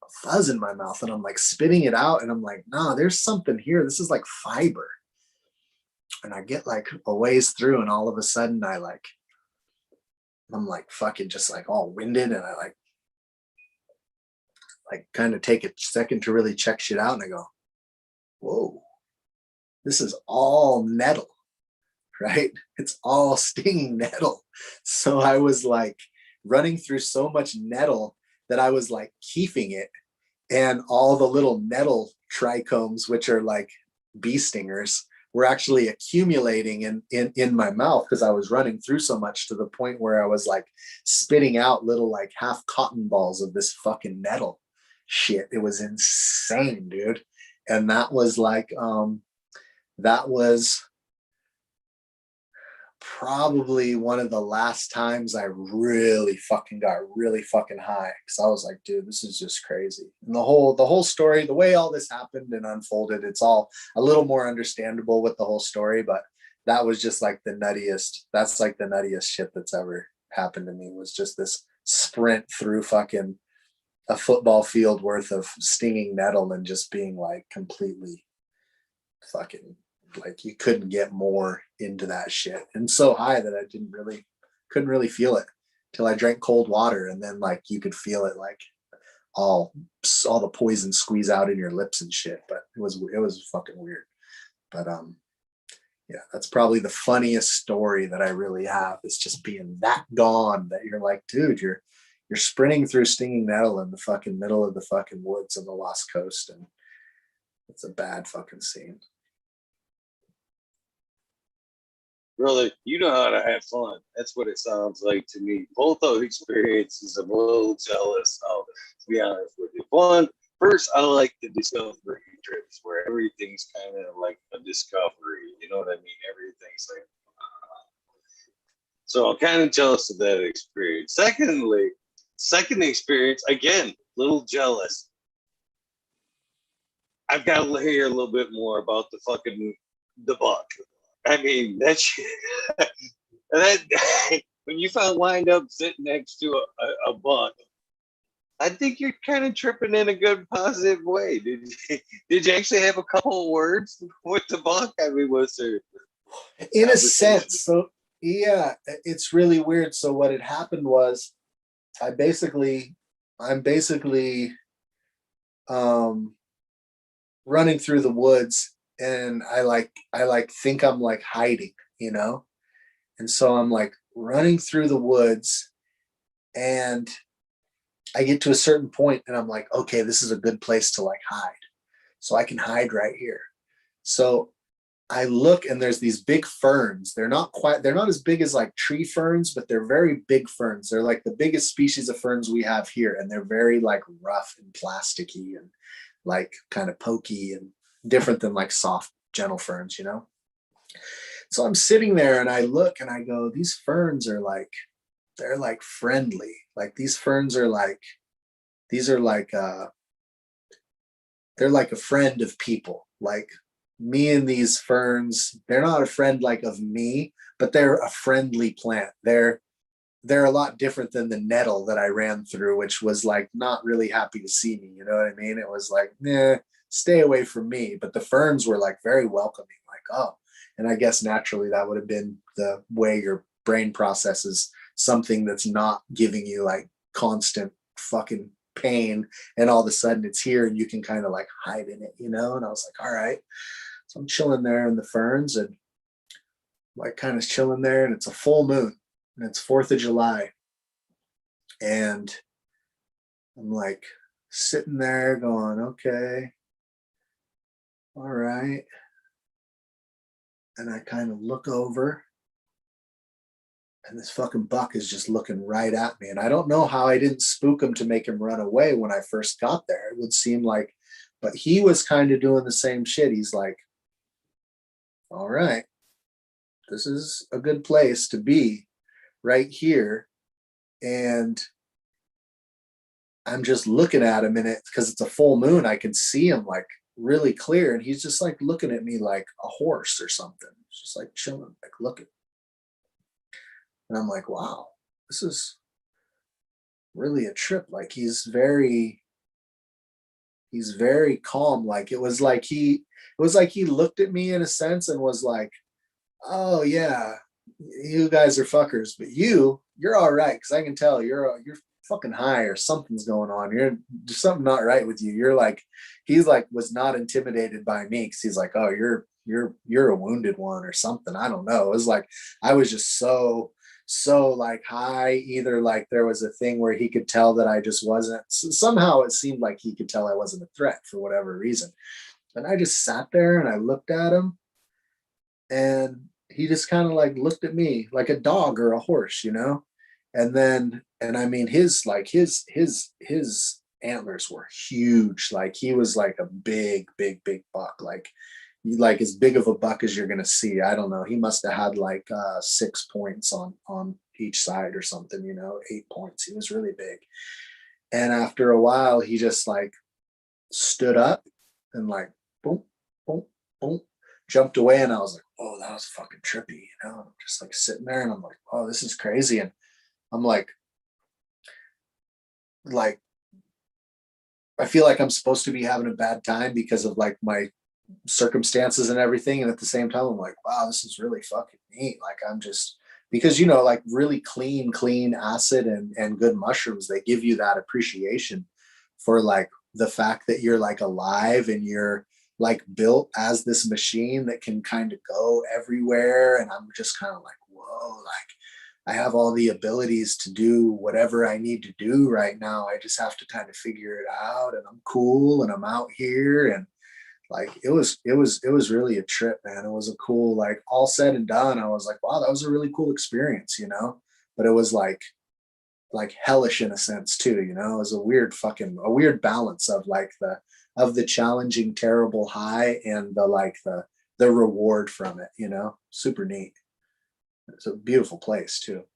a fuzz in my mouth? And I'm like spitting it out, and I'm like, no, there's something here. This is like fiber. And I get like a ways through, and all of a sudden I'm like fucking just like all winded, and I like kind of take a second to really check shit out, and I go, whoa, this is all nettle, right? It's all stinging nettle. So I was like running through so much nettle that I was like keefing it, and all the little nettle trichomes, which are like bee stingers, were actually accumulating in my mouth because I was running through so much, to the point where I was like spitting out little like half cotton balls of this fucking nettle shit. It was insane, dude. And that was like that was probably one of the last times I really fucking got really fucking high, because I was like, dude, this is just crazy. And the whole story, the way all this happened and unfolded, it's all a little more understandable with the whole story. But that was just like the nuttiest. That's like the nuttiest shit that's ever happened to me, was just this sprint through fucking a football field worth of stinging nettle, and just being like completely fucking, like, you couldn't get more into that shit, and so high that I couldn't really feel it till I drank cold water, and then like you could feel it, like all the poison squeeze out in your lips and shit. But it was fucking weird. But yeah, that's probably the funniest story that I really have, is just being that gone that you're like, dude, you're sprinting through stinging nettle in the fucking middle of the fucking woods on the Lost Coast, and it's a bad fucking scene. Brother, you know how to have fun. That's what it sounds like to me. Both those experiences, I'm a little jealous of, to be honest with you. One, first, I like the discovery trips where everything's kind of like a discovery. You know what I mean? Everything's like, so I'm kind of jealous of that experience. Secondly, second experience, again, little jealous. I've got to hear a little bit more about the buck. I mean, that shit, that when you found wind up sitting next to a buck, I think you're kind of tripping in a good positive way. Did you actually have a couple of words with the buck? I mean, was there in a sense? So yeah, it's really weird. So what had happened was, I'm basically running through the woods, and I think I'm like hiding, and so I'm like running through the woods, and I get to a certain point, and I'm like, okay, this is a good place to like hide, so I can hide right here. So I look, and there's these big ferns. They're not as big as like tree ferns, but they're very big ferns. They're like the biggest species of ferns we have here, and they're very like rough and plasticky and like kind of pokey and different than like soft, gentle ferns, So I'm sitting there, and I look, and I go, these ferns are like, they're like friendly. Like these ferns are like, they're like a friend of people. Like me and these ferns, they're not a friend like of me, but they're a friendly plant. They're a lot different than the nettle that I ran through, which was like not really happy to see me. You know what I mean? It was like, nah, stay away from me. But the ferns were like very welcoming, like, oh. And I guess naturally that would have been the way your brain processes something that's not giving you like constant fucking pain, and all of a sudden it's here and you can kind of like hide in it, And I was like, all right. So I'm chilling there in the ferns, and like kind of chilling there, and it's a full moon, and it's 4th of July. And I'm like sitting there going, okay, all right. And I kind of look over, and this fucking buck is just looking right at me. And I don't know how I didn't spook him to make him run away when I first got there. It would seem like, but he was kind of doing the same shit. He's like all right, this is a good place to be right here. And I'm just looking at him, and it because it's a full moon, I can see him like really clear. And he's just like looking at me like a horse or something. It's just like chilling, like looking. And I'm like, wow, this is really a trip. Like he's very calm. Like it was like he looked at me in a sense and was like, oh yeah, you guys are fuckers, but you're all right because I can tell you're fucking high or something's going on. There's something not right with you. You're like, he's like was not intimidated by me because he's like, oh, you're a wounded one or something. I don't know. It was like I was just so like high. Either like there was a thing where he could tell that I just wasn't. Somehow it seemed like he could tell I wasn't a threat for whatever reason. And I just sat there and I looked at him, and he just kind of like looked at me like a dog or a horse, you know. And I mean his antlers were huge. Like he was like a big buck, like as big of a buck as you're gonna see. I don't know, he must have had like 6 points on each side or something, you know, 8 points. He was really big. And after a while he just like stood up and like boom, boom, boom, jumped away. And I was like, oh, that was fucking trippy, you know. I'm just like sitting there and I'm like, oh, this is crazy. And I'm like I feel like I'm supposed to be having a bad time because of like my circumstances and everything. And at the same time, I'm like, wow, this is really fucking neat. Like I'm just because you know, like really clean acid and good mushrooms, they give you that appreciation for like the fact that you're like alive and you're like built as this machine that can kind of go everywhere. And I'm just kind of like, whoa, like I have all the abilities to do whatever I need to do right now. I just have to kind of figure it out, and I'm cool and I'm out here. And like it was really a trip, man. It was a cool, like all said and done, I was like, wow, that was a really cool experience, you know. But it was like hellish in a sense too, you know. It was a weird balance of the challenging terrible high and the reward from it, you know. Super neat. It's a beautiful place too.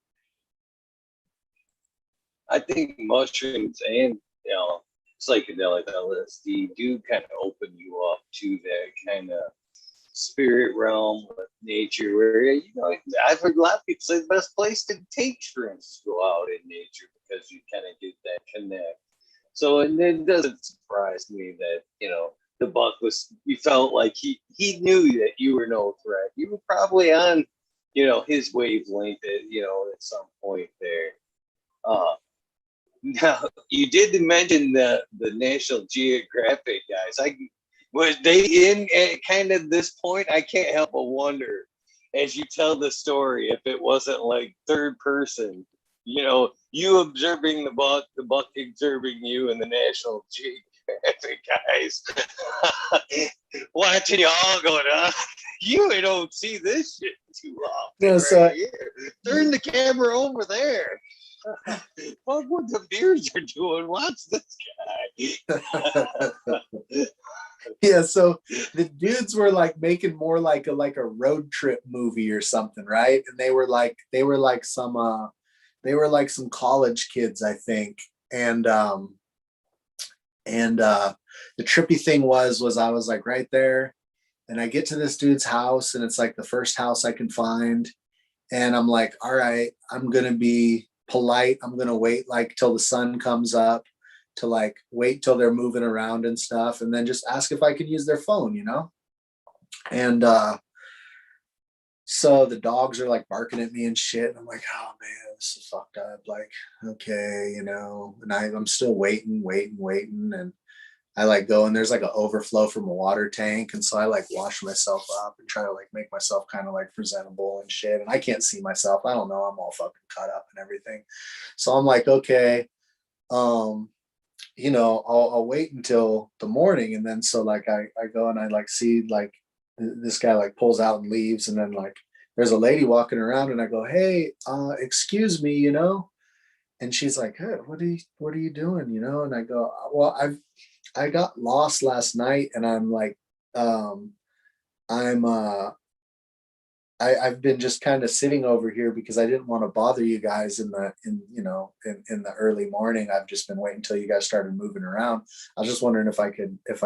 I think mushrooms and psychedelic LSD do kind of open you up to that kind of spirit realm with nature, where I've heard a lot of people say the best place to take shrooms is go out in nature because you kind of get that connect. So, and it doesn't surprise me that the buck was. You felt like he knew that you were no threat. You were probably on his wavelength at some point there. Uh, Now, you did mention the National Geographic guys. Was they in at kind of this point? I can't help but wonder as you tell the story if it wasn't like third person, you observing the buck observing you, and the National Geographic guys watching you all going on. You don't see this shit too often, Yeah, so right here. Turn the camera over there. Fuck what the beers are doing. Watch this guy. yeah, so the dudes were like making more like a road trip movie or something, right? And they were like some college kids, I think. And the trippy thing was I was like right there, and I get to this dude's house, and it's like the first house I can find. And I'm like, all right, I'm gonna be polite. I'm gonna wait like till the sun comes up, to like wait till they're moving around and stuff, and then just ask if I can use their phone, you know? And so the dogs are like barking at me and shit. And I'm like, oh man, this is fucked up. Like, okay, you know, and I'm still waiting. And I like go, and there's like an overflow from a water tank. And so I like wash myself up and try to like make myself kind of like presentable and shit. And I can't see myself. I don't know. I'm all fucking cut up and everything. So I'm like, okay, um, I'll wait until the morning. And then so like I go and I like see like this guy like pulls out and leaves. And then like there's a lady walking around, and I go, hey, excuse me, you know? And she's like, hey, what are you doing? You know? And I go, well, I got lost last night, and I'm like, I'm I've been just kind of sitting over here because I didn't want to bother you guys in the early morning. I've just been waiting until you guys started moving around. I was just wondering if I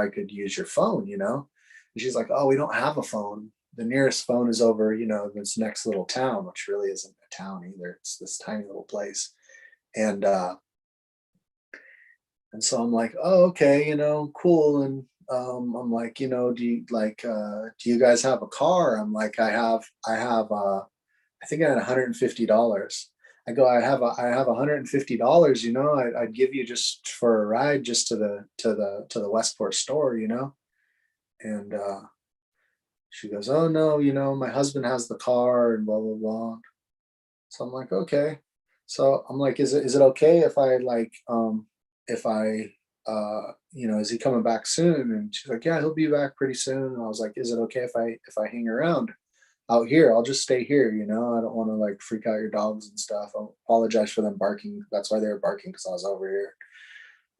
could use your phone, And she's like, "Oh, we don't have a phone. The nearest phone is over, this next little town, which really isn't a town either. It's this tiny little place." And and so I'm like, "Oh, okay, cool." And I'm like, do you guys have a car? I'm like, I think I had $150. I go, I have $150, I'd give you just for a ride just to the Westport store, And she goes, "Oh no, my husband has the car and blah blah blah." So I'm like, "Okay." So I'm like, "Is it okay if I if I is he coming back soon?" And she's like, "Yeah, he'll be back pretty soon." And I was like, "Is it okay if I hang around out here? I'll just stay here, I don't want to like freak out your dogs and stuff. I apologize for them barking. That's why they were barking, because I was over here."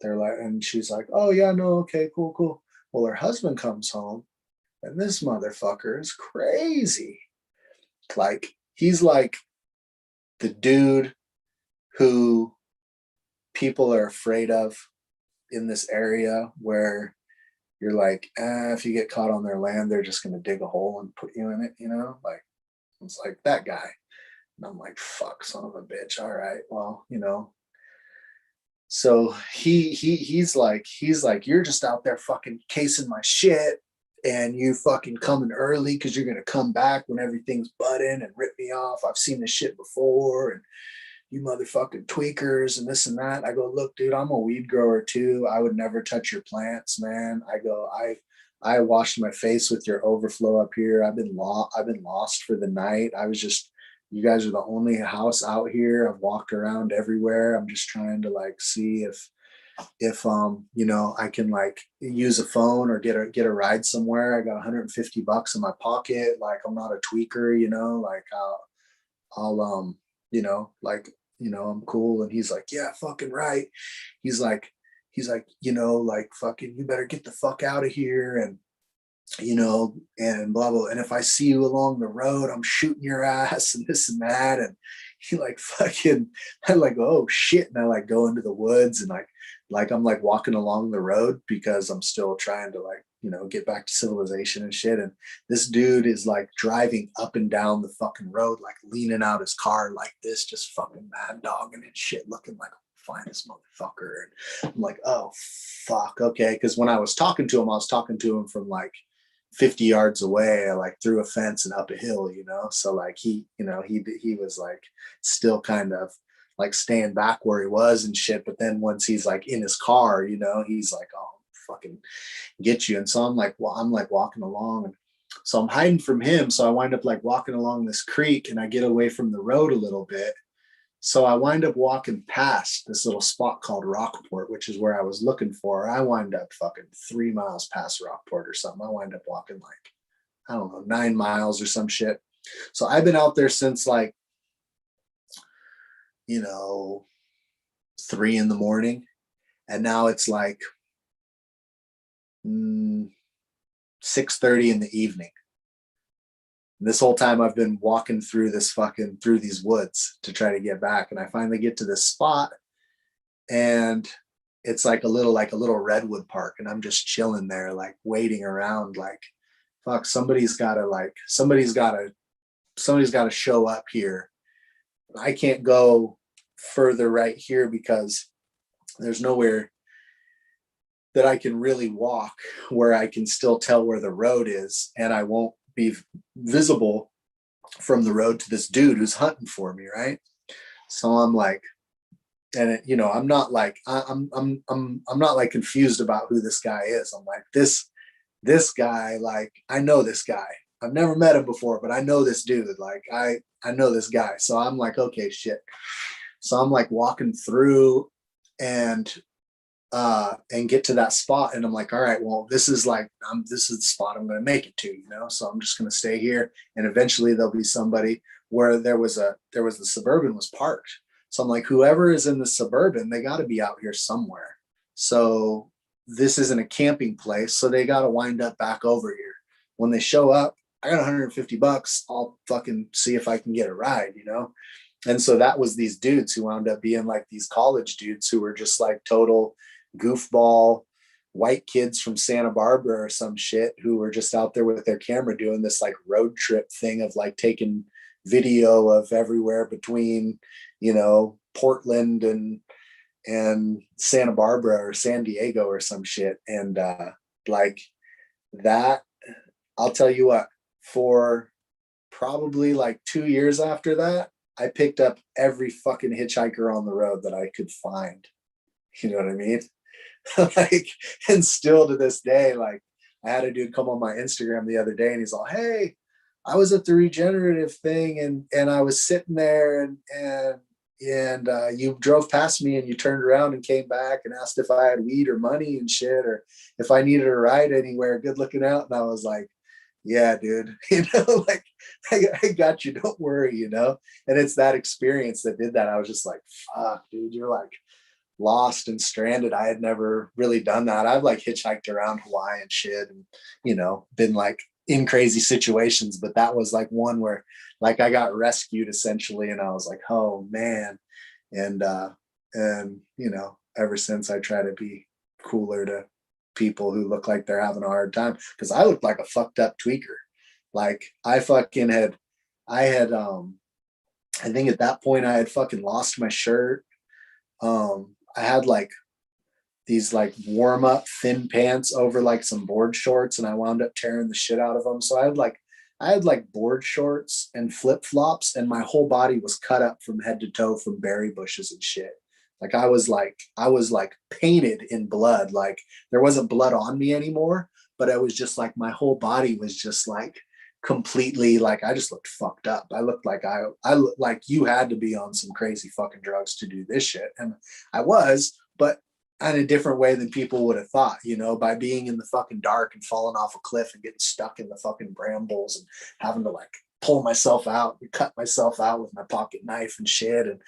They're like, and she's like, "Oh yeah, no, okay, cool, cool." Well, her husband comes home, and this motherfucker is crazy. Like, he's like the dude who people are afraid of in this area, where you're like, if you get caught on their land, they're just going to dig a hole and put you in it, Like, it's like that guy. And I'm like, "Fuck, son of a bitch. All right, well, So he's like, "You're just out there fucking casing my shit, and you fucking coming early because you're gonna come back when everything's budding and rip me off. I've seen this shit before, and you motherfucking tweakers and this and that." I go, "Look, dude, I'm a weed grower too. I would never touch your plants, man." I go, I washed my face with your overflow up here. I've been lost for the night. You guys are the only house out here. I've walked around everywhere. I'm just trying to like see if I can like use a phone or get a ride somewhere. I got $150 in my pocket. Like, I'm not a tweaker, like I'll I'm cool. And he's like, "Yeah, fucking right." He's like, like, "Fucking, you better get the fuck out of here." And blah blah. "And if I see you along the road, I'm shooting your ass," and this and that. And he like fucking, I like, "Oh shit." And I like go into the woods, and like I'm like walking along the road because I'm still trying to like, get back to civilization and shit. And this dude is like driving up and down the fucking road, like leaning out his car like this, just fucking mad dogging and shit, looking like finest motherfucker. And I'm like, "Oh fuck, okay." Because when I was talking to him, I was talking to him from like 50 yards away, like through a fence and up a hill, So like he was like still kind of like staying back where he was and shit. But then once he's like in his car, he's like, "Oh, fucking get you." And so I'm like walking along, and so I'm hiding from him. So I wind up like walking along this creek, and I get away from the road a little bit. So I wind up walking past this little spot called Rockport, which is where I was looking for. I wind up fucking 3 miles past Rockport or something. I wind up walking like, I don't know, 9 miles or some shit. So I've been out there since like, you know, 3 in the morning. And now it's like 6:30 in the evening. And this whole time I've been walking through through these woods to try to get back. And I finally get to this spot, and it's like a little redwood park, and I'm just chilling there, like waiting around, like, fuck, somebody's gotta show up here. I can't go further right here because there's nowhere that I can really walk where I can still tell where the road is, and I won't be visible from the road to this dude who's hunting for me, right? So I'm like, and I'm not like I'm not like confused about who this guy is. I'm like, this guy, like, I know this guy. I've never met him before, but I know this dude. Like, I know this guy. So I'm like, okay, shit. So I'm like walking through, and get to that spot, and I'm like, all right, well, this is the spot I'm going to make it to, So I'm just going to stay here, and eventually there'll be somebody where the Suburban was parked. So I'm like, whoever is in the Suburban, they got to be out here somewhere. So this isn't a camping place, so they got to wind up back over here. When they show up, I got $150. I'll fucking see if I can get a ride, you know? And so that was these dudes who wound up being like these college dudes who were just like total goofball white kids from Santa Barbara or some shit who were just out there with their camera doing this like road trip thing of like taking video of everywhere between, you know, Portland and Santa Barbara or San Diego or some shit. And like that, I'll tell you what, for probably like 2 years after that, I picked up every fucking hitchhiker on the road that I could find. You know what I mean? Like, and still to this day, like I had a dude come on my Instagram the other day and he's all, hey, I was at the regenerative thing and I was sitting there and you drove past me and you turned around and came back and asked if I had weed or money and shit, or if I needed a ride anywhere, good looking out. And I was like, yeah, dude, you know, like I got you, don't worry, you know? And it's that experience that did that. I was just like, fuck, dude, you're like lost and stranded. I had never really done that. I've like hitchhiked around Hawaii and shit and, you know, been like in crazy situations, but that was like one where like I got rescued essentially. And I was like, oh man. And, you know, ever since I try to be cooler to people who look like they're having a hard time, because I looked like a fucked up tweaker. Like I fucking had, I think at that point I had fucking lost my shirt. I had like these like warm up thin pants over like some board shorts, and I wound up tearing the shit out of them. So I had like board shorts and flip flops, and my whole body was cut up from head to toe from berry bushes and shit. Like I was like painted in blood. Like there wasn't blood on me anymore, but I was just like my whole body was just like completely like I just looked fucked up. I looked like I looked like you had to be on some crazy fucking drugs to do this shit. And I was, but in a different way than people would have thought, you know, by being in the fucking dark and falling off a cliff and getting stuck in the fucking brambles and having to like pull myself out and cut myself out with my pocket knife and shit and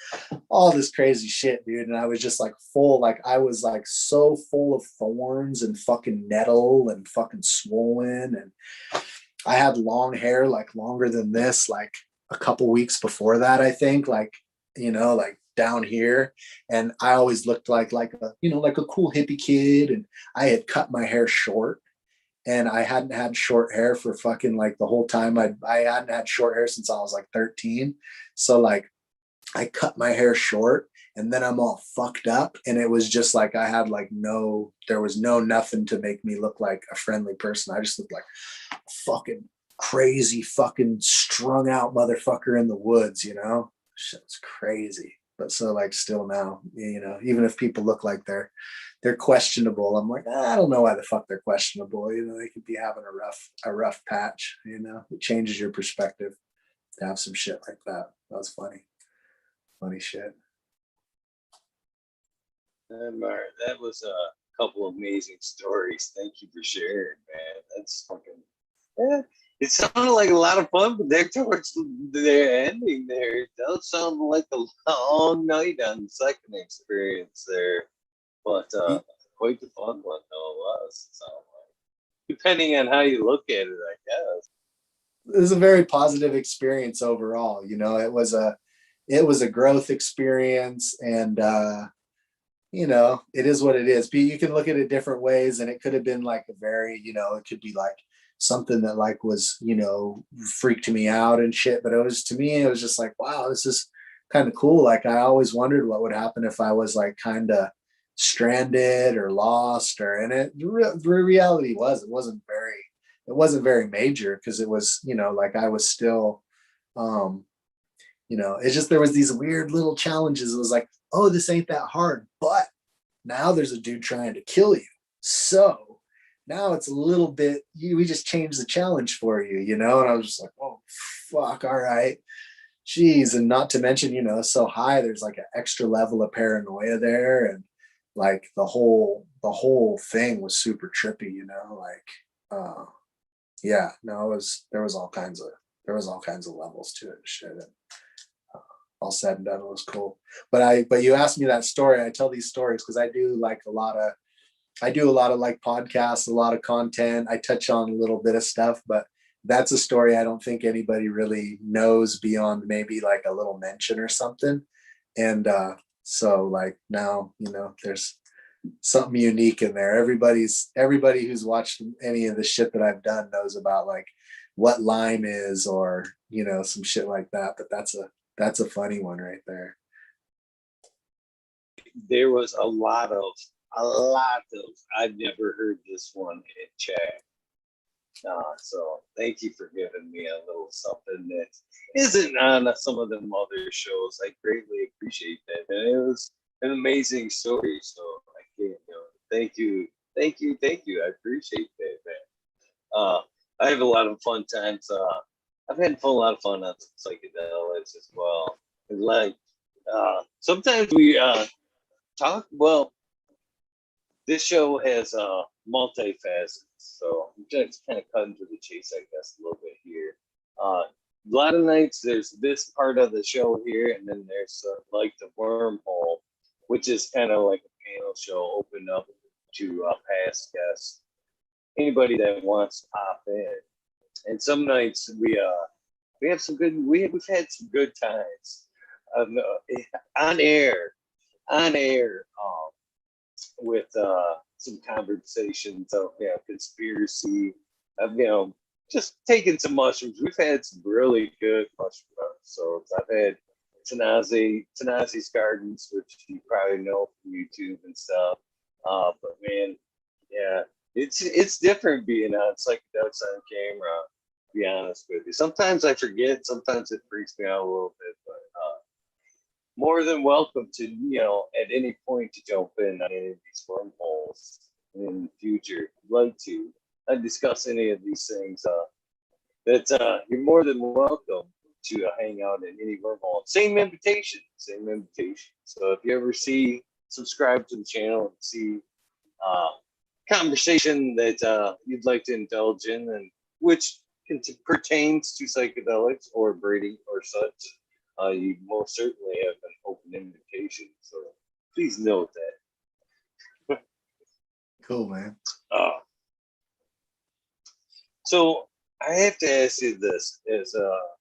all this crazy shit, dude. And I was just like full, like I was like so full of thorns and fucking nettle and fucking swollen. And I had long hair, like longer than this, like a couple weeks before that, I think, like, you know, like down here. And I always looked like a, you know, like a cool hippie kid. And I had cut my hair short, and I hadn't had short hair for fucking like the whole time. I hadn't had short hair since I was like 13. So like I cut my hair short, and then I'm all fucked up. And it was just like I had like there was nothing to make me look like a friendly person. I just looked like a fucking crazy, fucking strung out motherfucker in the woods, you know? Shit's crazy. But so like still now, you know, even if people look like they're questionable, I'm like, I don't know why the fuck they're questionable. You know, they could be having a rough patch, you know. It changes your perspective to have some shit like that. That was funny. Funny shit. Mark, that was a couple of amazing stories. Thank you for sharing, man. That's fucking. Yeah, it sounded like a lot of fun, but there towards their ending there, it does sound like a long night on the second experience there. But quite the fun one, though it was. It sounded like, depending on how you look at it, I guess. It was a very positive experience overall. You know, it was a growth experience, and you know, it is what it is. But you can look at it different ways, and it could have been like a very, you know, it could be like something that like was, you know, freaked me out and shit. But it was, to me, it was just like, wow, this is kind of cool. Like I always wondered what would happen if I was like kind of stranded or lost, or in it. The reality was it wasn't very major, because it was, you know, like I was still um you know, it's just there was these weird little challenges. It was like, oh, this ain't that hard, but now there's a dude trying to kill you. So now it's a little bit, we just changed the challenge for you, you know? And I was just like, oh, fuck, all right. Jeez. And not to mention, you know, so high, there's like an extra level of paranoia there. And like the whole thing was super trippy, you know, like, yeah, no, there was all kinds of levels to it. Shit. And all said and done, it was cool. But you asked me that story. I tell these stories because I do a lot of like podcasts, a lot of content. I touch on a little bit of stuff, but that's a story I don't think anybody really knows beyond maybe like a little mention or something. And so like now, you know, there's something unique in there. Everybody who's watched any of the shit that I've done knows about like what lime is, or you know, some shit like that. But that's a funny one right there. There was a lot of I've never heard this one in chat. So thank you for giving me a little something that isn't on some of them other shows. I greatly appreciate that. And it was an amazing story. So I can't, you know, thank you. I appreciate that, man. I have a lot of fun times. I've had a lot of fun on psychedelics as well. And like sometimes we talk. Well, this show has multi-facets, so I'm just kind of cutting to the chase, I guess, a little bit here. A lot of nights there's this part of the show here, and then there's like the wormhole, which is kind of like a panel show open up to past guests, anybody that wants to pop in. And some nights we have some good we've had some good times on air on air. With some conversations of, you know, conspiracy, of, you know, just taking some mushrooms. We've had some really good mushroom episodes. I've had Tanazi's Gardens, which you probably know from YouTube and stuff. But man, yeah, it's different being on psychedelics on camera. To be honest with you, sometimes I forget. Sometimes it freaks me out a little bit, but more than welcome to, you know, at any point to jump in on any of these wormholes in the future. I'd like to discuss any of these things. You're more than welcome to hang out in any wormhole. Same invitation, same invitation. So if you ever subscribe to the channel and see conversation that you'd like to indulge in, and which pertains to psychedelics or breeding or such, you most certainly have an open invitation. So please note that. Cool, man. So I have to ask you this, as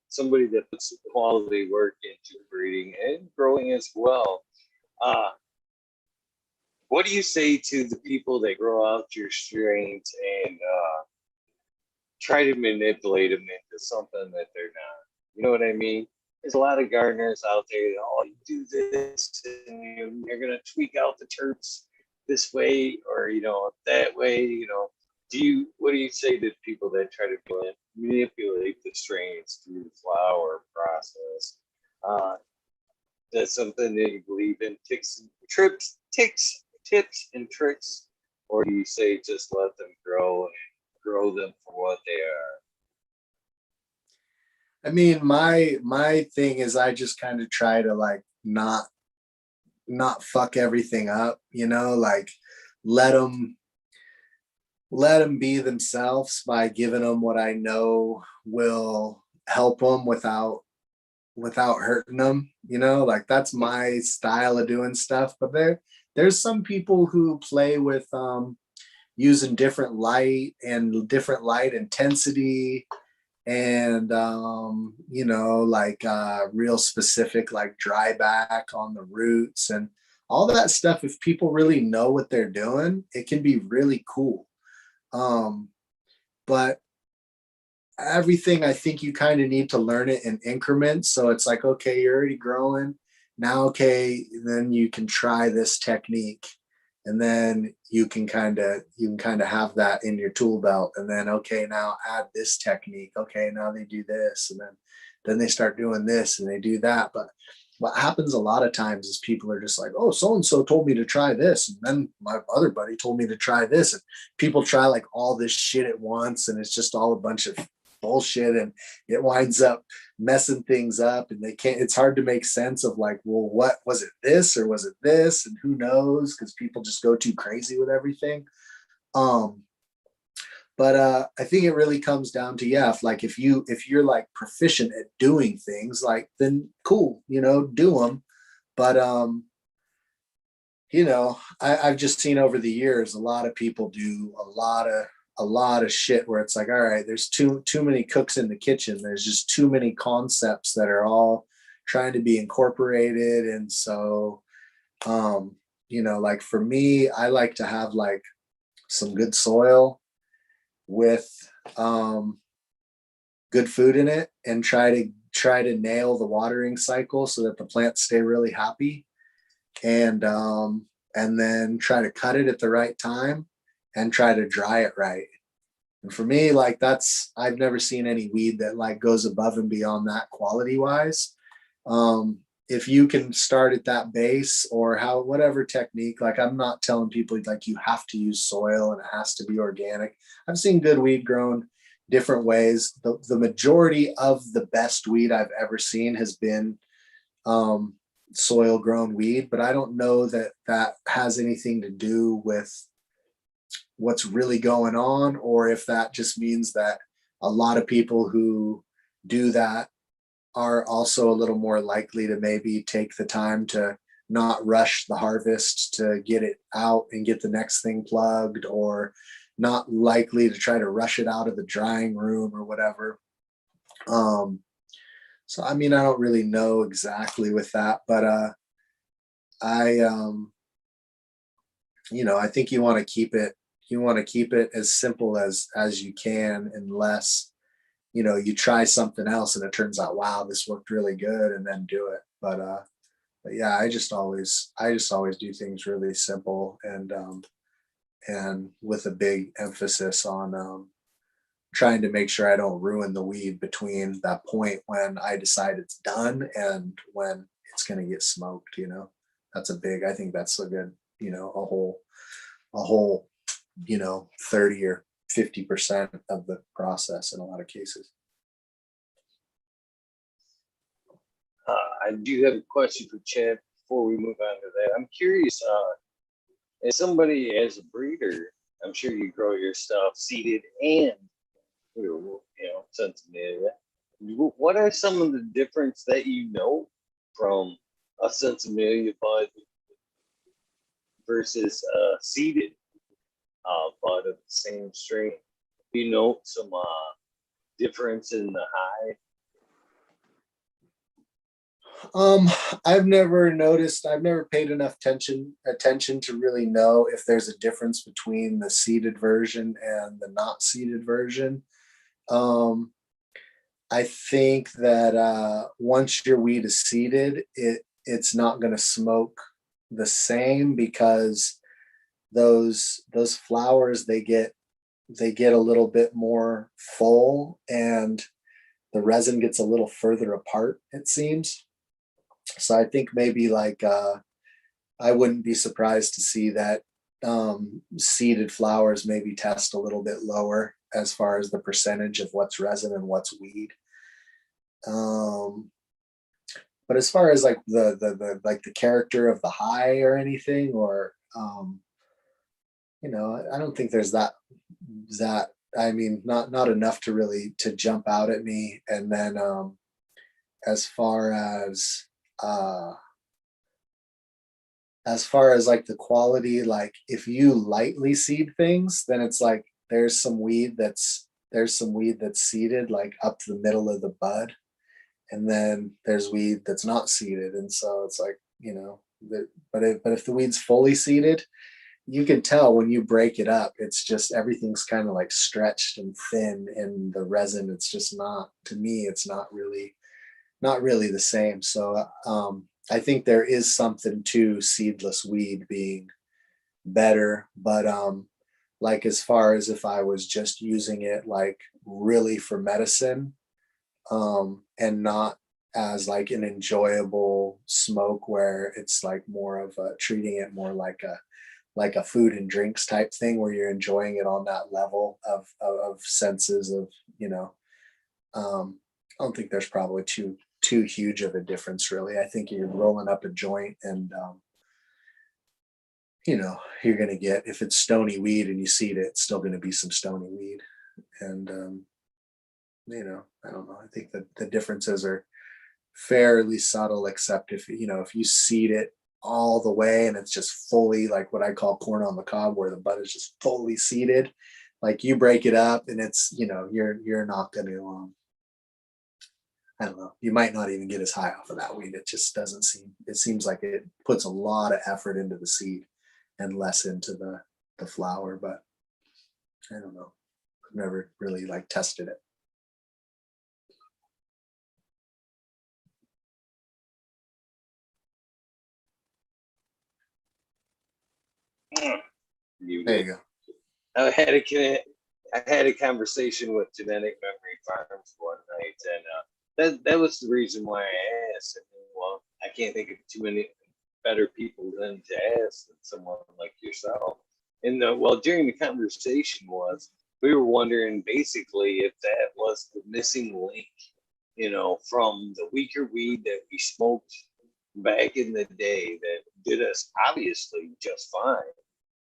somebody that puts quality work into breeding and growing as well. What do you say to the people that grow out your strains and try to manipulate them into something that they're not? You know what I mean? There's a lot of gardeners out there. Oh, you do this, and you're gonna tweak out the terps this way, or you know, that way. You know, what do you say to people that try to manipulate the strains through the flower process? That's something that you believe in, tips and tricks, or do you say just let them grow and grow them for what they are? I mean, my thing is I just kind of try to like not fuck everything up, you know, like let them be themselves by giving them what I know will help them without hurting them, you know, like that's my style of doing stuff. But there's some people who play with using different light and different light intensity, and you know, like real specific like dry back on the roots and all that stuff. If people really know what they're doing, it can be really cool. But everything, I think you kind of need to learn it in increments. So it's like, okay, you're already growing now, okay, then you can try this technique, and then you can kind of have that in your tool belt, and then okay, now add this technique. Okay, now they do this, and then they start doing this and they do that. But what happens a lot of times is people are just like, oh, so and so told me to try this, and then my other buddy told me to try this, and people try like all this shit at once, and it's just all a bunch of bullshit, and it winds up messing things up, and it's hard to make sense of like, well, what was it, this or was it this, and who knows, because people just go too crazy with everything. But I think it really comes down to, yeah, if you're like proficient at doing things, like, then cool, you know, do them. But you know, I've just seen over the years a lot of people do a lot of a lot of shit where it's like, all right, there's too many cooks in the kitchen. There's just too many concepts that are all trying to be incorporated. And so, like for me, I like to have like some good soil with good food in it, and try to nail the watering cycle so that the plants stay really happy, and then try to cut it at the right time and try to dry it right. And for me, like I've never seen any weed that like goes above and beyond that quality wise. If you can start at that base or whatever technique, like I'm not telling people like you have to use soil and it has to be organic. I've seen good weed grown different ways. The majority of the best weed I've ever seen has been soil grown weed, but I don't know that has anything to do with what's really going on, or if that just means that a lot of people who do that are also a little more likely to maybe take the time to not rush the harvest to get it out and get the next thing plugged, or not likely to try to rush it out of the drying room or whatever. So I mean, I don't really know exactly with that, but I I think you want to keep it as simple as you can, unless you try something else and it turns out, wow, this worked really good, and then do it. But yeah, I just always do things really simple, and with a big emphasis on trying to make sure I don't ruin the weed between that point when I decide it's done and when it's going to get smoked. I think that's a good, a whole 30 or 50% of the process in a lot of cases. I do have a question for Chad before we move on to that. I'm curious, as somebody, as a breeder, I'm sure you grow your stuff seeded and sensitive. What are some of the difference that from a sensitive bud versus seeded bud of the same strain? Some difference in the high? I've never paid enough attention to really know if there's a difference between the seeded version and the not seeded version. I think that once your weed is seeded, it's not going to smoke the same, because those flowers, they get a little bit more full, and the resin gets a little further apart, it seems. So I think maybe like I wouldn't be surprised to see that seeded flowers maybe test a little bit lower as far as the percentage of what's resin and what's weed. But as far as like the character of the high or anything, or I don't think there's that. I mean, not enough to really to jump out at me. And then as far as like the quality, like if you lightly seed things, then it's like there's some weed that's seeded like up to the middle of the bud, and then there's weed that's not seeded, and so it's like but if the weed's fully seeded, you can tell when you break it up, it's just everything's kind of like stretched and thin, and the resin, it's just not, to me, it's not really the same. So I think there is something to seedless weed being better, but like as far as if I was just using it like really for medicine, and not as like an enjoyable smoke where it's like more of treating it more like a food and drinks type thing where you're enjoying it on that level of senses of I don't think there's probably too huge of a difference, really. I think you're rolling up a joint, and you're going to get, if it's stony weed and you seed it, it's still going to be some stony weed. And I don't know, I think that the differences are fairly subtle, except if you seed it all the way and it's just fully like what I call corn on the cob, where the bud is just fully seeded, like you break it up and it's, you're not going to, I don't know, you might not even get as high off of that weed. It just doesn't it seems like it puts a lot of effort into the seed and less into the flower, but I don't know. I've never really like tested it. You There did. you go. I had a conversation with Genetic Memory Farms one night, and that was the reason why I asked. And, well, I can't think of too many better people than to ask than someone like yourself. And well, during the conversation was we were wondering basically if that was the missing link, from the weaker weed that we smoked back in the day that did us obviously just fine,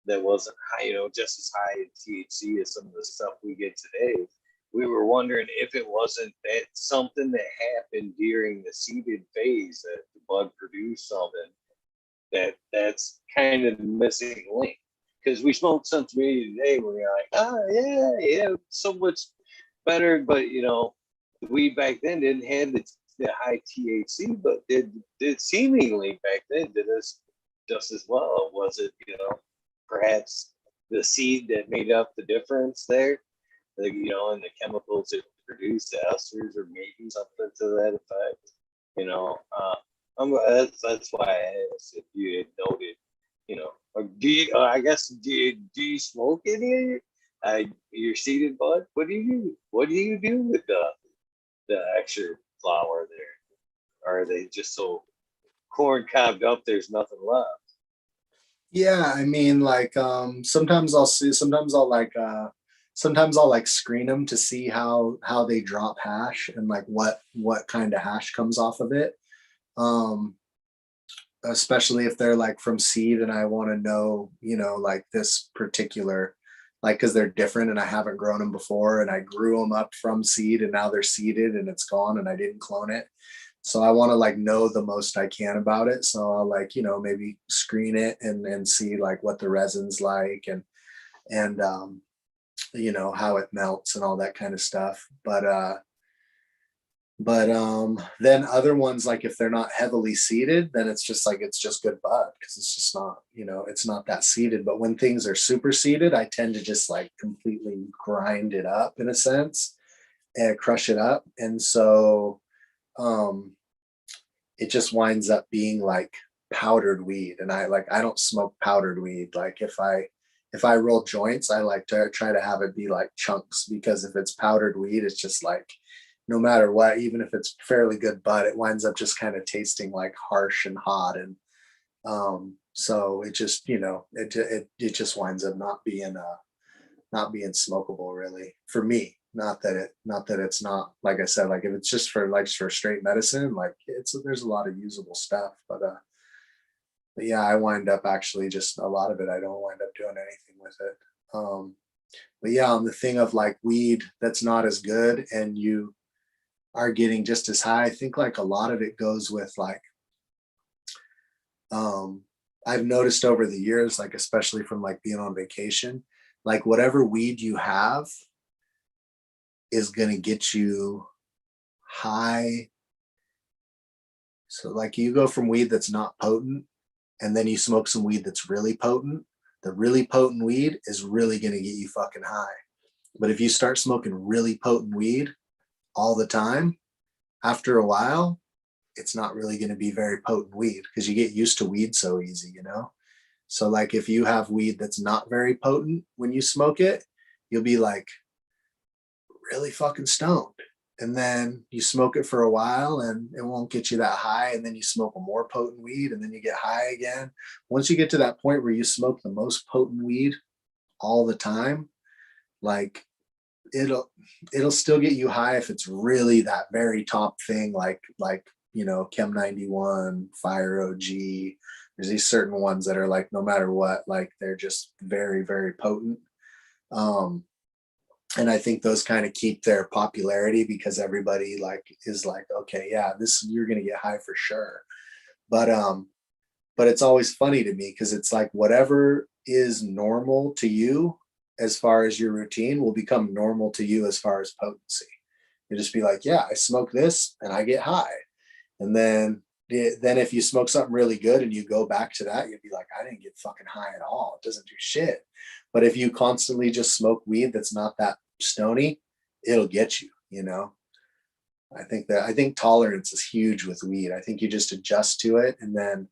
that wasn't high, just as high in THC as some of the stuff we get today. We were wondering if it wasn't that something that happened during the seeded phase that the bud produced something that's kind of the missing link. Because we smoked some today where you're like, yeah, so much better, but the weed back then didn't have the high THC, but did seemingly back then did us just as well. Was it, perhaps the seed that made up the difference there, and the chemicals that produce the esters, or maybe something to that effect. That's why I asked if you had noted, or I guess, do you smoke any of your seeded bud? What do you do? What do you do with the extra flower there? Or are they just so corn cobbed up there's nothing left? Yeah, I mean, like sometimes I'll like screen them to see how they drop hash and like what kind of hash comes off of it. Um, Especially if they're like from seed and I want to know, like this particular, like, because they're different and I haven't grown them before and I grew them up from seed and now they're seeded and it's gone and I didn't clone it. So I want to like know the most I can about it. So I'll like, maybe screen it and see like what the resin's like and how it melts and all that kind of stuff. But then other ones, like if they're not heavily seeded, then it's just good bud because it's just not, it's not that seeded. But when things are super seeded, I tend to just like completely grind it up in a sense and crush it up. And so it just winds up being like powdered weed. And I don't smoke powdered weed. Like if I roll joints, I like to try to have it be like chunks, because if it's powdered weed, it's just like, no matter what, even if it's fairly good bud, it winds up just kind of tasting like harsh and hot. And so it just, it just winds up not being smokable really for me. Not that it's not, like I said, like if it's just for straight medicine, like there's a lot of usable stuff, but yeah, I wind up actually just a lot of it. I don't wind up doing anything with it. But yeah, on the thing of like weed that's not as good and you are getting just as high, I think like a lot of it goes with like, I've noticed over the years, like especially from like being on vacation, like whatever weed you have is going to get you high. So like you go from weed that's not potent and then you smoke some weed that's really potent. The really potent weed is really going to get you fucking high. But if you start smoking really potent weed all the time, after a while, it's not really going to be very potent weed because you get used to weed so easy. So like if you have weed that's not very potent when you smoke it, you'll be like really fucking stoned. And then you smoke it for a while and it won't get you that high. And then you smoke a more potent weed and then you get high again. Once you get to that point where you smoke the most potent weed all the time, like it'll still get you high if it's really that very top thing, like Chem 91, Fire OG. There's these certain ones that are like no matter what, like they're just very, very potent. And I think those kind of keep their popularity because everybody like is like, okay, yeah, this you're gonna get high for sure. But it's always funny to me because it's like whatever is normal to you as far as your routine will become normal to you as far as potency. You just be like, yeah, I smoke this and I get high. And then if you smoke something really good and you go back to that, you'd be like, I didn't get fucking high at all. It doesn't do shit. But if you constantly just smoke weed that's not that stony, it'll get you, you know. I think tolerance is huge with weed. I think you just adjust to it, and then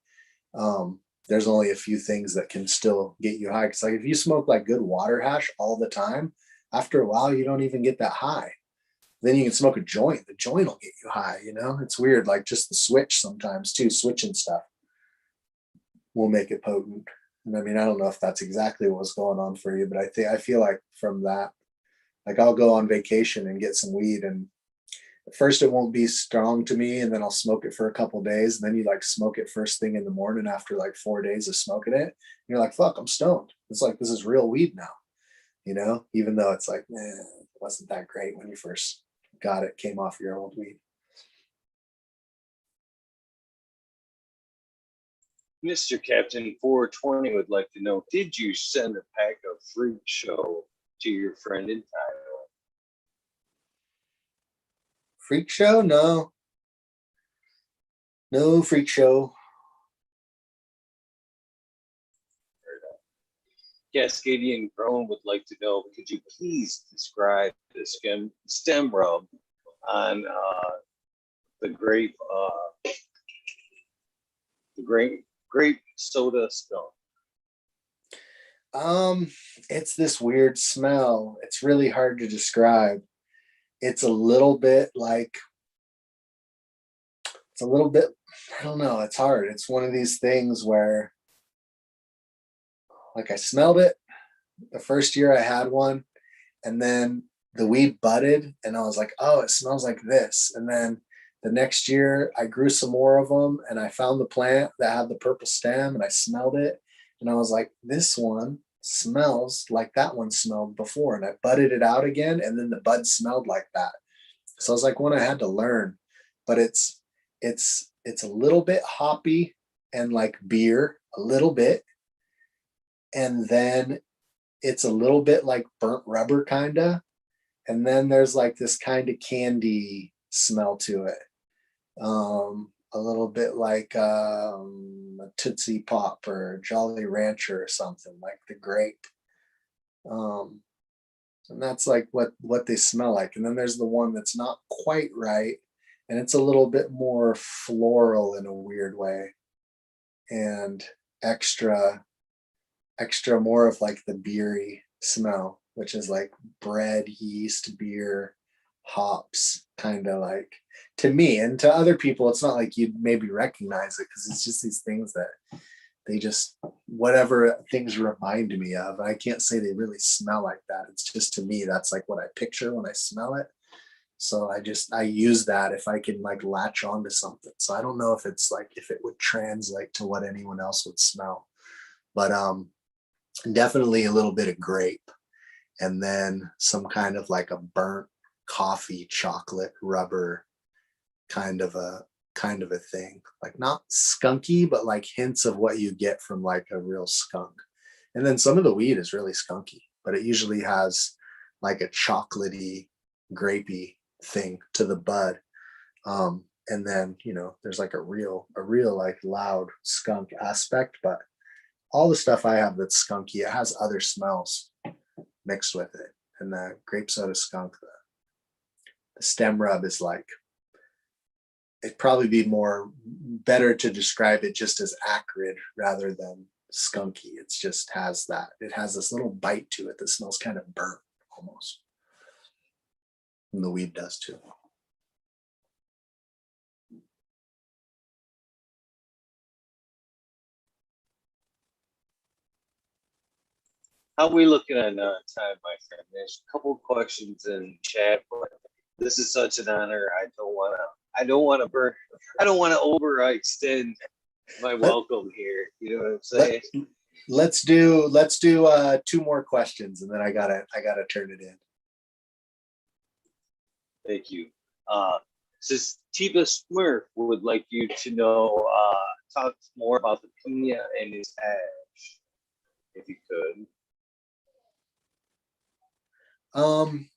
there's only a few things that can still get you high. Because like if you smoke like good water hash all the time, after a while you don't even get that high. Then you can smoke a joint. The joint will get you high, you know? It's weird. Like just the switch sometimes too, switching stuff will make it potent. And I mean, I don't know if that's exactly what's going on for you, but I feel like from that, like I'll go on vacation and get some weed, and at first it won't be strong to me, and then I'll smoke it for a couple days, and then you like smoke it first thing in the morning after like 4 days of smoking it. And you're like, fuck, I'm stoned. It's like, this is real weed now, you know, even though it's like, it wasn't that great when you first got it, came off your old weed. Mr. Captain 420 would like to know, did you send a pack of Freak Show to your friend in Thailand? Freak show? No. No freak show. Cascadian Grown would like to know, could you please describe the stem rub on the grape soda skunk? It's this weird smell. It's really hard to describe. It's a little bit like, I don't know, it's hard. It's one of these things where like I smelled it the first year I had one, and then the weed budded and I was like, oh, it smells like this. And then the next year I grew some more of them, and I found the plant that had the purple stem, and I smelled it and I was like, this one smells like that one smelled before. And I budded it out again, and then the bud smelled like that. So I was like, one I had to learn. But it's a little bit hoppy and like beer, a little bit. And then it's a little bit like burnt rubber kind of. And then there's like this kind of candy smell to it. A little bit like a Tootsie Pop or Jolly Rancher or something, like the grape. And that's like what they smell like. And then there's the one that's not quite right, and it's a little bit more floral in a weird way, and extra more of like the beery smell, which is like bread, yeast, beer, hops, kind of like, to me. And to other people it's not like you'd maybe recognize it, because it's just these things that they just, whatever things remind me of. I can't say they really smell like that. It's just, to me, that's like what I picture when I smell it. So I use that if I can like latch onto something. So I don't know if it's like, if it would translate to what anyone else would smell, but definitely a little bit of grape, and then some kind of like a burnt coffee chocolate rubber kind of a thing, like not skunky, but like hints of what you get from like a real skunk. And then some of the weed is really skunky, but it usually has like a chocolatey, grapey thing to the bud. And then, you know, there's like a real like loud skunk aspect, but all the stuff I have that's skunky, it has other smells mixed with it. And the grape soda skunk, the stem rub is like, it'd probably be better to describe it just as acrid rather than skunky. It's just has that, it has this little bite to it that smells kind of burnt almost. And the weed does too. How are we looking at time, my friend? There's a couple questions in chat, but this is such an honor. I don't want to overextend my welcome here. You know what I'm saying? Let's do 2 more questions, and then I gotta turn it in. Thank you. Sativa Smurf would like you to know, talk more about the pina and his hash, if you could. Um,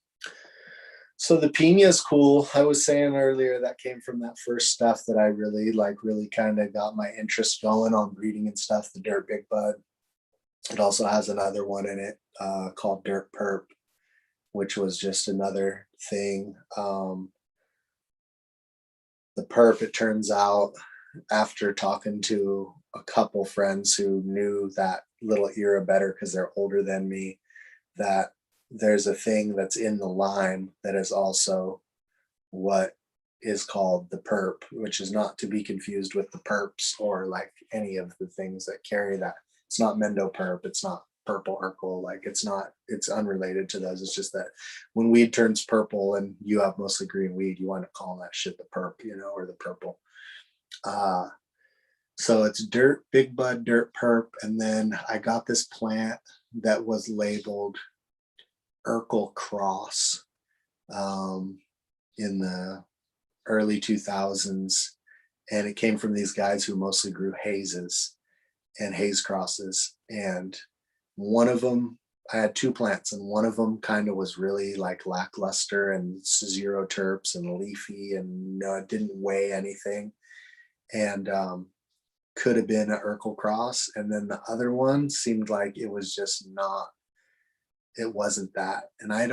so the pina is cool. I was saying earlier that came from that first stuff that I really kind of got my interest going on breeding and stuff, the Dirt Big Bud. It also has another one in it called Dirt Perp, which was just another thing. The perp, it turns out, after talking to a couple friends who knew that little era better because they're older than me, that there's a thing that's in the lime that is also what is called the perp, which is not to be confused with the perps or like any of the things that carry that. It's not Mendo perp. It's not purple Urkel. Like it's unrelated to those. It's just that when weed turns purple and you have mostly green weed, you want to call that shit the perp, or the purple. Uh, so it's Big Bud, Dirt Perp. And then I got this plant that was labeled Urkel Cross in the early 2000s. And it came from these guys who mostly grew hazes and haze crosses. And one of them, I had two plants, and one of them kind of was really like lackluster and zero terps and leafy and it didn't weigh anything. And could have been an Urkel cross. And then the other one seemed like it was just not, it wasn't that. And I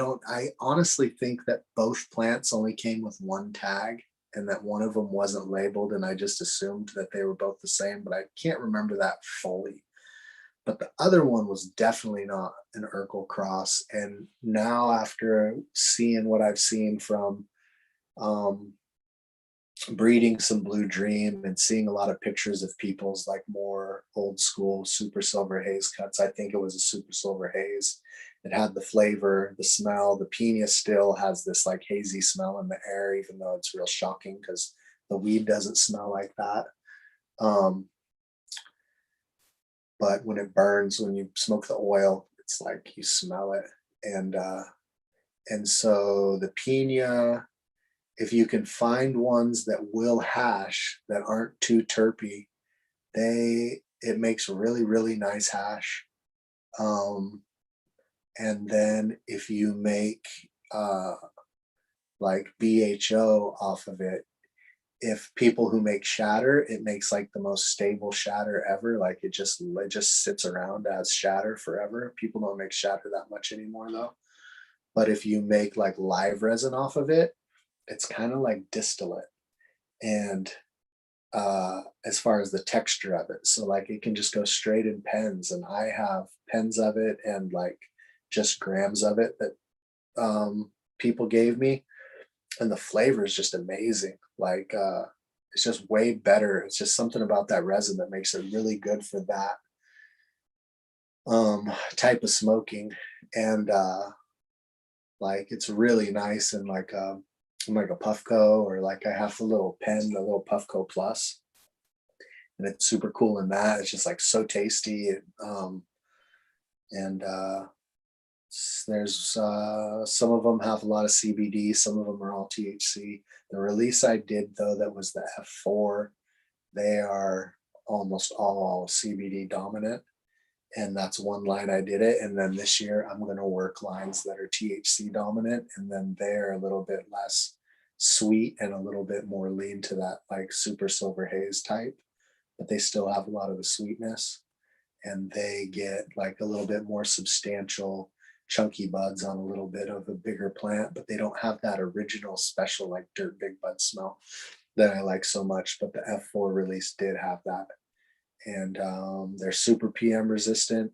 honestly think that both plants only came with one tag and that one of them wasn't labeled. And I just assumed that they were both the same, but I can't remember that fully. But the other one was definitely not an Urkel cross. And now, after seeing what I've seen from breeding some Blue Dream and seeing a lot of pictures of people's like more old school super silver haze cuts, I think it was a super silver haze. It had the flavor, the smell. The pina still has this like hazy smell in the air, even though it's real shocking because the weed doesn't smell like that. But when it burns, when you smoke the oil, it's like you smell it. And so the pina, if you can find ones that will hash that aren't too terpy, it makes really, really nice hash. And then if you make like BHO off of it, if people who make shatter, it makes like the most stable shatter ever. Like it just sits around as shatter forever. People don't make shatter that much anymore though. But if you make like live resin off of it, it's kind of like distillate. And as far as the texture of it, so like it can just go straight in pens, and I have pens of it and like just grams of it that people gave me, and the flavor is just amazing. Like it's just way better. It's just something about that resin that makes it really good for that type of smoking. And like it's really nice and like a Puffco, or like I have the little pen, the little Puffco Plus, and it's super cool in that. It's just like so tasty. And there's some of them have a lot of CBD, some of them are all THC. The release I did though, that was the F4, they are almost all CBD dominant, and that's one line I did it. And then this year I'm going to work lines that are THC dominant, and then they're a little bit less sweet and a little bit more lean to that like super silver haze type, but they still have a lot of the sweetness, and they get like a little bit more substantial chunky buds on a little bit of a bigger plant, but they don't have that original special like Dirt Big Bud smell that I like so much. But the F4 release did have that. And they're super PM resistant.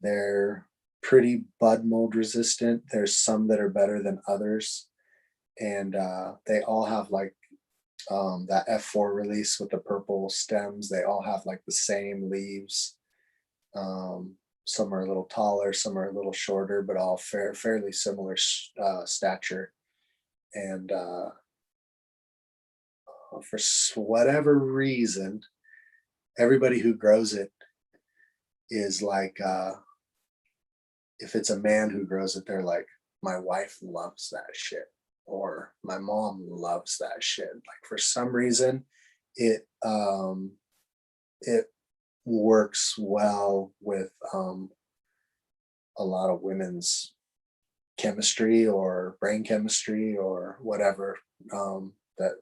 They're pretty bud mold resistant. There's some that are better than others. And they all have like that F4 release with the purple stems. They all have like the same leaves. Some are a little taller, some are a little shorter, but all fairly similar stature. And for whatever reason, everybody who grows it is like, if it's a man who grows it, they're like, my wife loves that shit, or my mom loves that shit. Like for some reason, it works well with a lot of women's chemistry or brain chemistry or whatever, that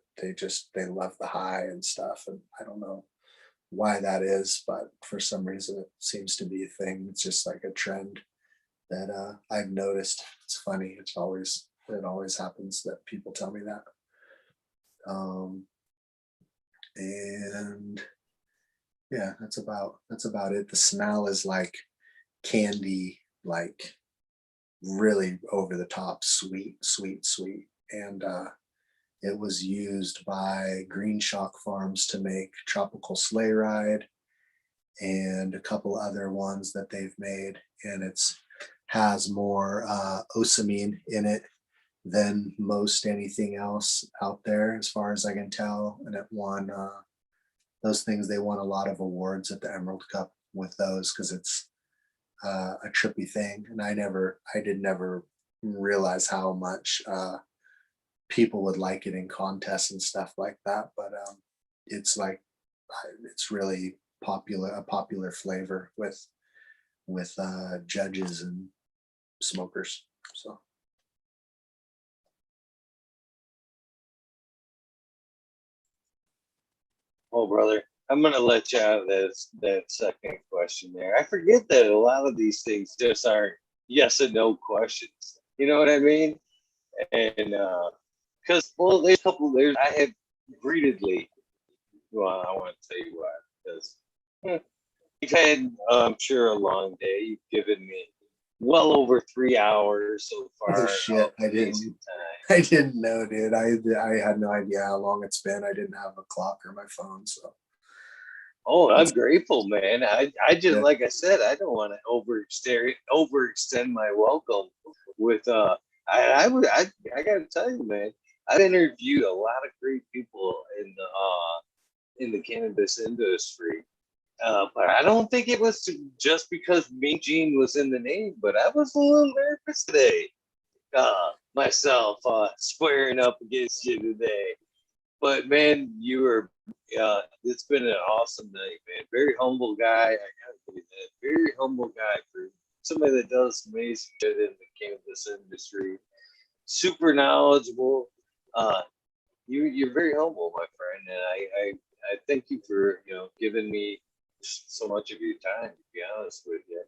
they love the high and stuff. And I don't know why that is, but for some reason it seems to be a thing. It's just like a trend that I've noticed. It's funny. It always happens that people tell me that. And yeah, that's about it. The smell is like candy, like really over the top, sweet, sweet, sweet. And it was used by Green Shock Farms to make Tropical Sleigh Ride and a couple other ones that they've made. And it's has more osamine in it than most anything else out there, as far as I can tell. And it won those things. They won a lot of awards at the Emerald Cup with those because it's a trippy thing. And I did never realize how much people would like it in contests and stuff like that. But it's like it's really a popular flavor with judges and smokers. So. Oh, brother, I'm gonna let you have that second question there. I forget that a lot of these things just aren't yes and no questions. You know what I mean? And because there's a couple. I have repeatedly. Well, I want to tell you why because you've had, I'm sure, a long day. You've given me well over 3 hours so far. Oh shit! I didn't know, dude. I had no idea how long it's been. I didn't have a clock or my phone, so. Oh, I'm grateful, man. I just, Yeah. like I said, I don't want to overextend my welcome with I gotta tell you, man, I've interviewed a lot of great people in the cannabis industry. But I don't think it was just because Mean Gene was in the name, but I was a little nervous today. Myself squaring up against you today. But man, it's been an awesome night, man. Very humble guy. I gotta tell you that. Very humble guy for somebody that does amazing shit in the cannabis industry. Super knowledgeable. Uh, you're very humble, my friend, and I thank you for giving me so much of your time. To be honest with you,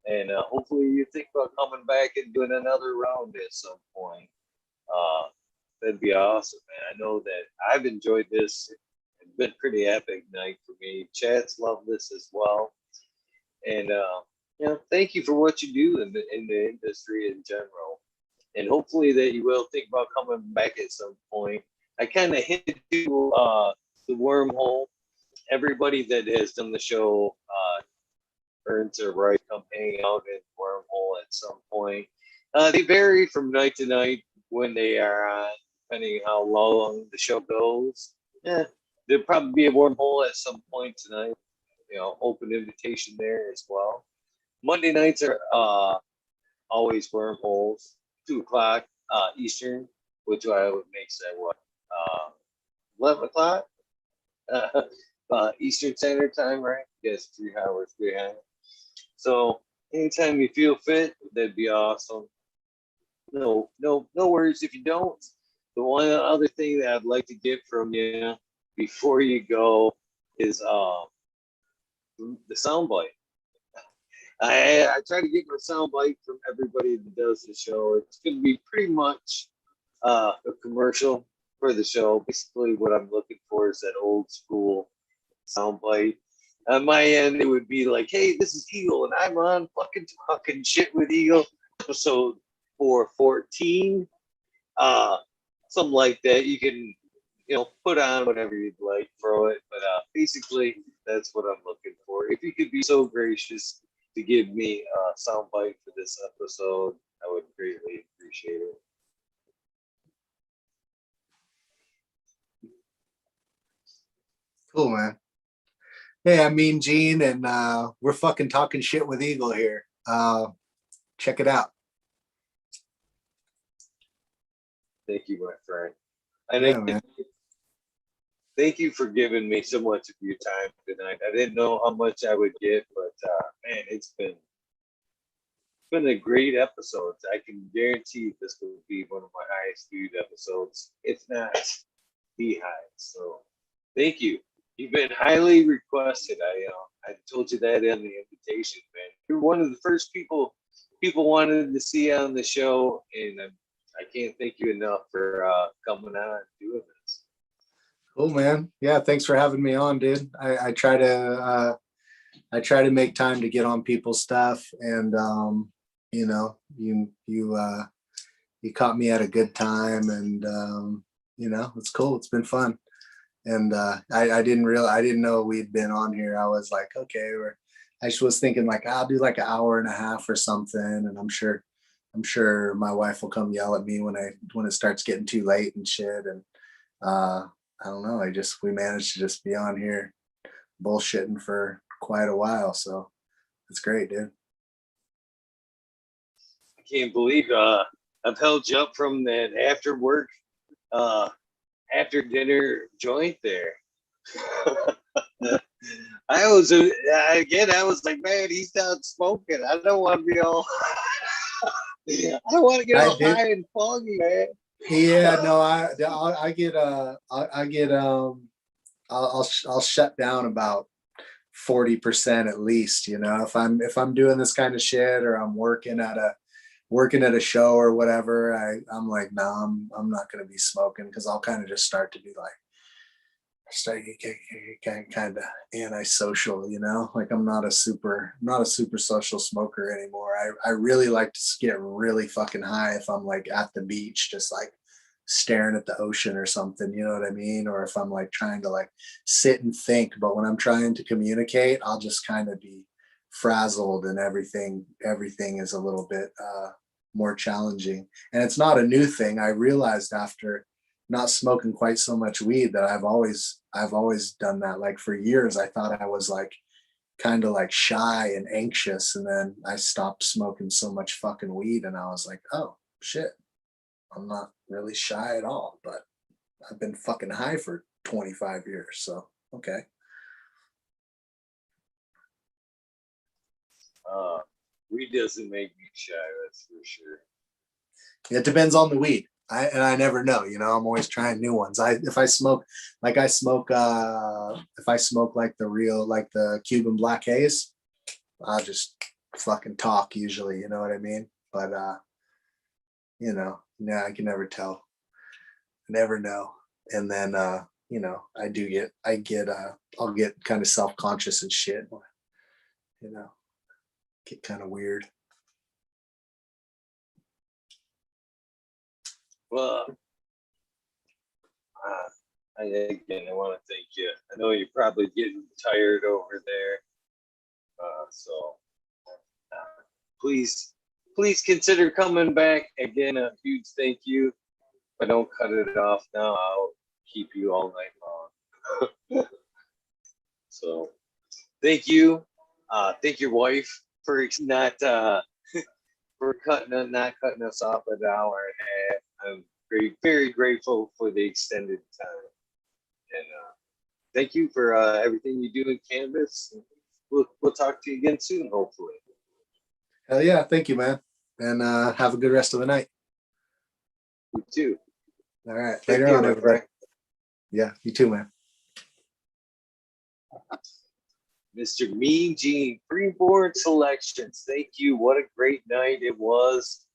and hopefully you think about coming back and doing another round at some point. Uh, That'd be awesome, man. I know that I've enjoyed this. It's been a pretty epic night for me. Chad's loved this as well. And thank you for what you do in the industry in general. And hopefully that you will think about coming back at some point. I kind of hinted to the wormhole. Everybody that has done the show earns a right to come hang out in wormhole at some point. They vary from night to night when they are on, depending how long the show goes. Yeah, there'll probably be a wormhole at some point tonight. Open invitation there as well. Monday nights are always wormholes, 2 o'clock Eastern, which I would make that what 11 o'clock Eastern Standard Time, right? Yes, 3 hours behind. So anytime you feel fit, that'd be awesome. No worries if you don't. The one other thing that I'd like to get from you before you go is the soundbite. I try to get my soundbite from everybody that does the show. It's going to be pretty much a commercial for the show. Basically, what I'm looking for is that old school soundbite. On my end, it would be like, "Hey, this is Eagle, and I'm on fucking talking shit with Eagle, episode 414." Something like that. You can, put on whatever you'd like, throw it. But basically, that's what I'm looking for. If you could be so gracious to give me a soundbite for this episode, I would greatly appreciate it. Cool, man. Hey, I'm Mean Gene, and we're fucking talking shit with Eagle here. Check it out. Thank you, my friend. And Yeah, man. thank you for giving me so much of your time tonight. I didn't know how much I would get, but man, it's been been a great episode. I can guarantee this will be one of my highest viewed episodes, if not the highest. So thank you. You've been highly requested. I told you that in the invitation, man. You're one of the first people wanted to see on the show, and I can't thank you enough for coming on and doing this. Cool, man. Yeah, thanks for having me on, dude. I try to make time to get on people's stuff, and you know, you caught me at a good time, and you know, it's cool. It's been fun. And I didn't know we'd been on here. I was like, okay, I just was thinking like I'll do like an hour and a half or something, and I'm sure my wife will come yell at me when it starts getting too late and shit. And I don't know. We managed to just be on here bullshitting for quite a while, so it's great, dude. I can't believe I've held you up from that after work, after dinner joint there. I was like, man, he's not smoking. I don't want to be all. I don't want to get all high and foggy, man. Yeah, no, I'll shut down about 40% at least. You know, if I'm doing this kind of shit, or I'm working at a show or whatever, I'm like, no, I'm not gonna be smoking, because I'll kind of just start to be like, kind of antisocial, you know. Like I'm not a super social smoker anymore. I really like to get really fucking high if I'm like at the beach, just like staring at the ocean or something, you know what I mean? Or if I'm like trying to like sit and think. But when I'm trying to communicate, I'll just kind of be frazzled, and everything is a little bit more challenging. And it's not a new thing. I realized after not smoking quite so much weed that I've always done that. Like for years I thought I was like kind of like shy and anxious, and then I stopped smoking so much fucking weed, and I was like, oh shit, I'm not really shy at all, but I've been fucking high for 25 years, so okay. Weed doesn't make me shy, that's for sure. It depends on the weed. I never know, you know. I'm always trying new ones. If I smoke like the Cuban black haze, I'll just fucking talk usually, you know what I mean? But you know, yeah, I can never tell. Never know. And then you know, I'll get kind of self-conscious and shit, you know, get kind of weird. Well, I want to thank you. I know you're probably getting tired over there, so please consider coming back again. A huge thank you. If I don't cut it off now, I'll keep you all night long. So thank you. Thank your wife for not not cutting us off at an hour and a half. I'm very grateful for the extended time. And thank you for everything you do in cannabis. We'll talk to you again soon, hopefully. Hell yeah, thank you, man. And have a good rest of the night. You too. All right, later on, everybody. Yeah, you too, man. Mr. Mean Gene, Freeborn Selections. Thank you. What a great night it was.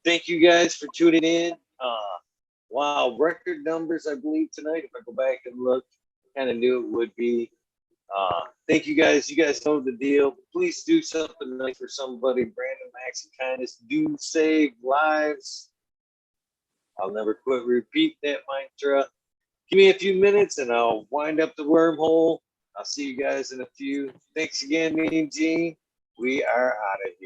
Thank you guys for tuning in. Wow, record numbers, I believe, tonight. If I go back and look, kind of knew it would be. Thank you guys. You guys know the deal. Please do something nice for somebody. Random acts of kindness do save lives. I'll never quit repeat that mantra. Give me a few minutes and I'll wind up the wormhole. I'll see you guys in a few. Thanks again, Mean Gene. We are out of here.